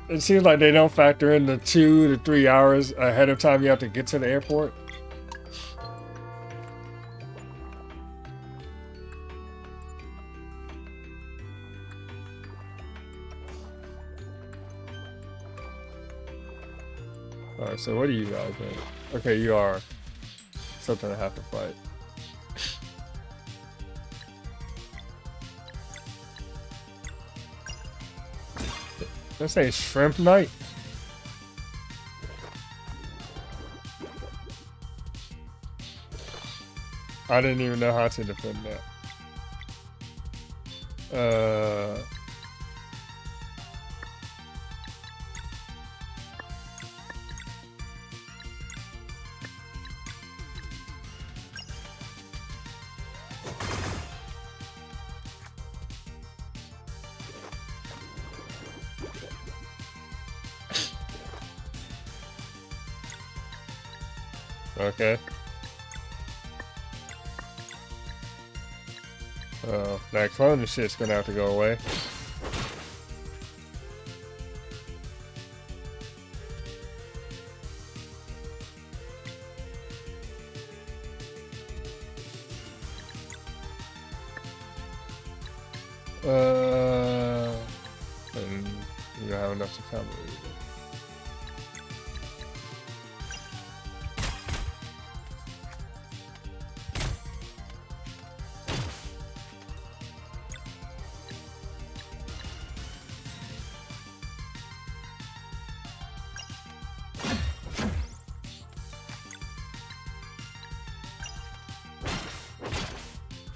It seems like they don't factor in the 2 to 3 hours ahead of time you have to get to the airport. Alright, so what are you guys doing? Okay, you are something I have to fight. Let's say Shrimp Knight. I didn't even know how to defend that. Okay. That cloning shit's gonna have to go away. And you don't have enough to cover it.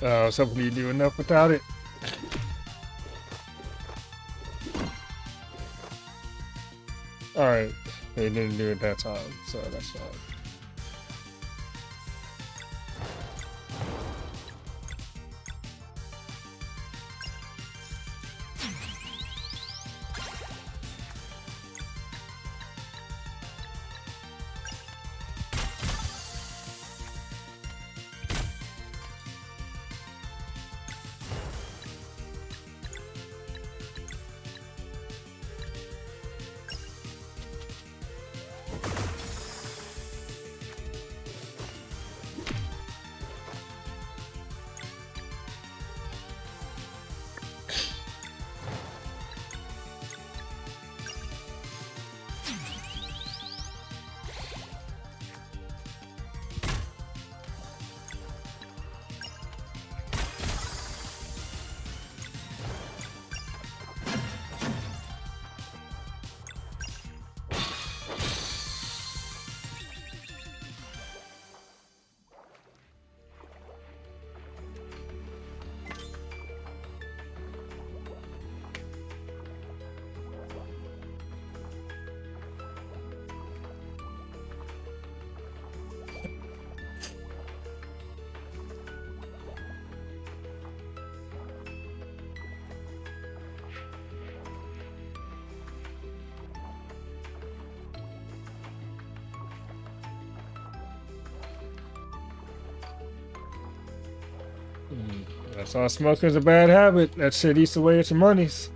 I was hoping you do enough without it. Alright, they didn't do it that time, so that's fine. That's all smoking's a bad habit. That shit eats away at your monies.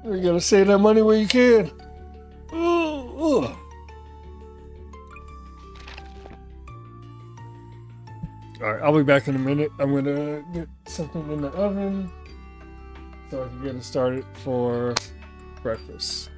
You gotta save that money where you can. Ooh, ooh. I'll be back in a minute. I'm gonna get something in the oven so I can get it started for breakfast.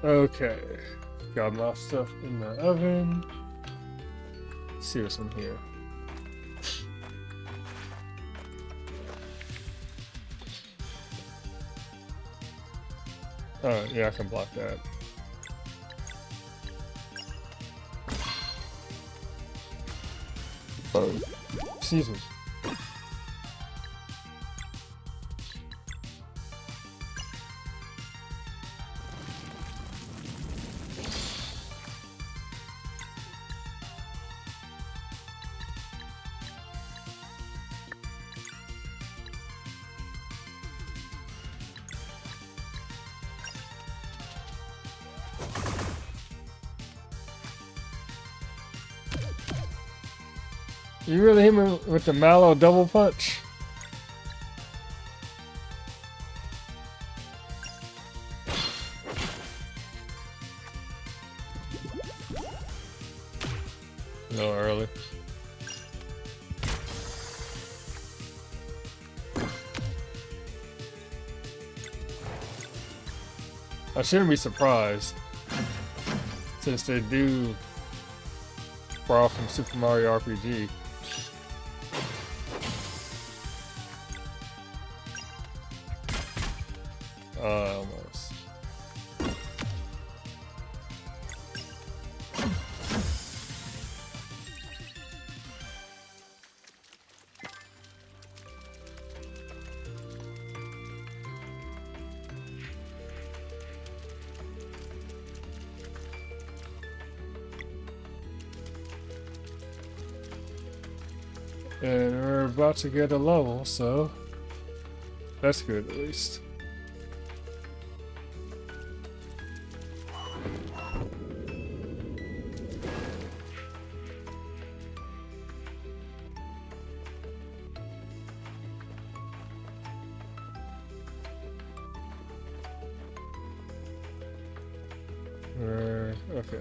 Okay, got my stuff in the oven. Let's see what's in here. Oh, yeah, I can block that. Oh, excuse me. You really hit me with the Mallow double punch? A little early. I shouldn't be surprised, since they do borrow from Super Mario RPG. Almost. And we're about to get a level, so that's good at least. Okay.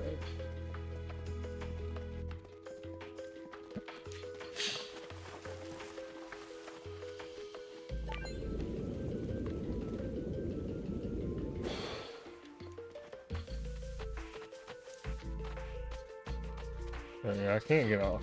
Yeah, I can't get off.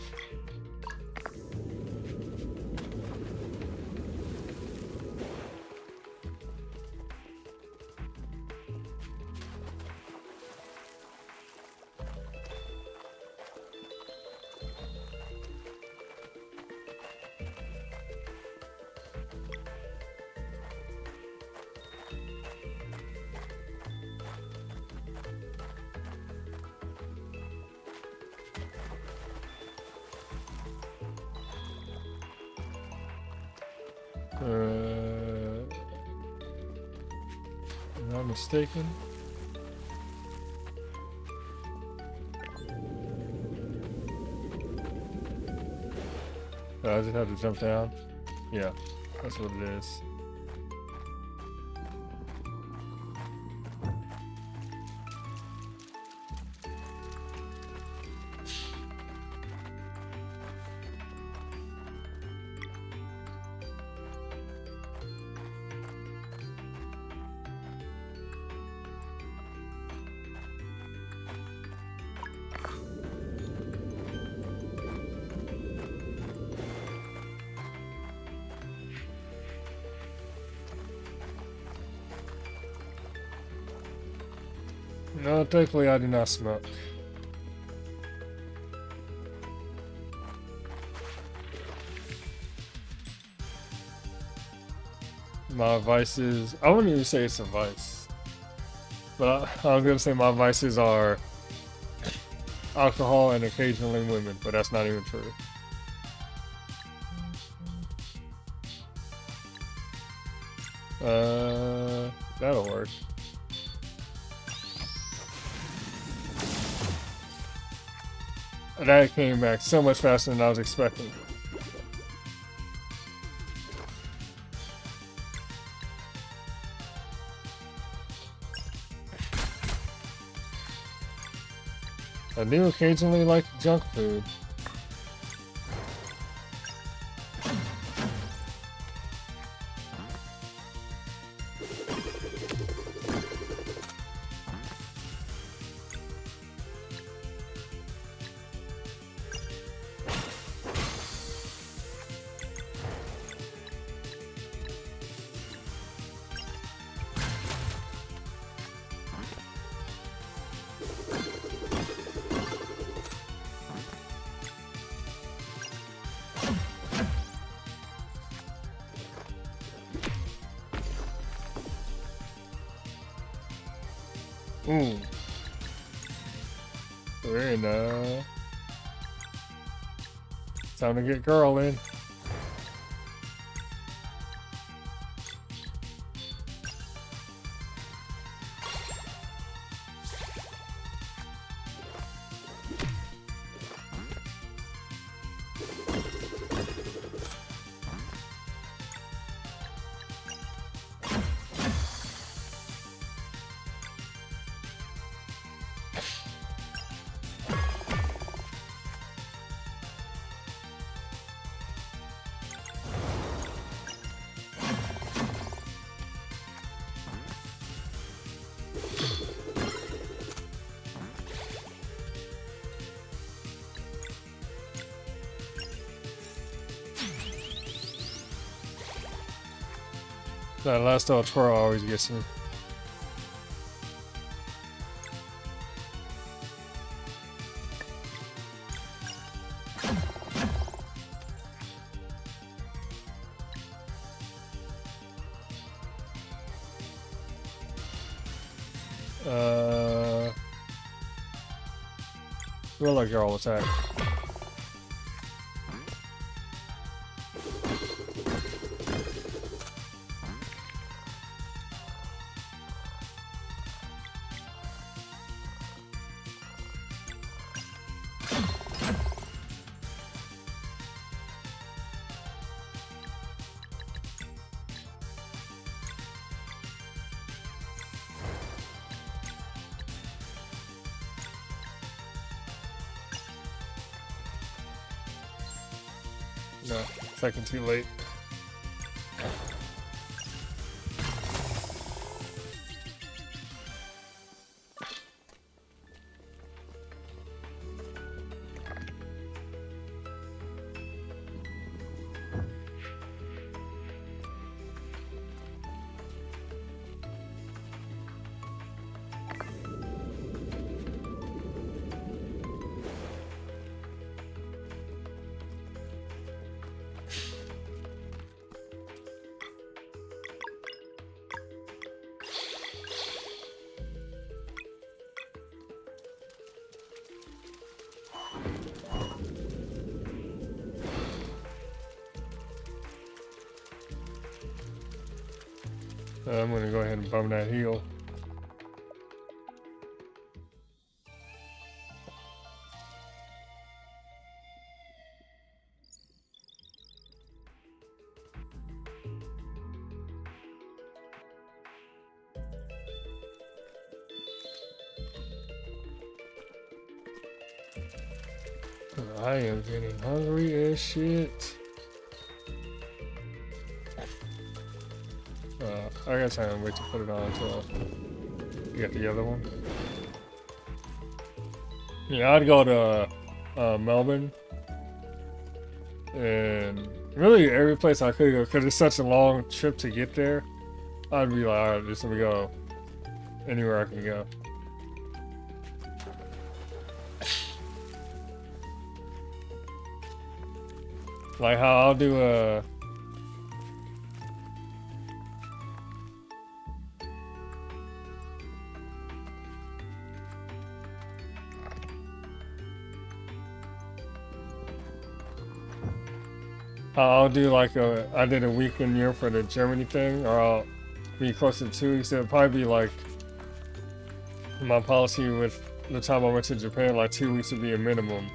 If I'm not mistaken. I just have to jump down. Yeah, that's what it is. No, thankfully I do not smoke. My vices, I wouldn't even say it's a vice. But I was gonna say my vices are alcohol and occasionally women, but that's not even true. That'll work. That came back so much faster than I was expecting. I do occasionally like junk food. Very nice. Time to get girl in. That last twirl always gets me. Feel like you're all attack. No, second too late. I'm gonna go ahead and bum that heel. I am getting hungry as shit. I guess I am wait to put it on until you get the other one. Yeah, I'd go to Melbourne, and really every place I could go because it's such a long trip to get there. I'd be like, alright, just let me go anywhere I can go. Like how I'll do a. I'll do like I did a week in Europe for the Germany thing, or I'll be closer to 2 weeks. It'll probably be like my policy with the time I went to Japan, like 2 weeks would be a minimum.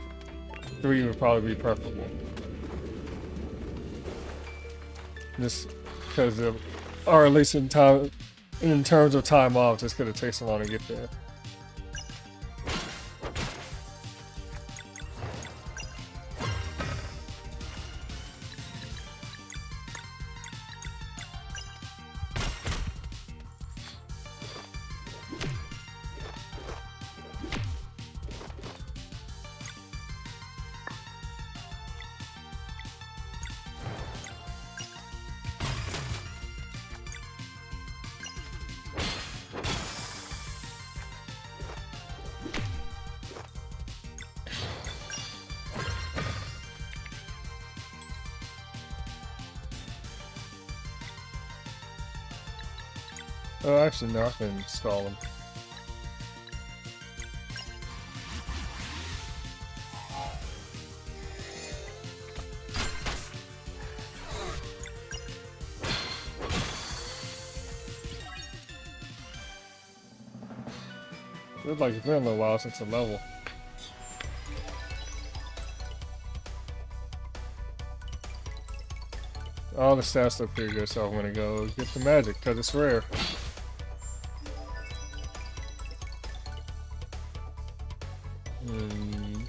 3 would probably be preferable. Just because of, or at least in terms of time off, just because it takes so long to get there. Oh, actually, no, I can install them. Looks like it's been a little while since the level. All the stats look pretty good, so I'm gonna go get the magic, because it's rare.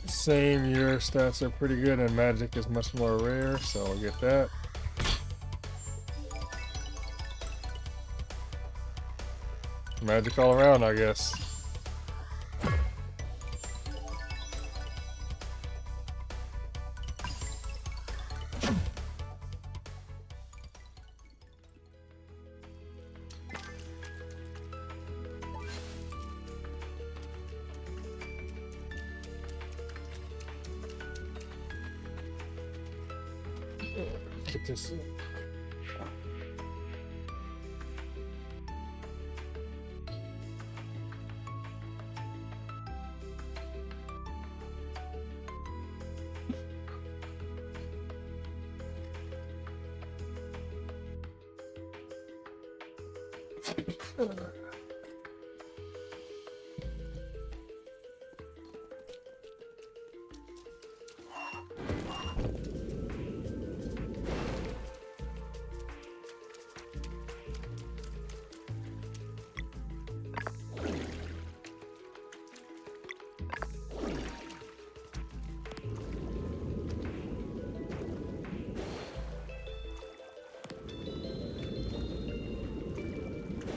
Same, your stats are pretty good, and magic is much more rare, so I'll get that. Magic all around, I guess. Get this.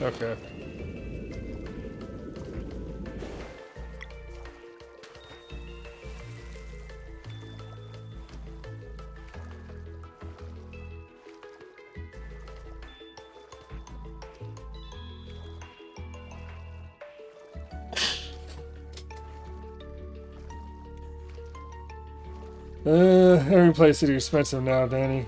Okay. Every place is expensive now, Danny.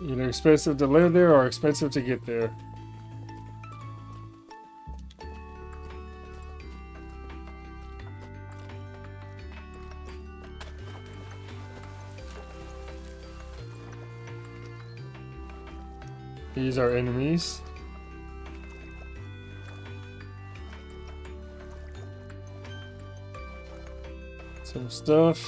Either expensive to live there or expensive to get there. These are enemies. Some stuff.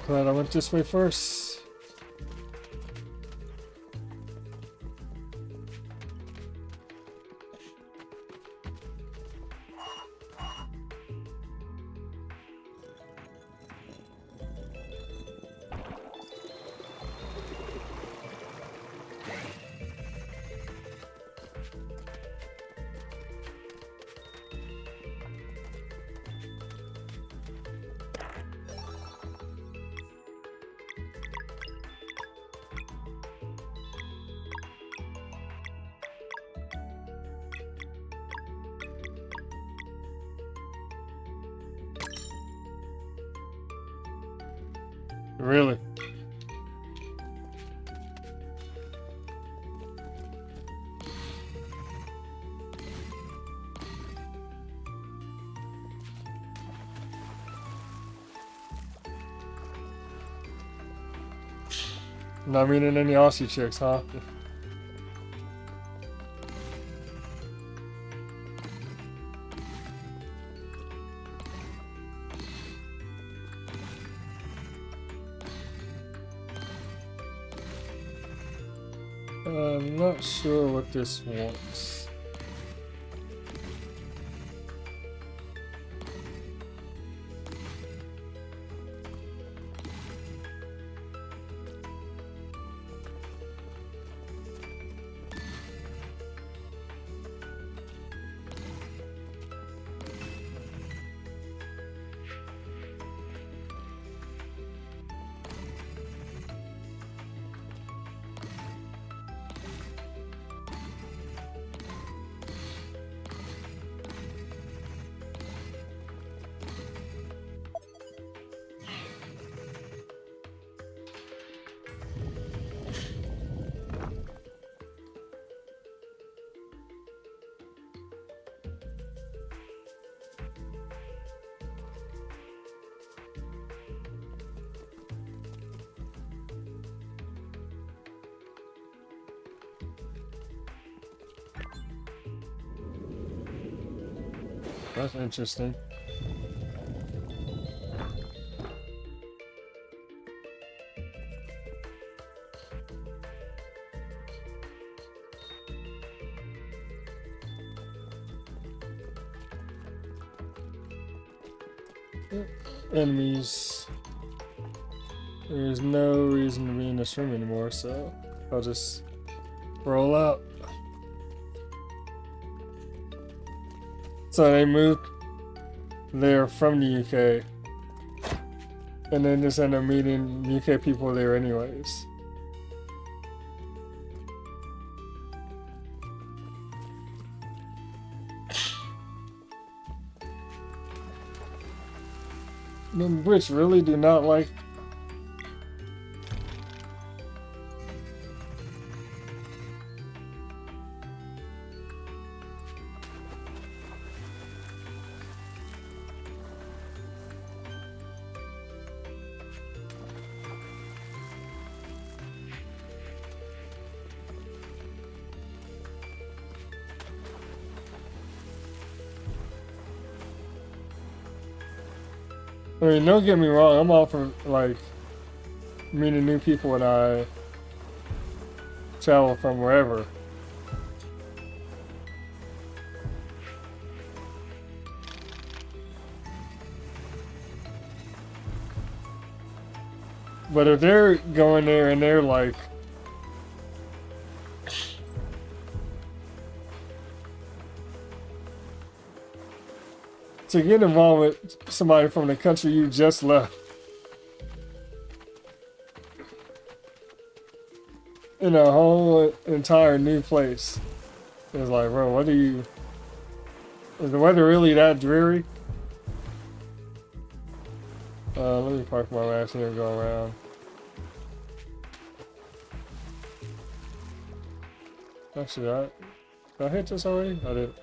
Glad I went this way first. Really? Not meeting any Aussie chicks, huh? I'm not sure what this wants. That's interesting. Enemies. There's no reason to be in this room anymore, so I'll just roll out. So they moved there from the UK, and then just end up meeting UK people there anyways. The Brits really do not like. I mean, don't get me wrong, I'm all for, like, meeting new people when I travel from wherever. But if they're going there and they're like, to get involved with somebody from the country you just left in a whole entire new place, it's like, bro, what are you? Is the weather really that dreary? Let me park my ass here and go around. Actually, did I hit this already? I did.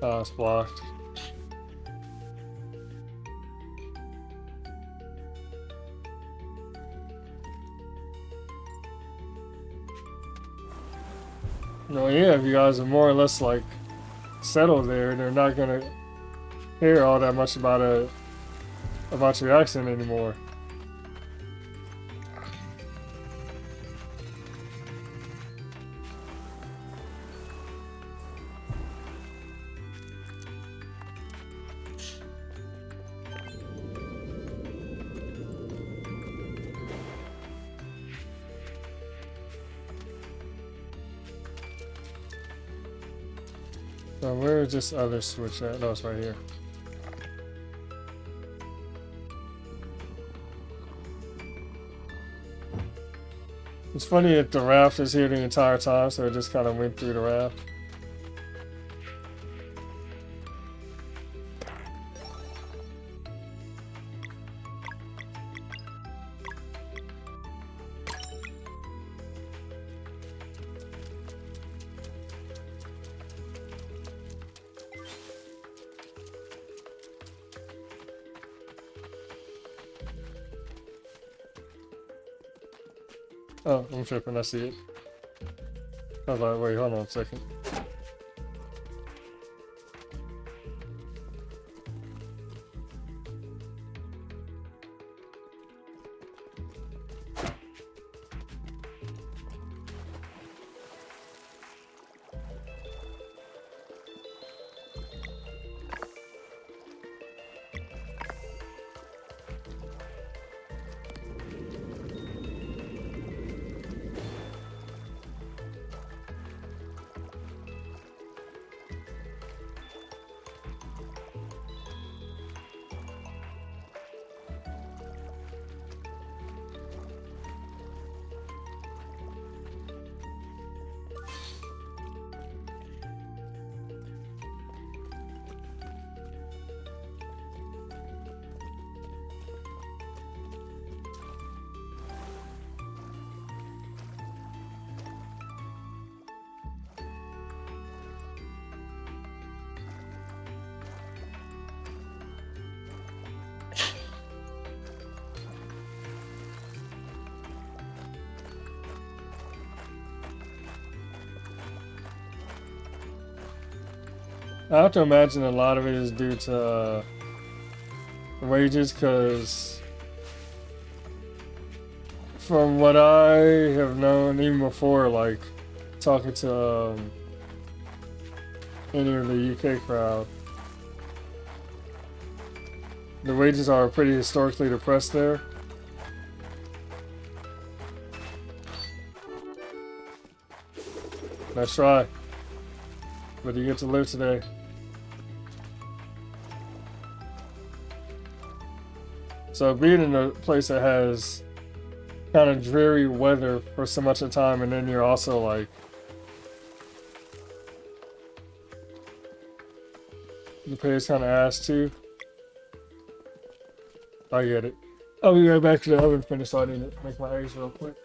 It's blocked. No, yeah, if you guys are more or less like settled there, they're not gonna hear all that much about your accent anymore. So where is this other switch at? No, it's right here. It's funny that the raft is here the entire time, so it just kind of went through the raft. Oh, I'm tripping, I see it. I was like, wait, hold on a second. I have to imagine a lot of it is due to wages, because from what I have known, even before, like talking to any of the UK crowd, the wages are pretty historically depressed there. Nice try. But you get to live today. So being in a place that has kind of dreary weather for so much of the time, and then you're also like the pay is kind of ass too. I get it. I'll be right back to the oven finish, so I need to make my eggs real quick.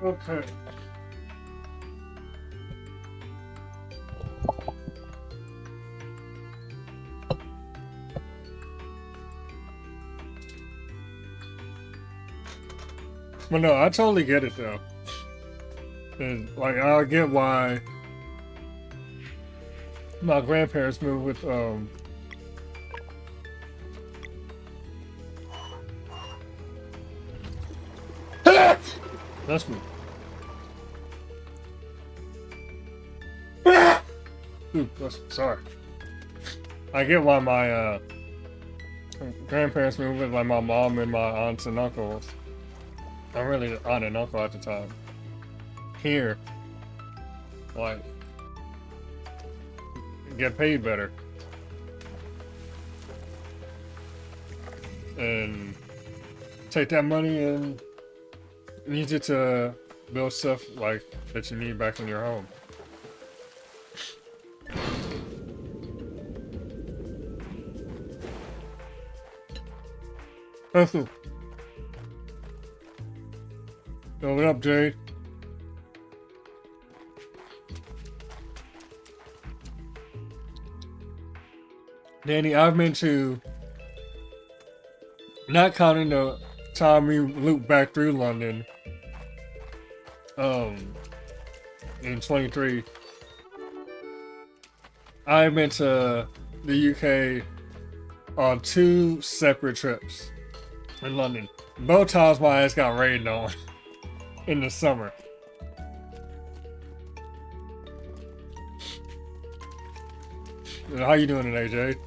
Okay. But no, I totally get it though. And like I get why my grandparents moved with that's me. Ooh, sorry. I get why my grandparents moved with like my mom and my aunts and uncles. I'm really the aunt and uncle at the time. Here, like, get paid better. And take that money and use it to build stuff like that you need back in your home. Yo, what up, Jade? Danny, I've been to, not counting the time we looped back through London, in 23, I've been to the UK on 2 separate trips in London. Both times my ass got rained on in the summer. How you doing today, Jade?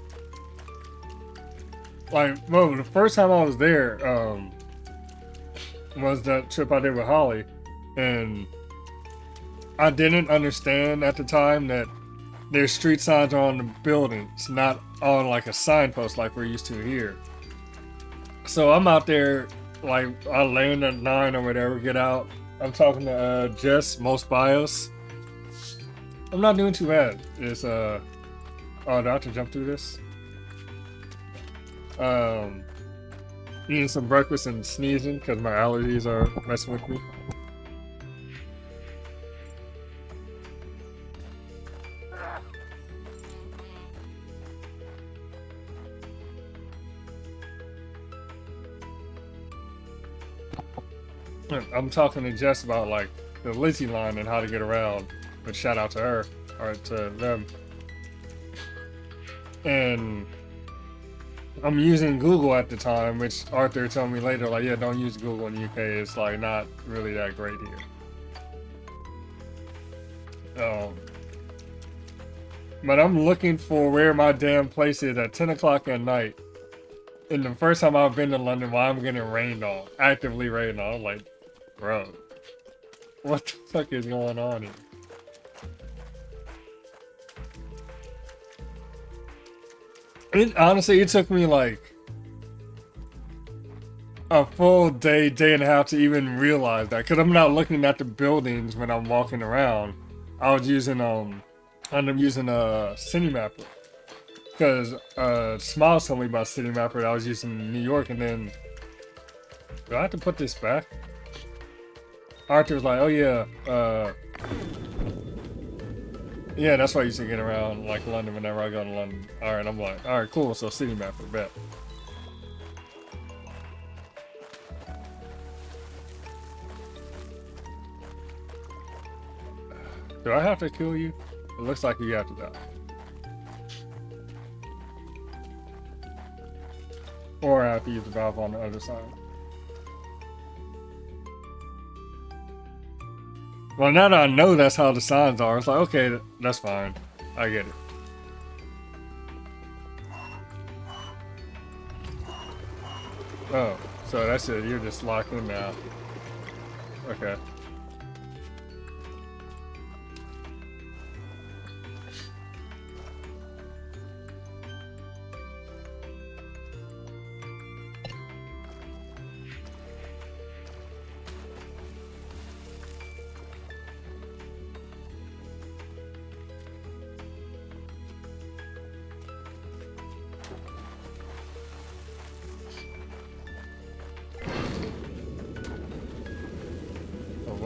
Like, well, the first time I was there, was that trip I did with Holly, and I didn't understand at the time that their street signs are on the buildings, not on like a signpost like we're used to here. So I'm out there, like I land at 9 or whatever, get out. I'm talking to Jess, most bios. I'm not doing too bad. It's oh, do I have to jump through this? Eating some breakfast and sneezing because my allergies are messing with me. I'm talking to Jess about like the Lizzie line and how to get around. But shout out to her or to them. And I'm using Google at the time, which Arthur told me later, like, yeah, don't use Google in the UK. It's like not really that great here. But I'm looking for where my damn place is at 10 o'clock at night. And the first time I've been to London, while I'm getting rained on, actively rained on, I'm like, bro, what the fuck is going on here? Honestly, it took me like a full day, day and a half to even realize that, because I'm not looking at the buildings when I'm walking around. I was using I ended up using a Cinemapper, because Smiles told me about Cinemapper that I was using in New York, and then do I have to put this back? Arthur was like, oh yeah, yeah, that's why I used to get around like London whenever I go to London. Alright, I'm like, alright, cool, so Cinemapper, bet. Do I have to kill you? It looks like you have to die. Or I have to use the valve on the other side. Well, now that I know that's how the signs are, it's like, okay, that's fine. I get it. Oh, so that's it. You're just locked in now. Okay.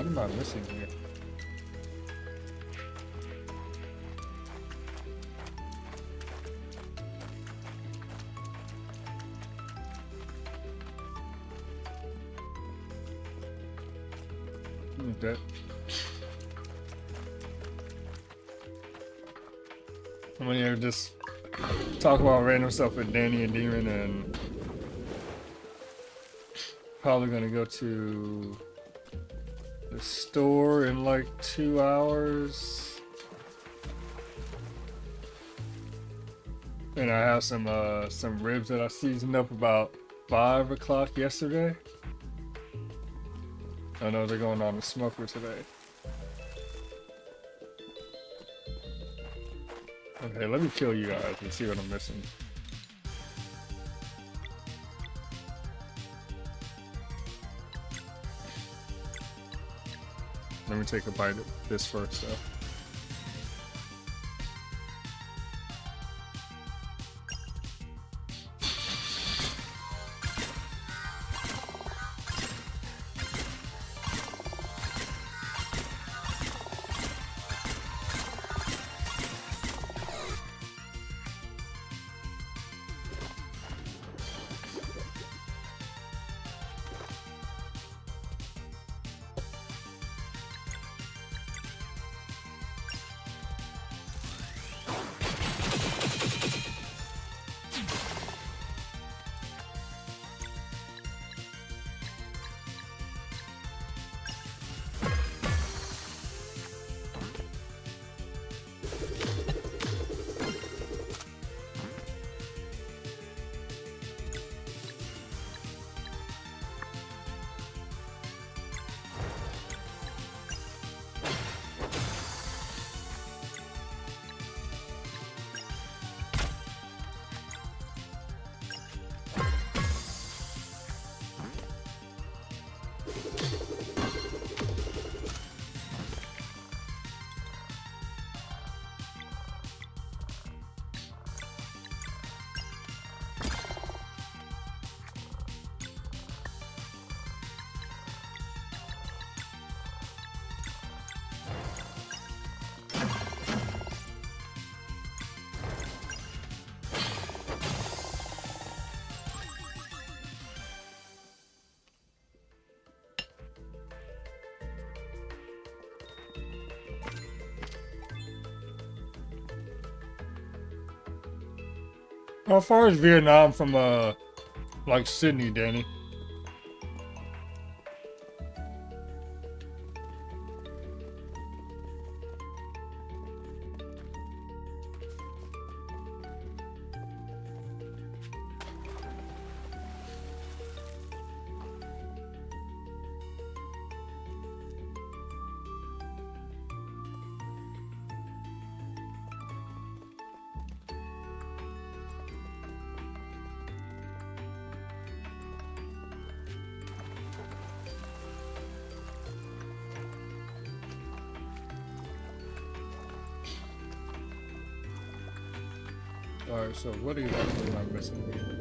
What am I missing here? Okay. I'm gonna just talk about random stuff with Danny and Demon, and probably gonna go to the store in like 2 hours. And I have some ribs that I seasoned up about 5 o'clock yesterday. I know they're going on the smoker today. Okay, let me kill you guys and see what I'm missing. Let me take a bite of this first, though. How far is Vietnam from, like Sydney, Danny? Alright, so what exactly am I missing here?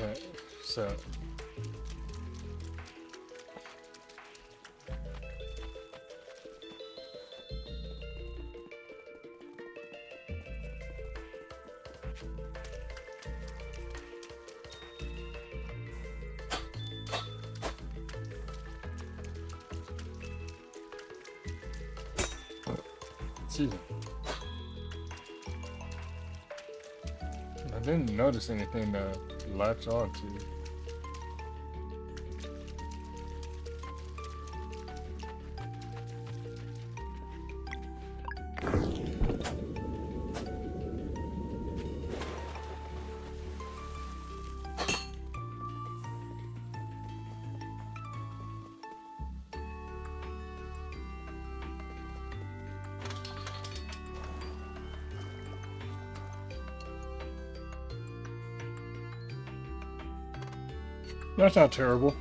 Okay, so Jeez. I didn't notice anything to latch on to. That's not terrible.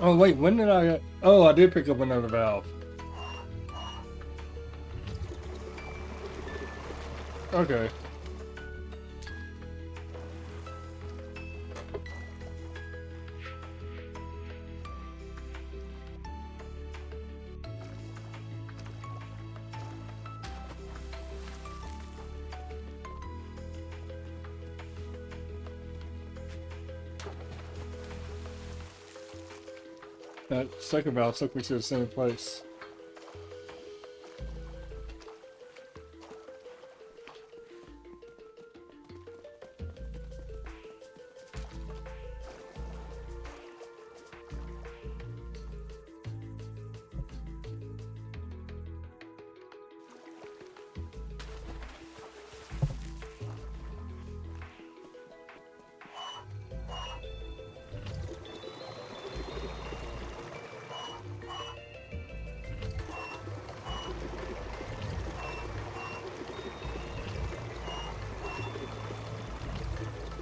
Oh wait, when did I? Oh, I did pick up another valve. Okay. That second valve took me to the same place.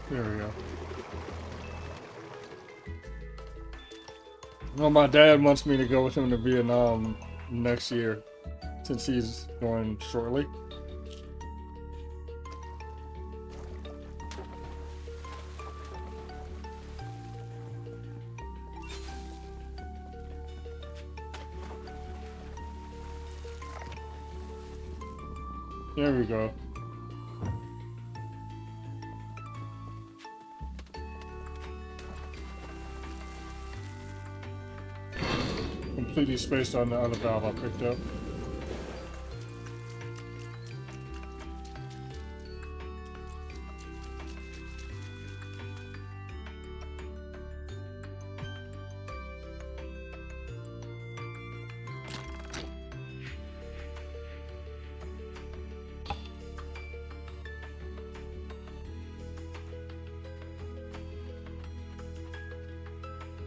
There we go. Well, my dad wants me to go with him to Vietnam next year, since he's going shortly. There we go. Completely spaced on the other valve I picked up.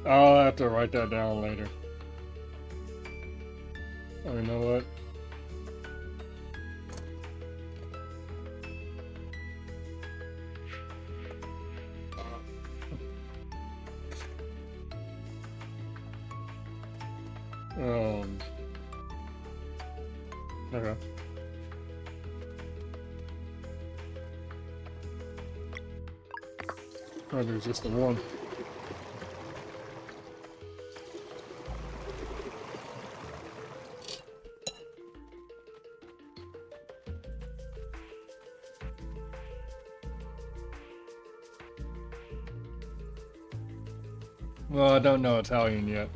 I'll have to write that down later. Oh, you know what? Okay. Oh, there's just the one. Well, I don't know Italian yet.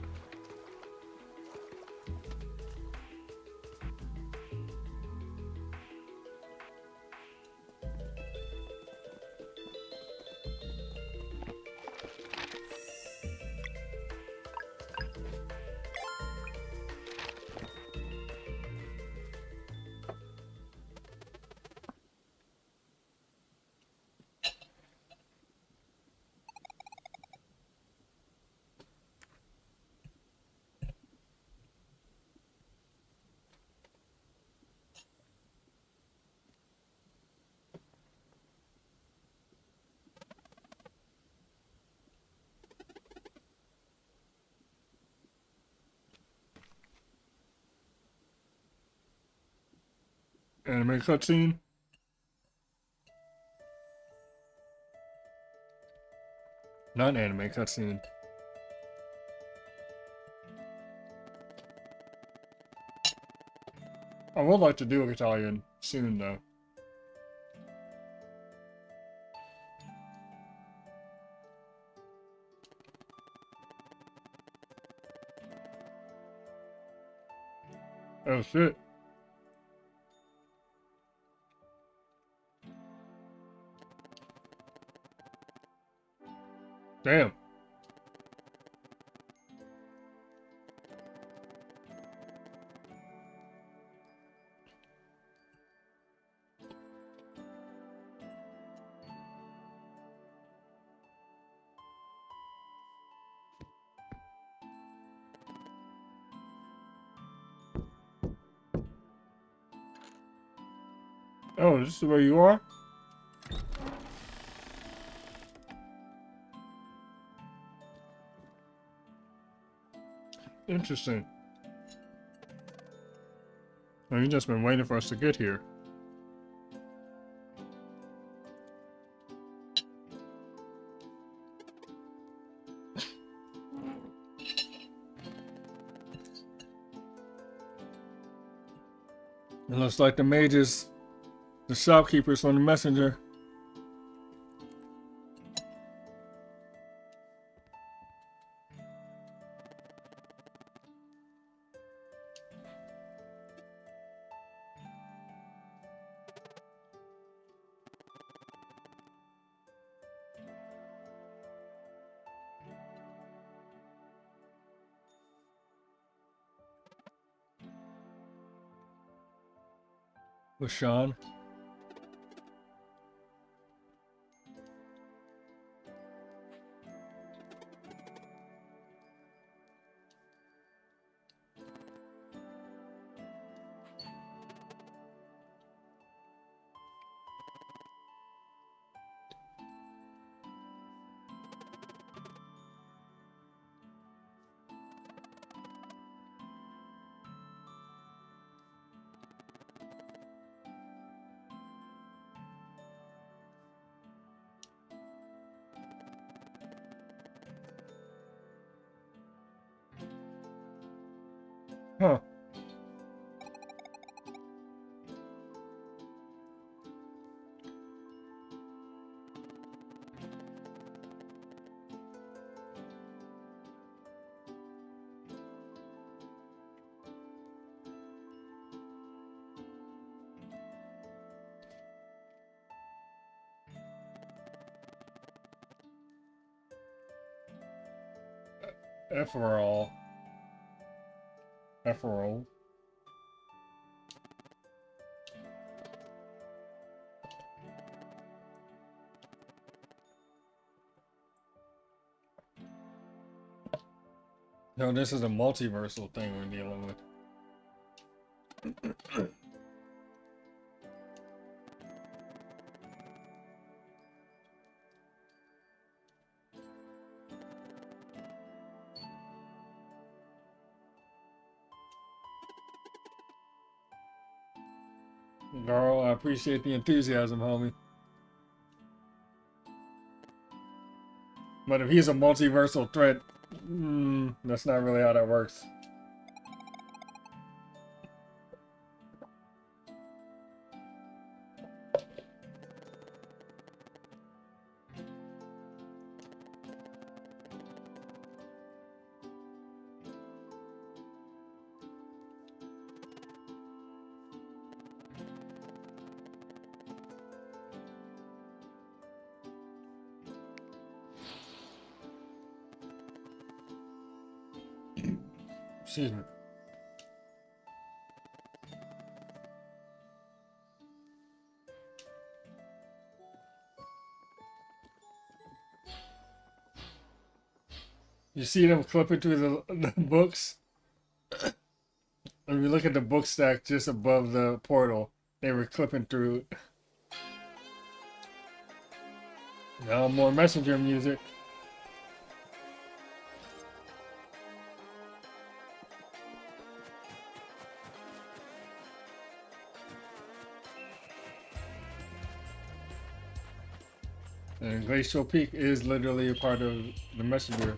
Anime cutscene? Not anime cutscene. I would like to do Italian soon, though. Oh shit. Damn. Oh, this is where you are? Interesting. Well, you've just been waiting for us to get here. It looks like the mages, the shopkeepers from the messenger. With Sean. Huh. Eferol. Eferol. No, this is a multiversal thing we're dealing with. Girl, I appreciate the enthusiasm, homie. But if he's a multiversal threat, that's not really how that works. Excuse me. You see them clipping through the books? If you look at the book stack just above the portal, they were clipping through. Now more messenger music. And Glacial Peak is literally a part of the messenger.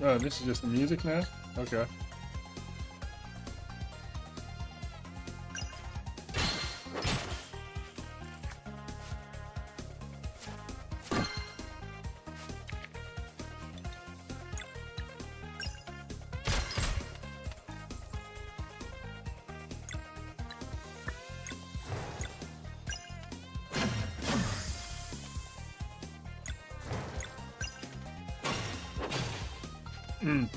Oh, this is just the music now? Okay. Mm.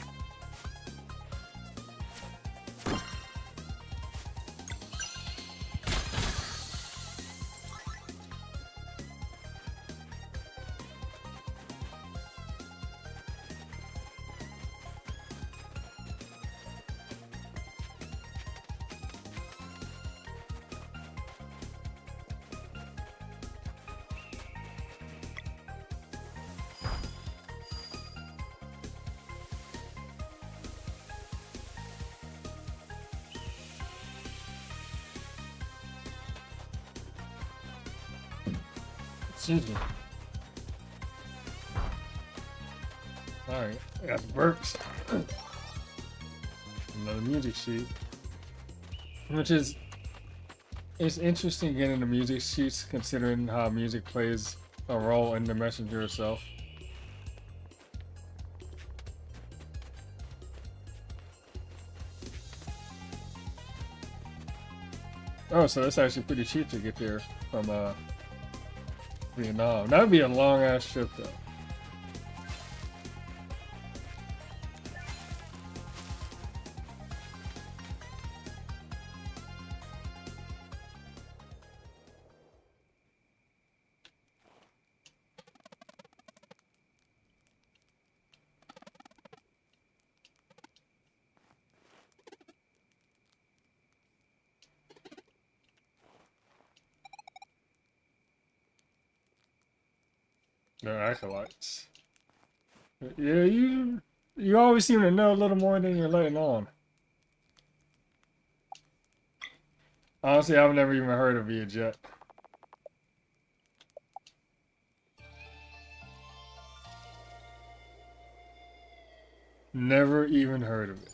Excuse me. Alright, I got the burps. Another music sheet. Which is, it's interesting getting the music sheets considering how music plays a role in the messenger itself. Oh, so it's actually pretty cheap to get there from Vietnam. That would be a long ass trip though. They're acolytes. Yeah, you always seem to know a little more than you're letting on. Honestly, I've never even heard of Vietjet. Never even heard of it.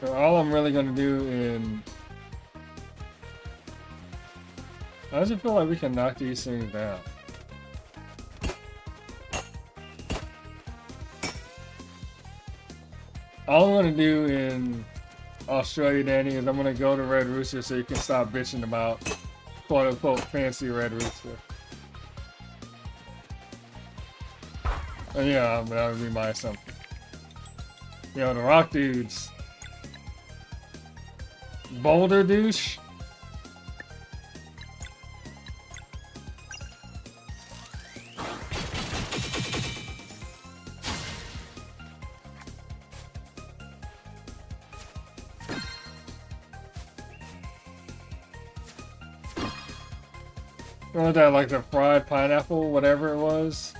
So all I'm really gonna do in... I just feel like we can knock these things down. All I'm gonna do in Australia, Danny, is I'm gonna go to Red Rooster so you can stop bitching about quote unquote fancy Red Rooster. And yeah, that would be my assumption. Yo, the rock dudes. Boulder douche? What was that, like the fried pineapple, whatever it was?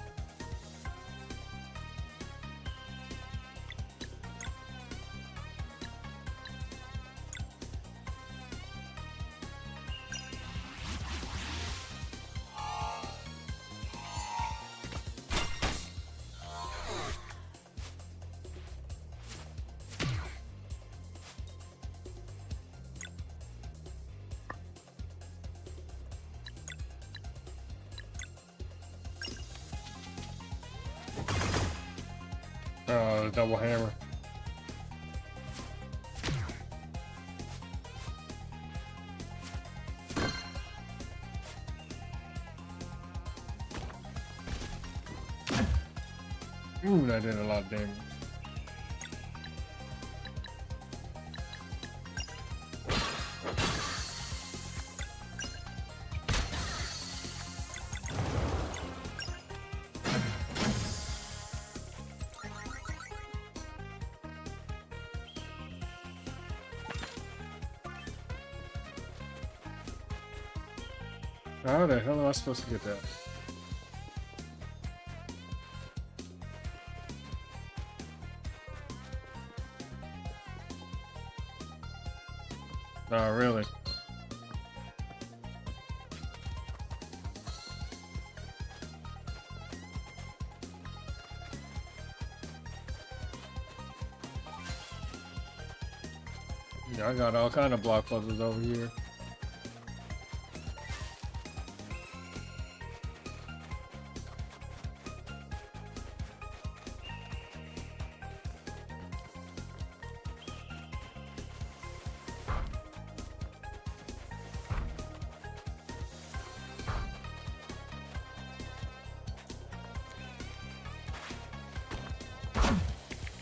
Oh, the double hammer. Ooh, that did a lot of damage. How the hell am I supposed to get that? Oh, really? Yeah, I got all kind of block puzzles over here.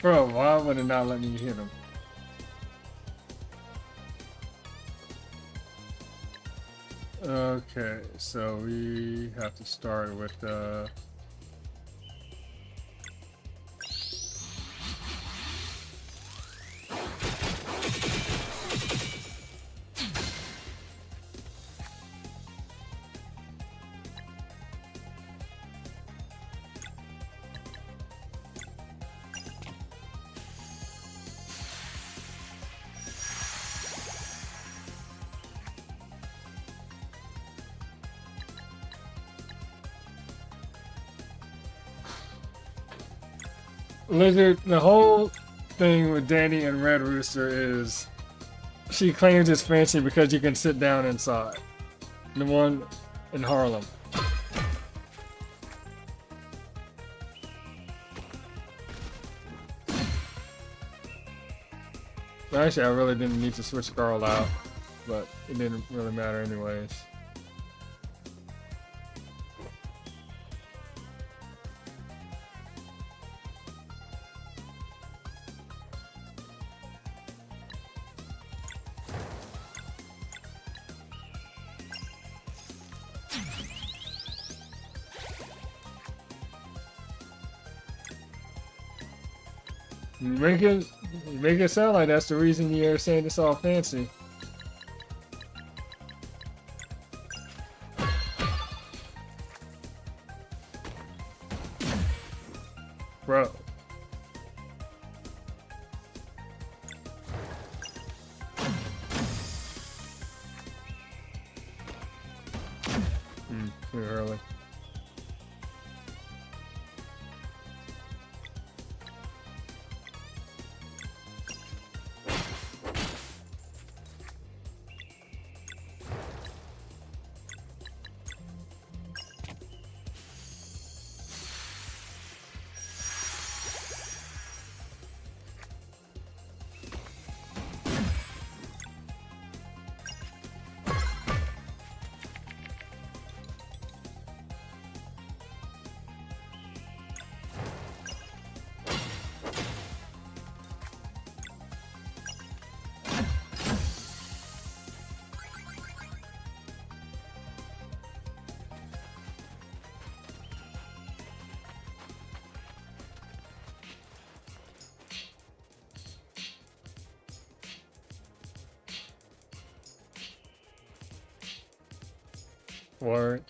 Bro, why would it not let me hit him? Okay, so we have to start with Lizard. The whole thing with Danny and Red Rooster is she claims it's fancy because you can sit down inside. The one in Harlem. Actually, I really didn't need to switch Carl out, but it didn't really matter anyways. You make it sound like that's the reason you're saying it's all fancy. Bro. Too early. Word.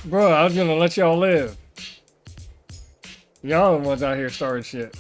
Bro, I was gonna let y'all live. Y'all the ones out here starting shit.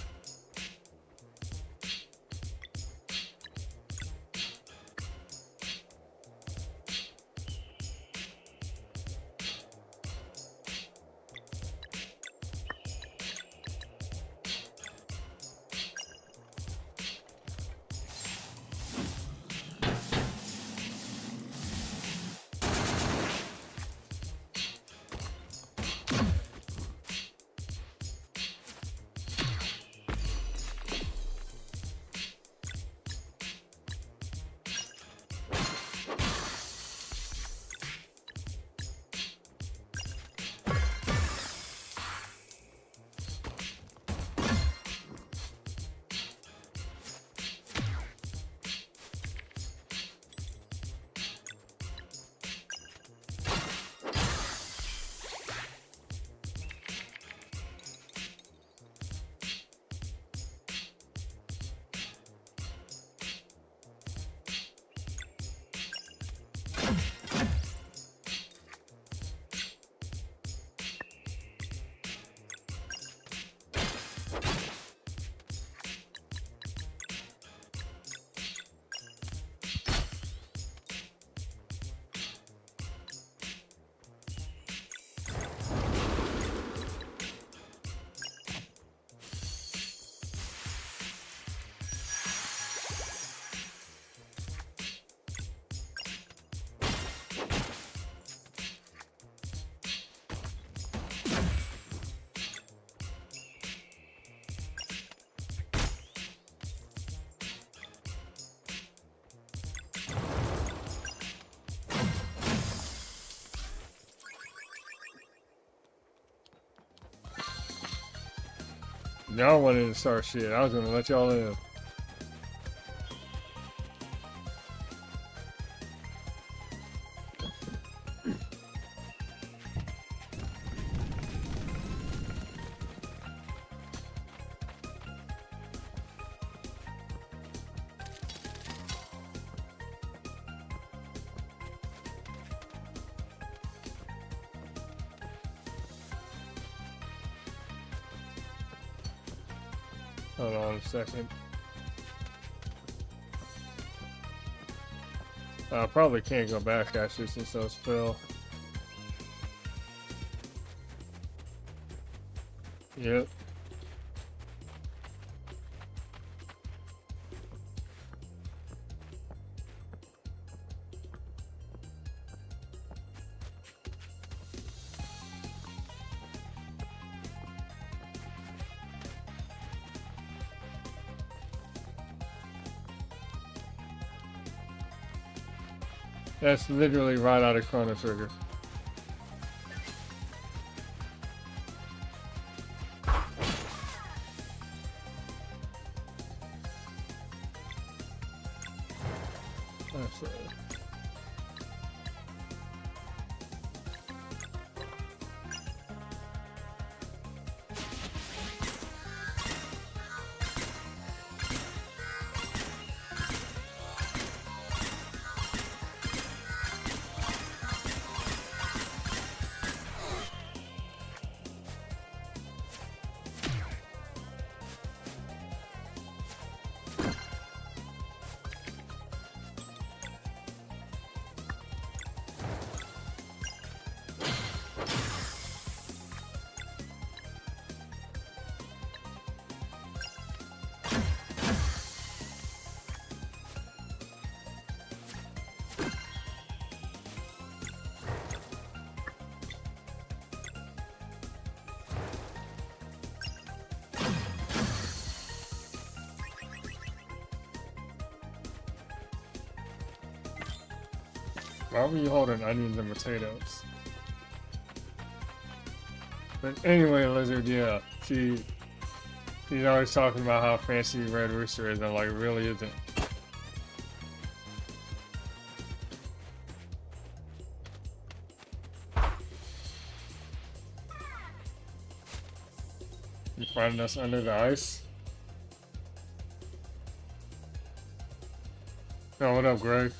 Y'all wanted to start shit. I was gonna let y'all in. Hold on a second. I probably can't go back actually since those fell. Yep. That's literally right out of Chrono Trigger. That's Why were you holding onions and potatoes? But anyway, Lizard, yeah, she's always talking about how fancy Red Rooster is, and like really isn't. You finding us under the ice? Oh, what up, Greg?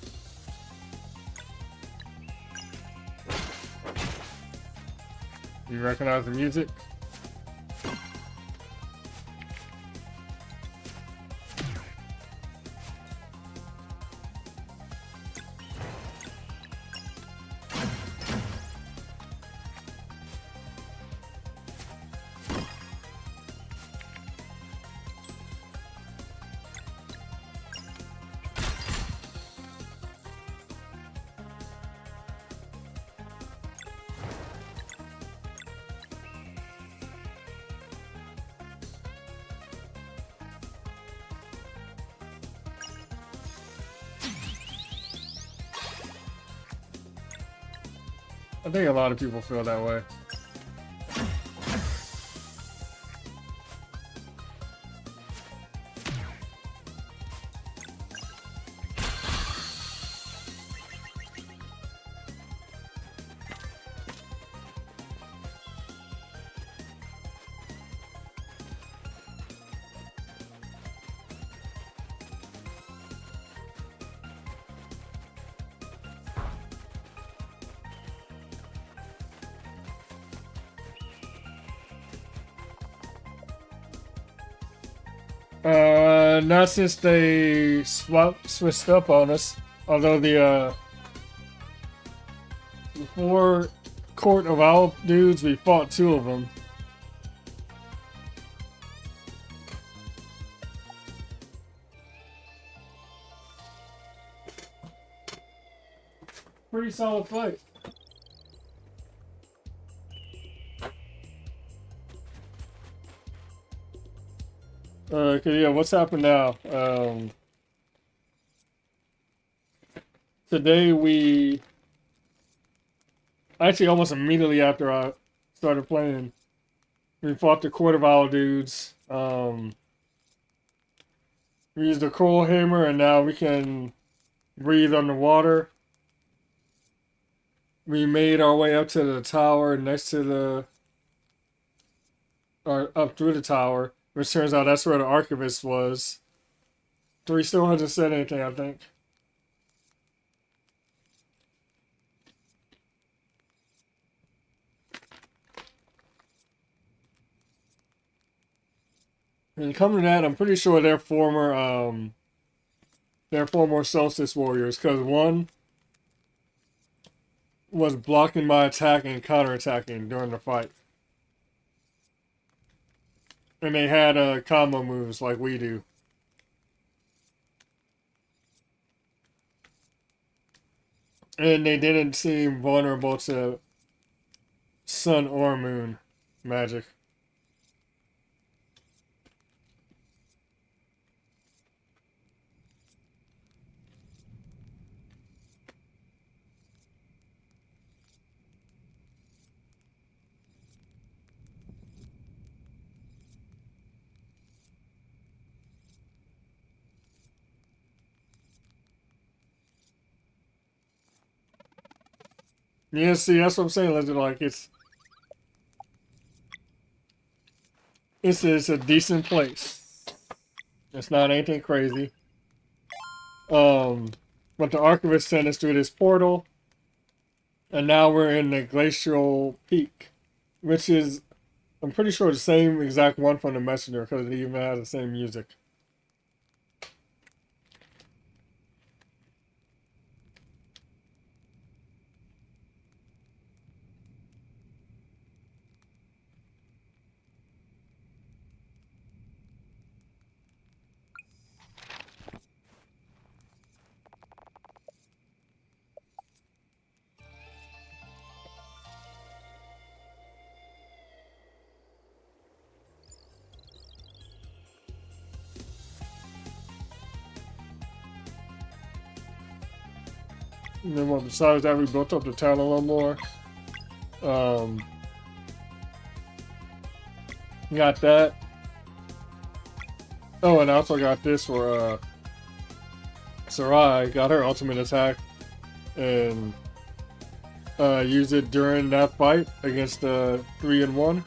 You recognize the music? I think a lot of people feel that way. Not since they switched up on us. Although the before Court of Owl dudes, we fought two of them. Pretty solid fight. Okay, yeah, what's happened now? Today we actually almost immediately after I started playing, We fought the Court of Owl dudes. We used the coal hammer, and now we can breathe underwater. We made our way up to the tower next to the, or up through the tower, which turns out that's where the archivist was. So he still hasn't said anything, I think. And coming to that, I'm pretty sure they're former Solstice warriors, because one was blocking my attack and counterattacking during the fight. And they had combo moves like we do. And they didn't seem vulnerable to sun or moon magic. Yeah, see, that's what I'm saying. Like it's a decent place. It's not anything crazy. But the archivist sent us through this portal, and now we're in the glacial peak, which is, I'm pretty sure, the same exact one from the messenger because it even has the same music. And then, well, besides that, we built up the town a little more. Got that. Oh, and I also got this for Sarai. Got her ultimate attack and used it during that fight against the 3-in-1.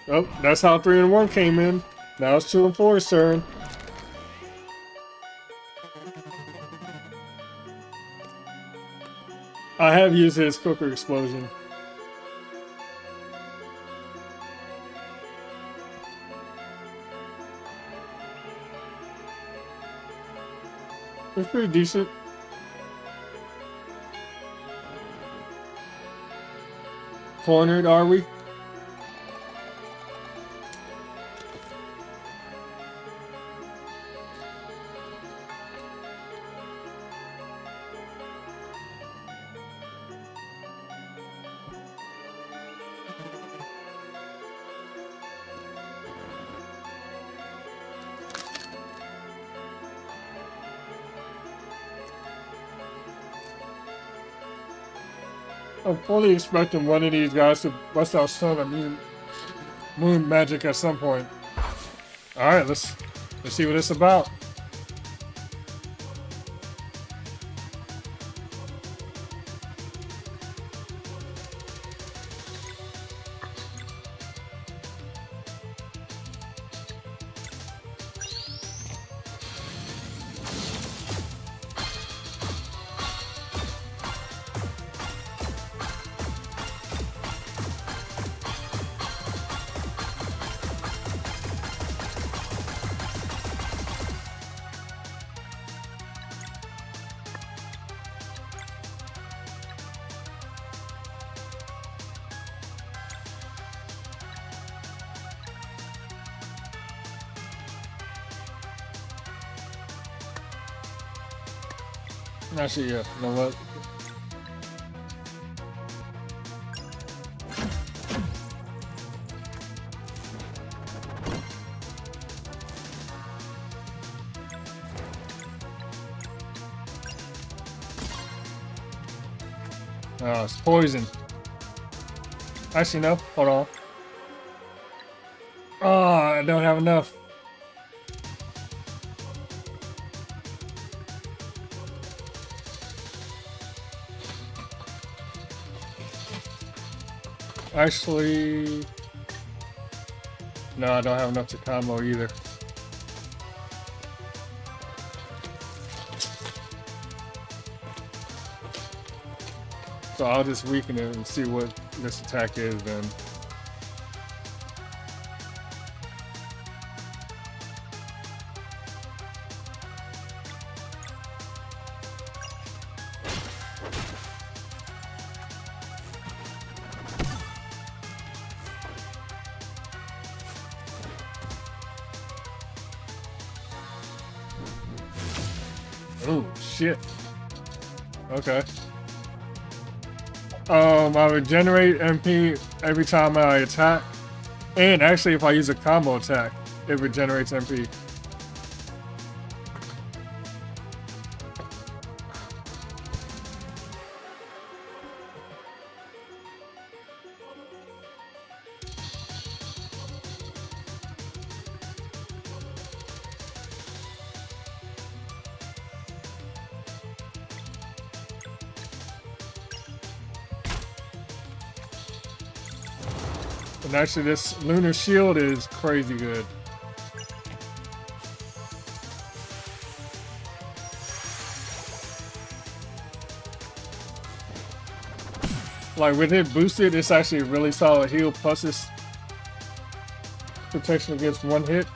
Oh, that's how 3-in-1 came in. Now it's 2 and 4's turn. I have used his cooker explosion. It's pretty decent. Cornered, are we? I'm fully expecting one of these guys to bust out sun and moon magic at some point. Alright, let's see what it's about. Actually, yeah. You know what? Oh, it's poison. Actually, no. Hold on. Oh, I don't have enough. Actually, no, I don't have enough to combo either. So I'll just weaken it and see what this attack is then. Oh, shit. Okay. I regenerate MP every time I attack. And actually, if I use a combo attack, it regenerates MP. And actually, this lunar shield is crazy good. Like, with it boosted, it's actually a really solid heal, plus its protection against one hit.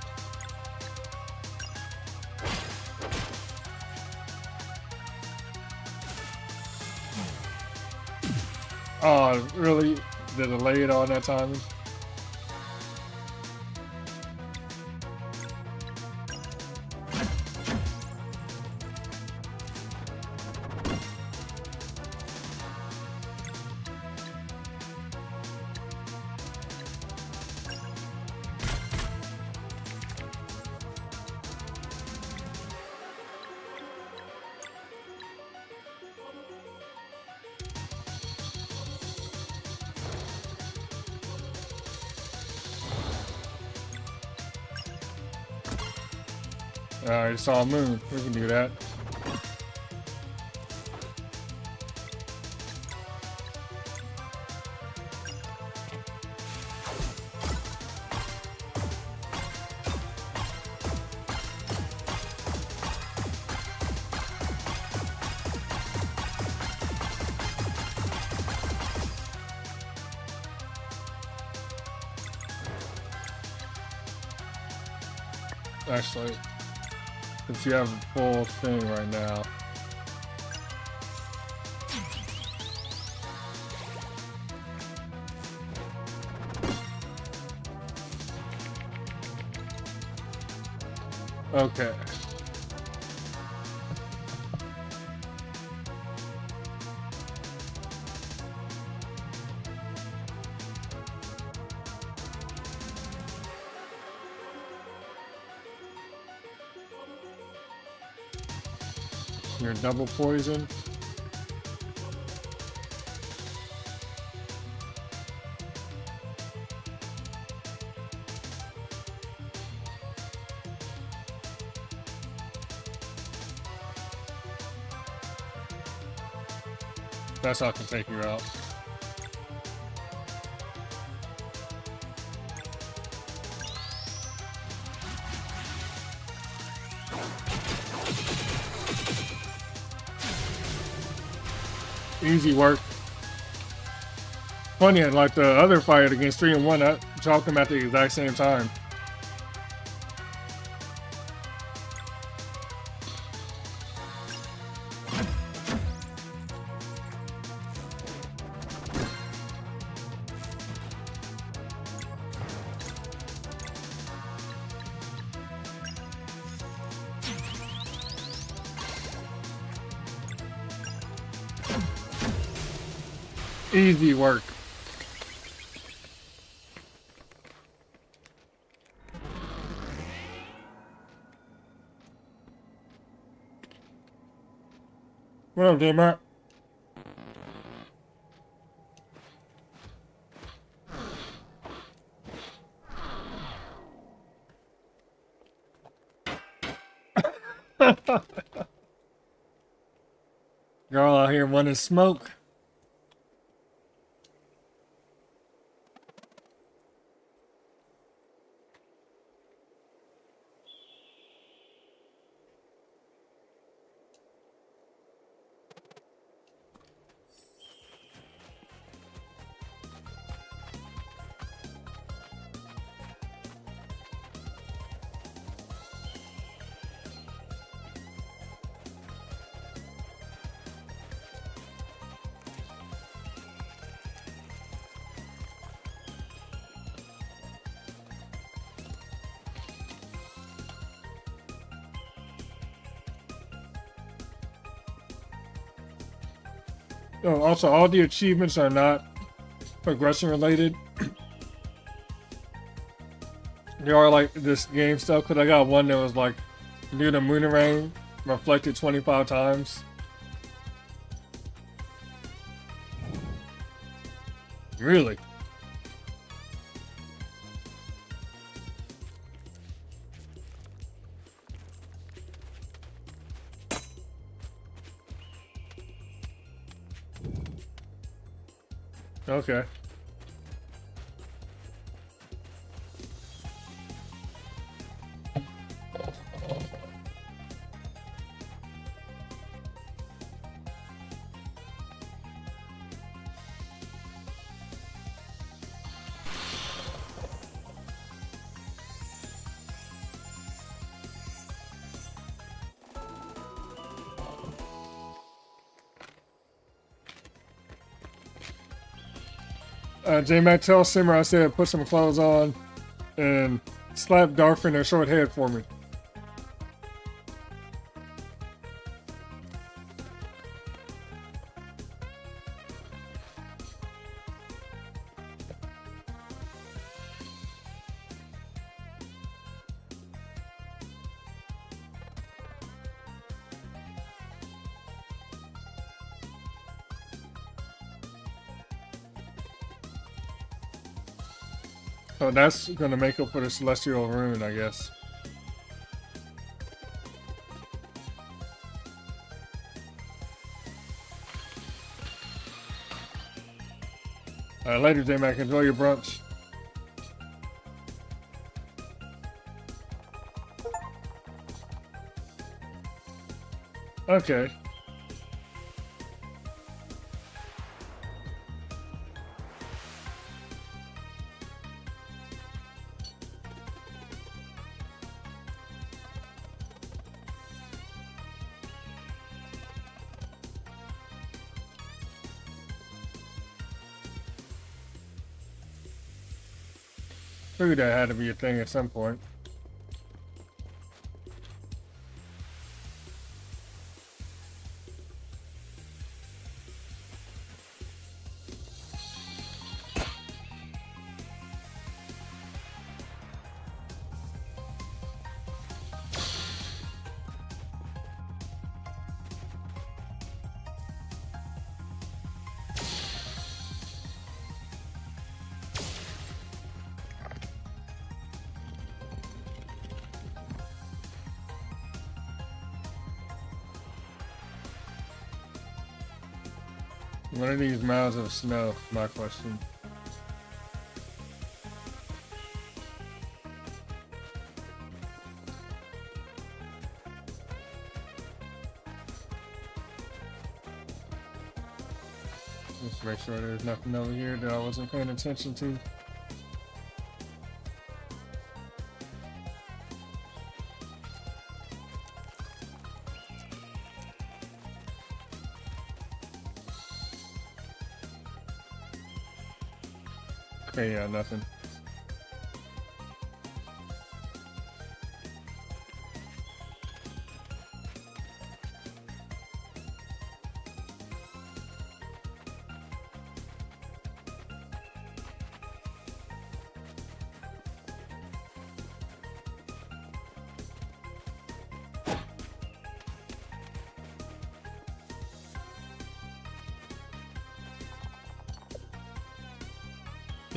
Oh, really? The delay it on that timing? Alright, it's all moon. We can do that. Actually, since you have a full thing right now. Okay. You're double poison. That's how I can take you out. Easy work. Funny, like the other fight against 3 and 1, I dropped them at the exact same time. Easy work. What up, J-Mac? Girl out here wanting smoke. Oh, also, all the achievements are not progression related. They are like this game stuff, because I got one that was like, do the moonerang reflected 25 times. Really? Okay. J-Mac, tell Simmer I said put some clothes on and slap Darth in her short head for me. So that's gonna make up for the celestial rune, I guess. Alright, later, J-Mac. Enjoy your brunch. Okay. Figured that had to be a thing at some point. One of these miles of snow, my question. Let's make sure there's nothing over here that I wasn't paying attention to. Okay, yeah, nothing.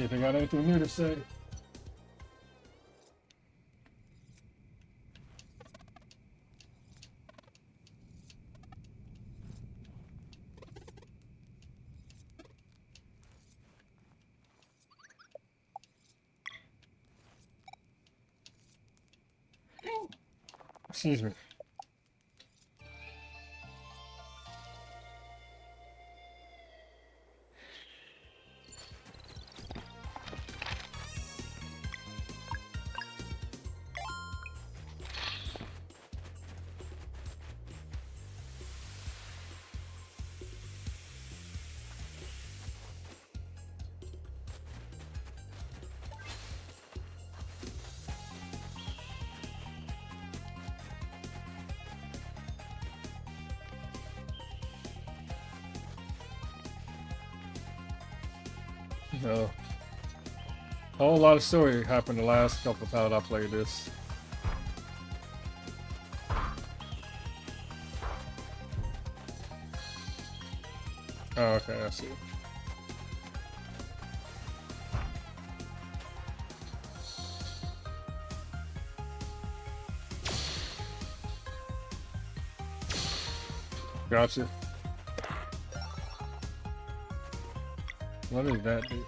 See if they got anything new to say. Excuse me. No. A whole lot of story happened the last couple times I played this. Oh, okay, I see. Gotcha. What does that do?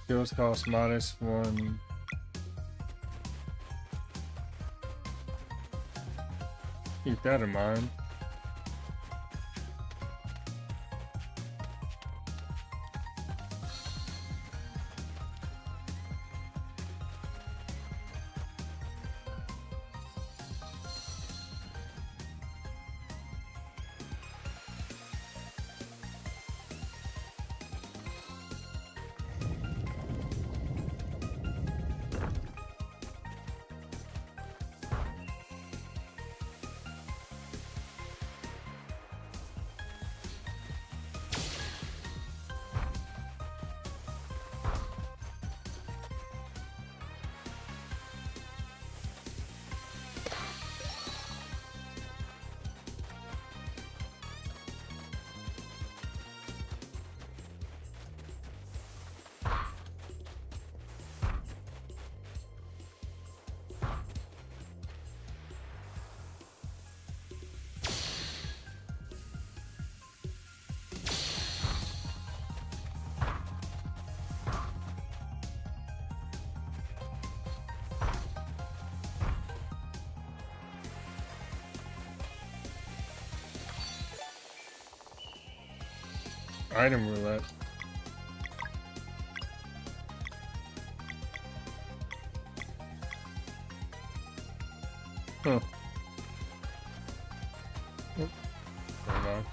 Skills cost -1. Keep that in mind. Item roulette. Huh. Never mind.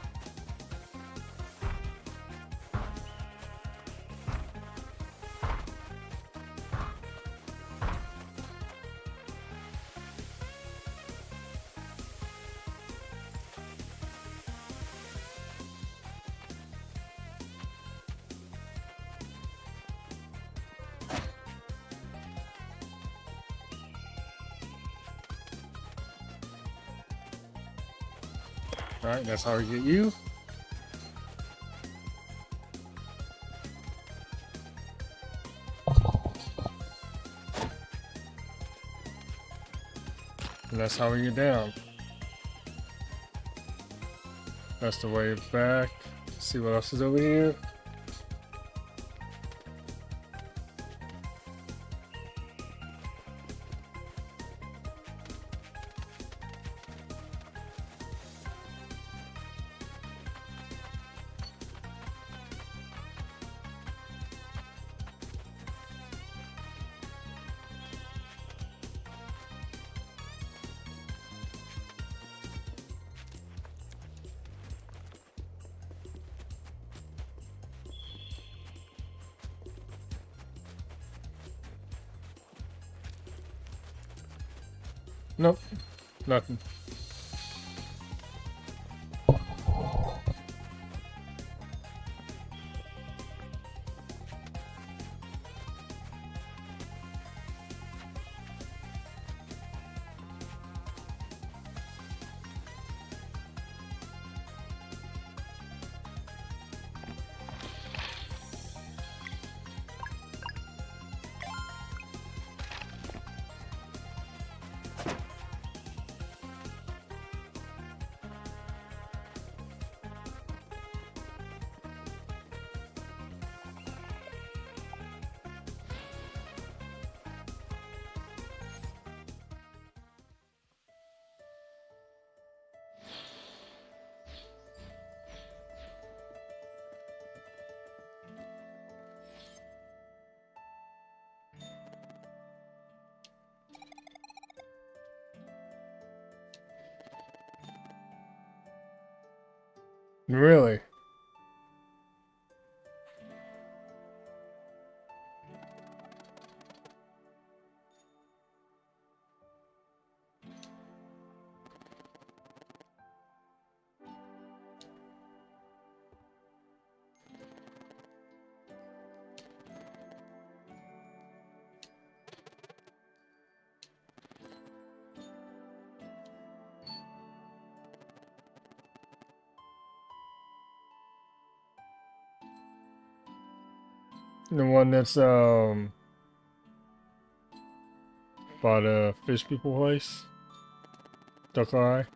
Alright, that's how we get you. And that's how we get down. That's the way back. Let's see what else is over here. Nope, nothing. Really? The one that's by the fish people place? Duck Eye?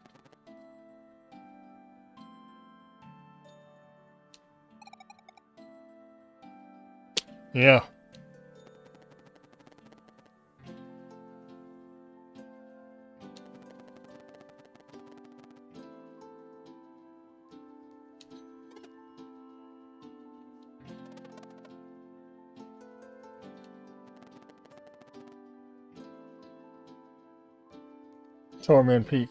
Yeah. Torment Peak.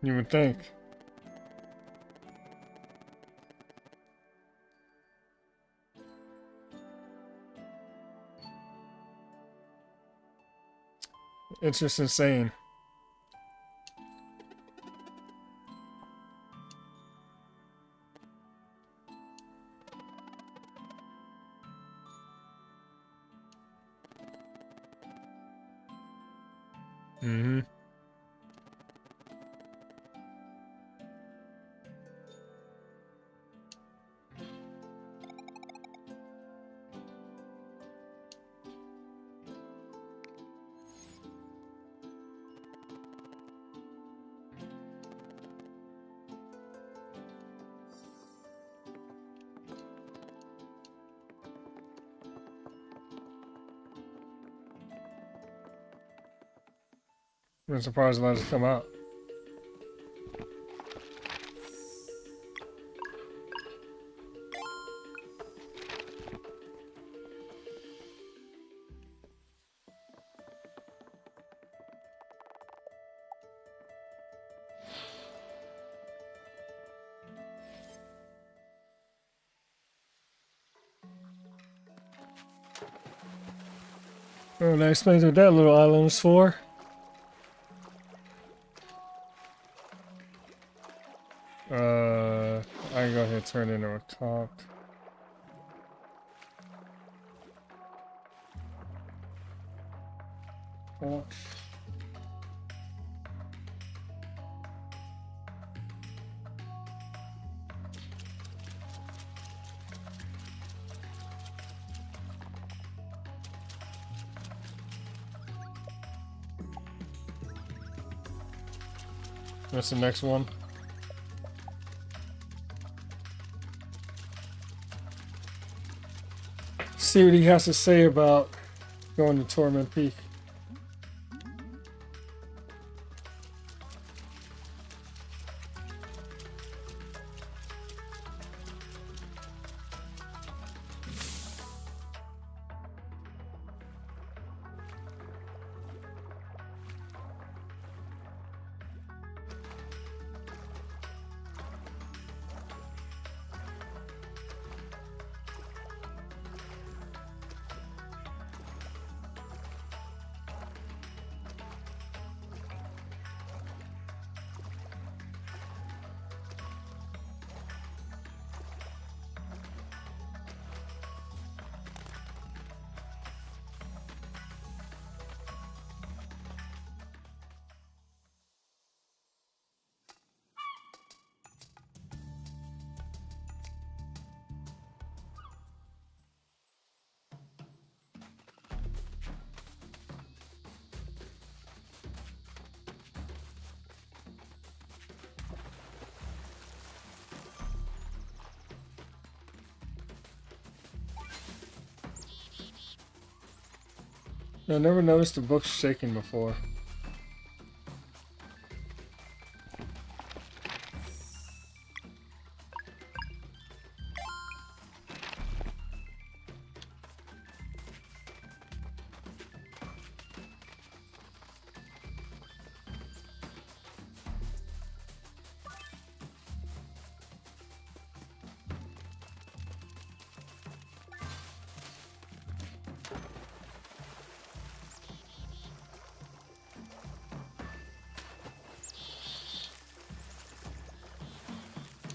You would think. It's just insane. Mm-hmm. I'm surprised it let us come out. Oh, that explains what that little island is for. I can go ahead and turn into a conch. Conch. That's the next one. See what he has to say about going to Torment Peak. I never noticed the book shaking before.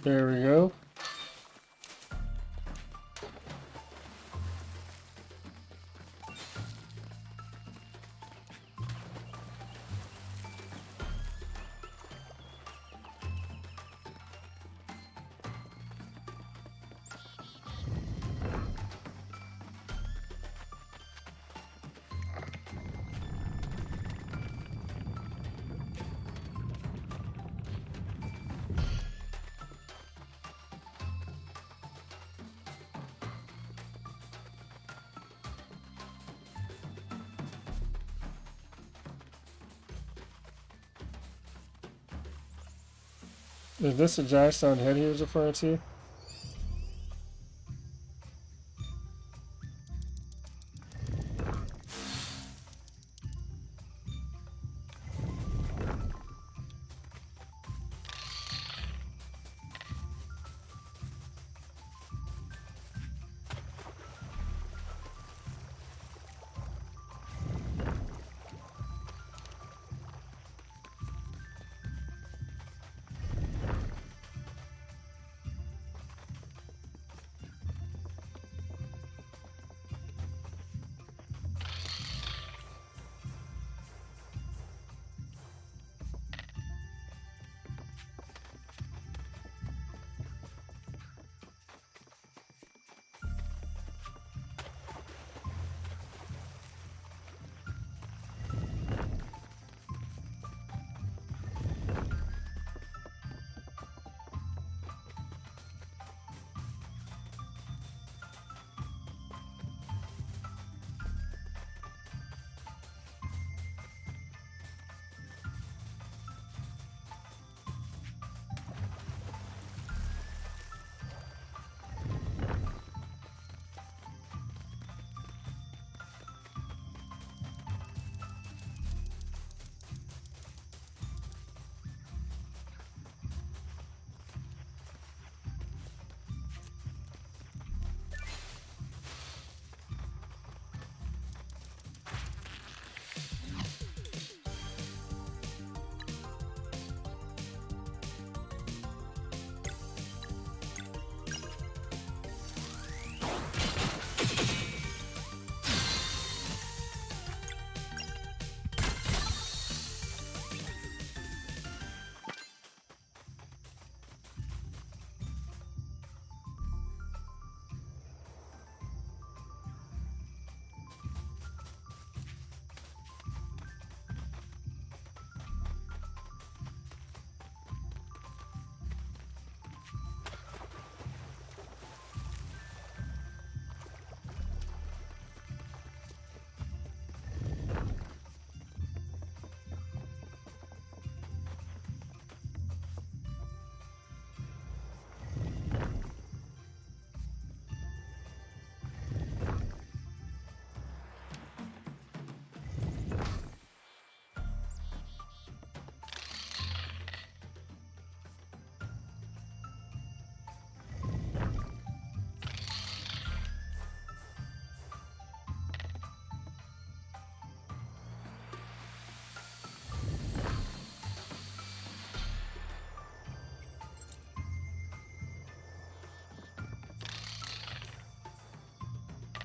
There we go. Is this a giant stone head he was referring to?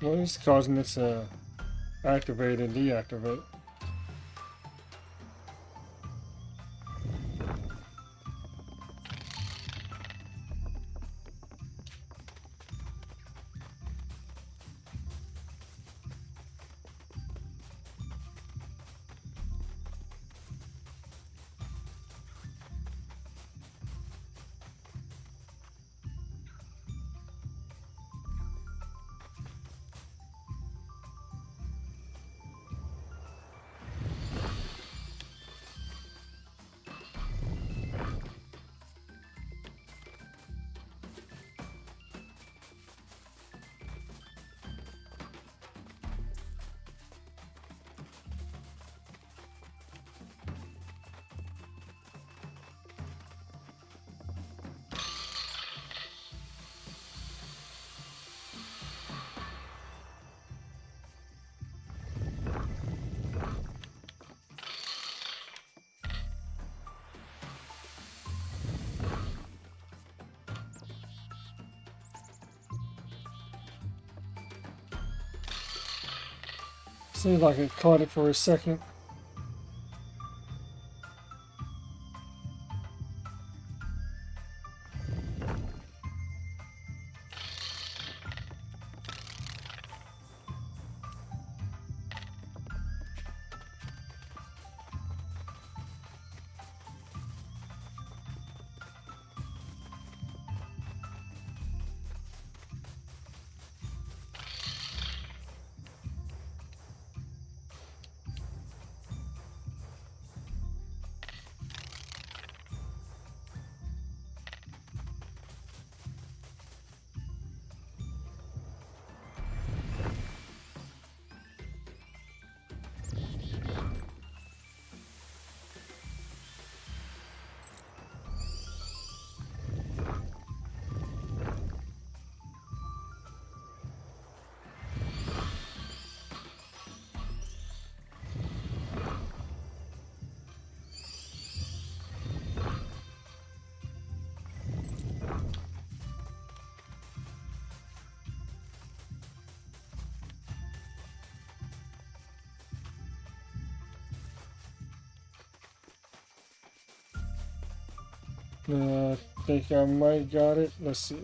What is causing it to activate and deactivate? Seems like it caught it for a second. I think I might got it. Let's see.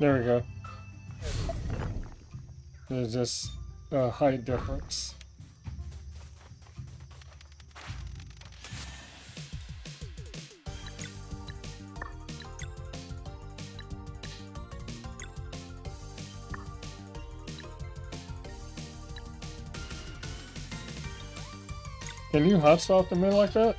There we go. There's just a height difference. Can you hot swap them in like that?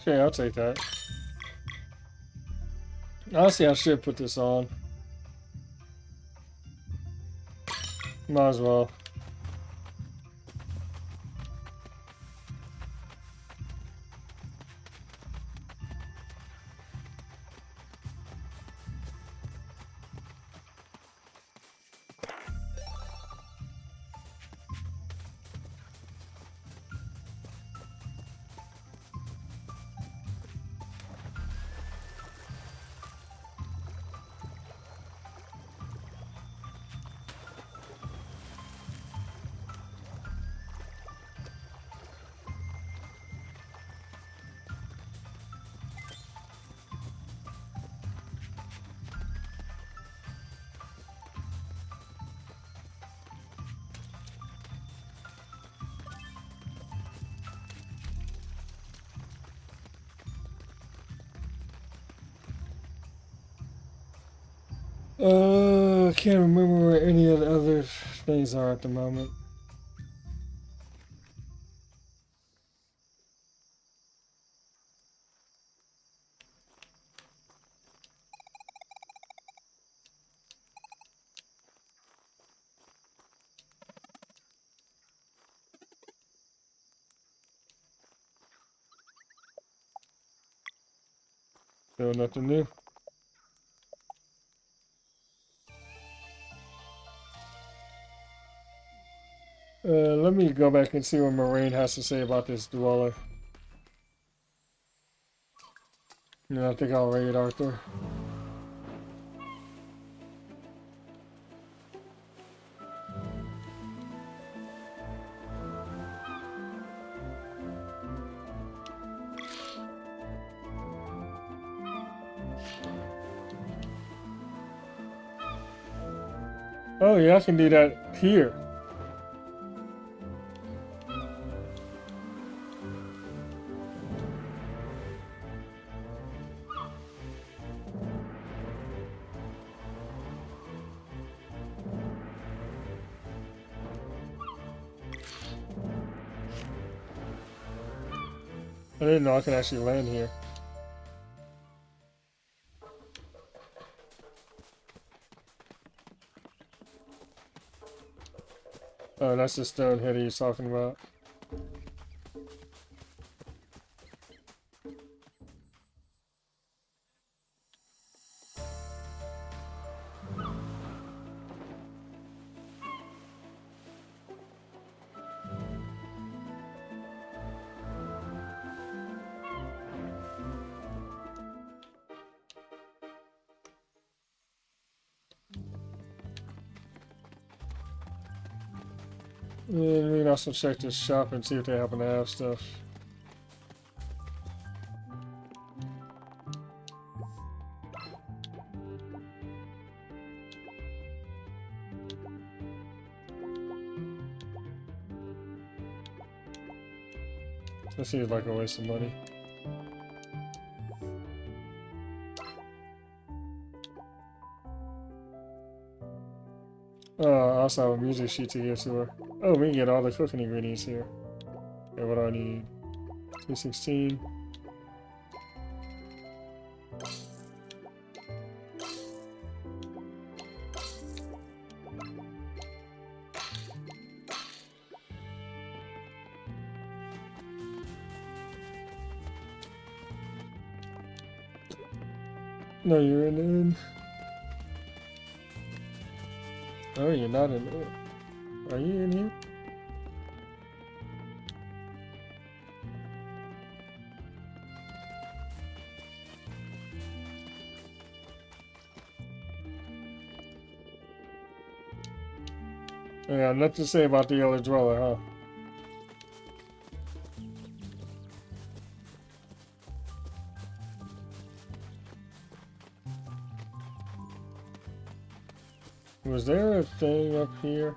Okay, I'll take that. Honestly, I should put this on. Might as well. I can't remember where any of the other things are at the moment. Still nothing new. Let me go back and see what Moraine has to say about this dweller. Yeah, I think I'll raid Arthur. Oh yeah, I can do that here. I didn't know I could actually land here. Oh, that's the stone head he's talking about. And we can also check this shop and see if they happen to have stuff. That seems like a waste of money. I also have a music sheet to give to her. Oh, we can get all the cooking ingredients here. Okay, what do I need? 216. No, you're in the inn. Oh, you're not in the inn. Are you in here? Yeah, nothing to say about the Yellow Dweller, huh? Was there a thing up here?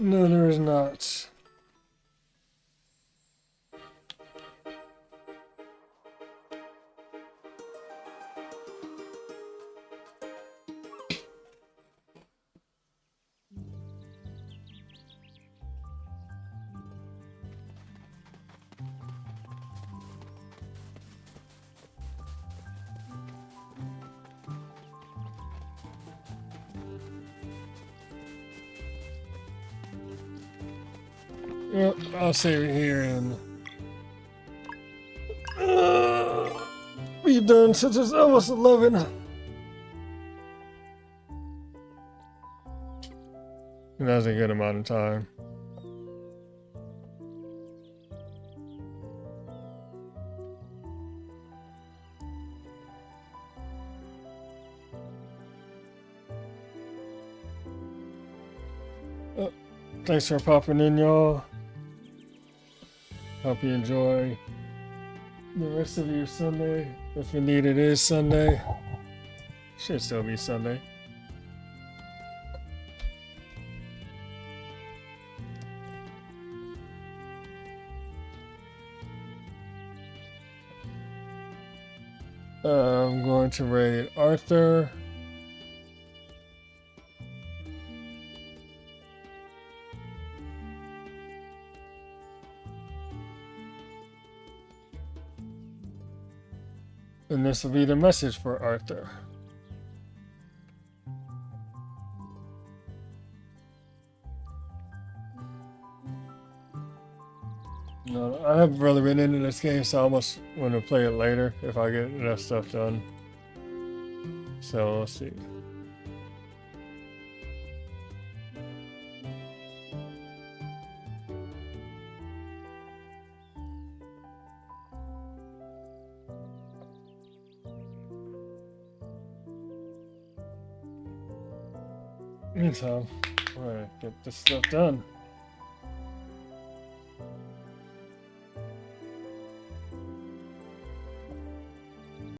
No, there is not. Yep, I'll save it here and be done since it's almost 11. That's a good amount of time. Thanks for popping in, y'all. Hope you enjoy the rest of your Sunday. If indeed it is Sunday. Should still be Sunday. I'm going to raid Arthur. And this will be the message for Arthur. No, I haven't really been into this game, so I almost want to play it later if I get enough stuff done. So let's see. Meantime, I'm gonna get this stuff done.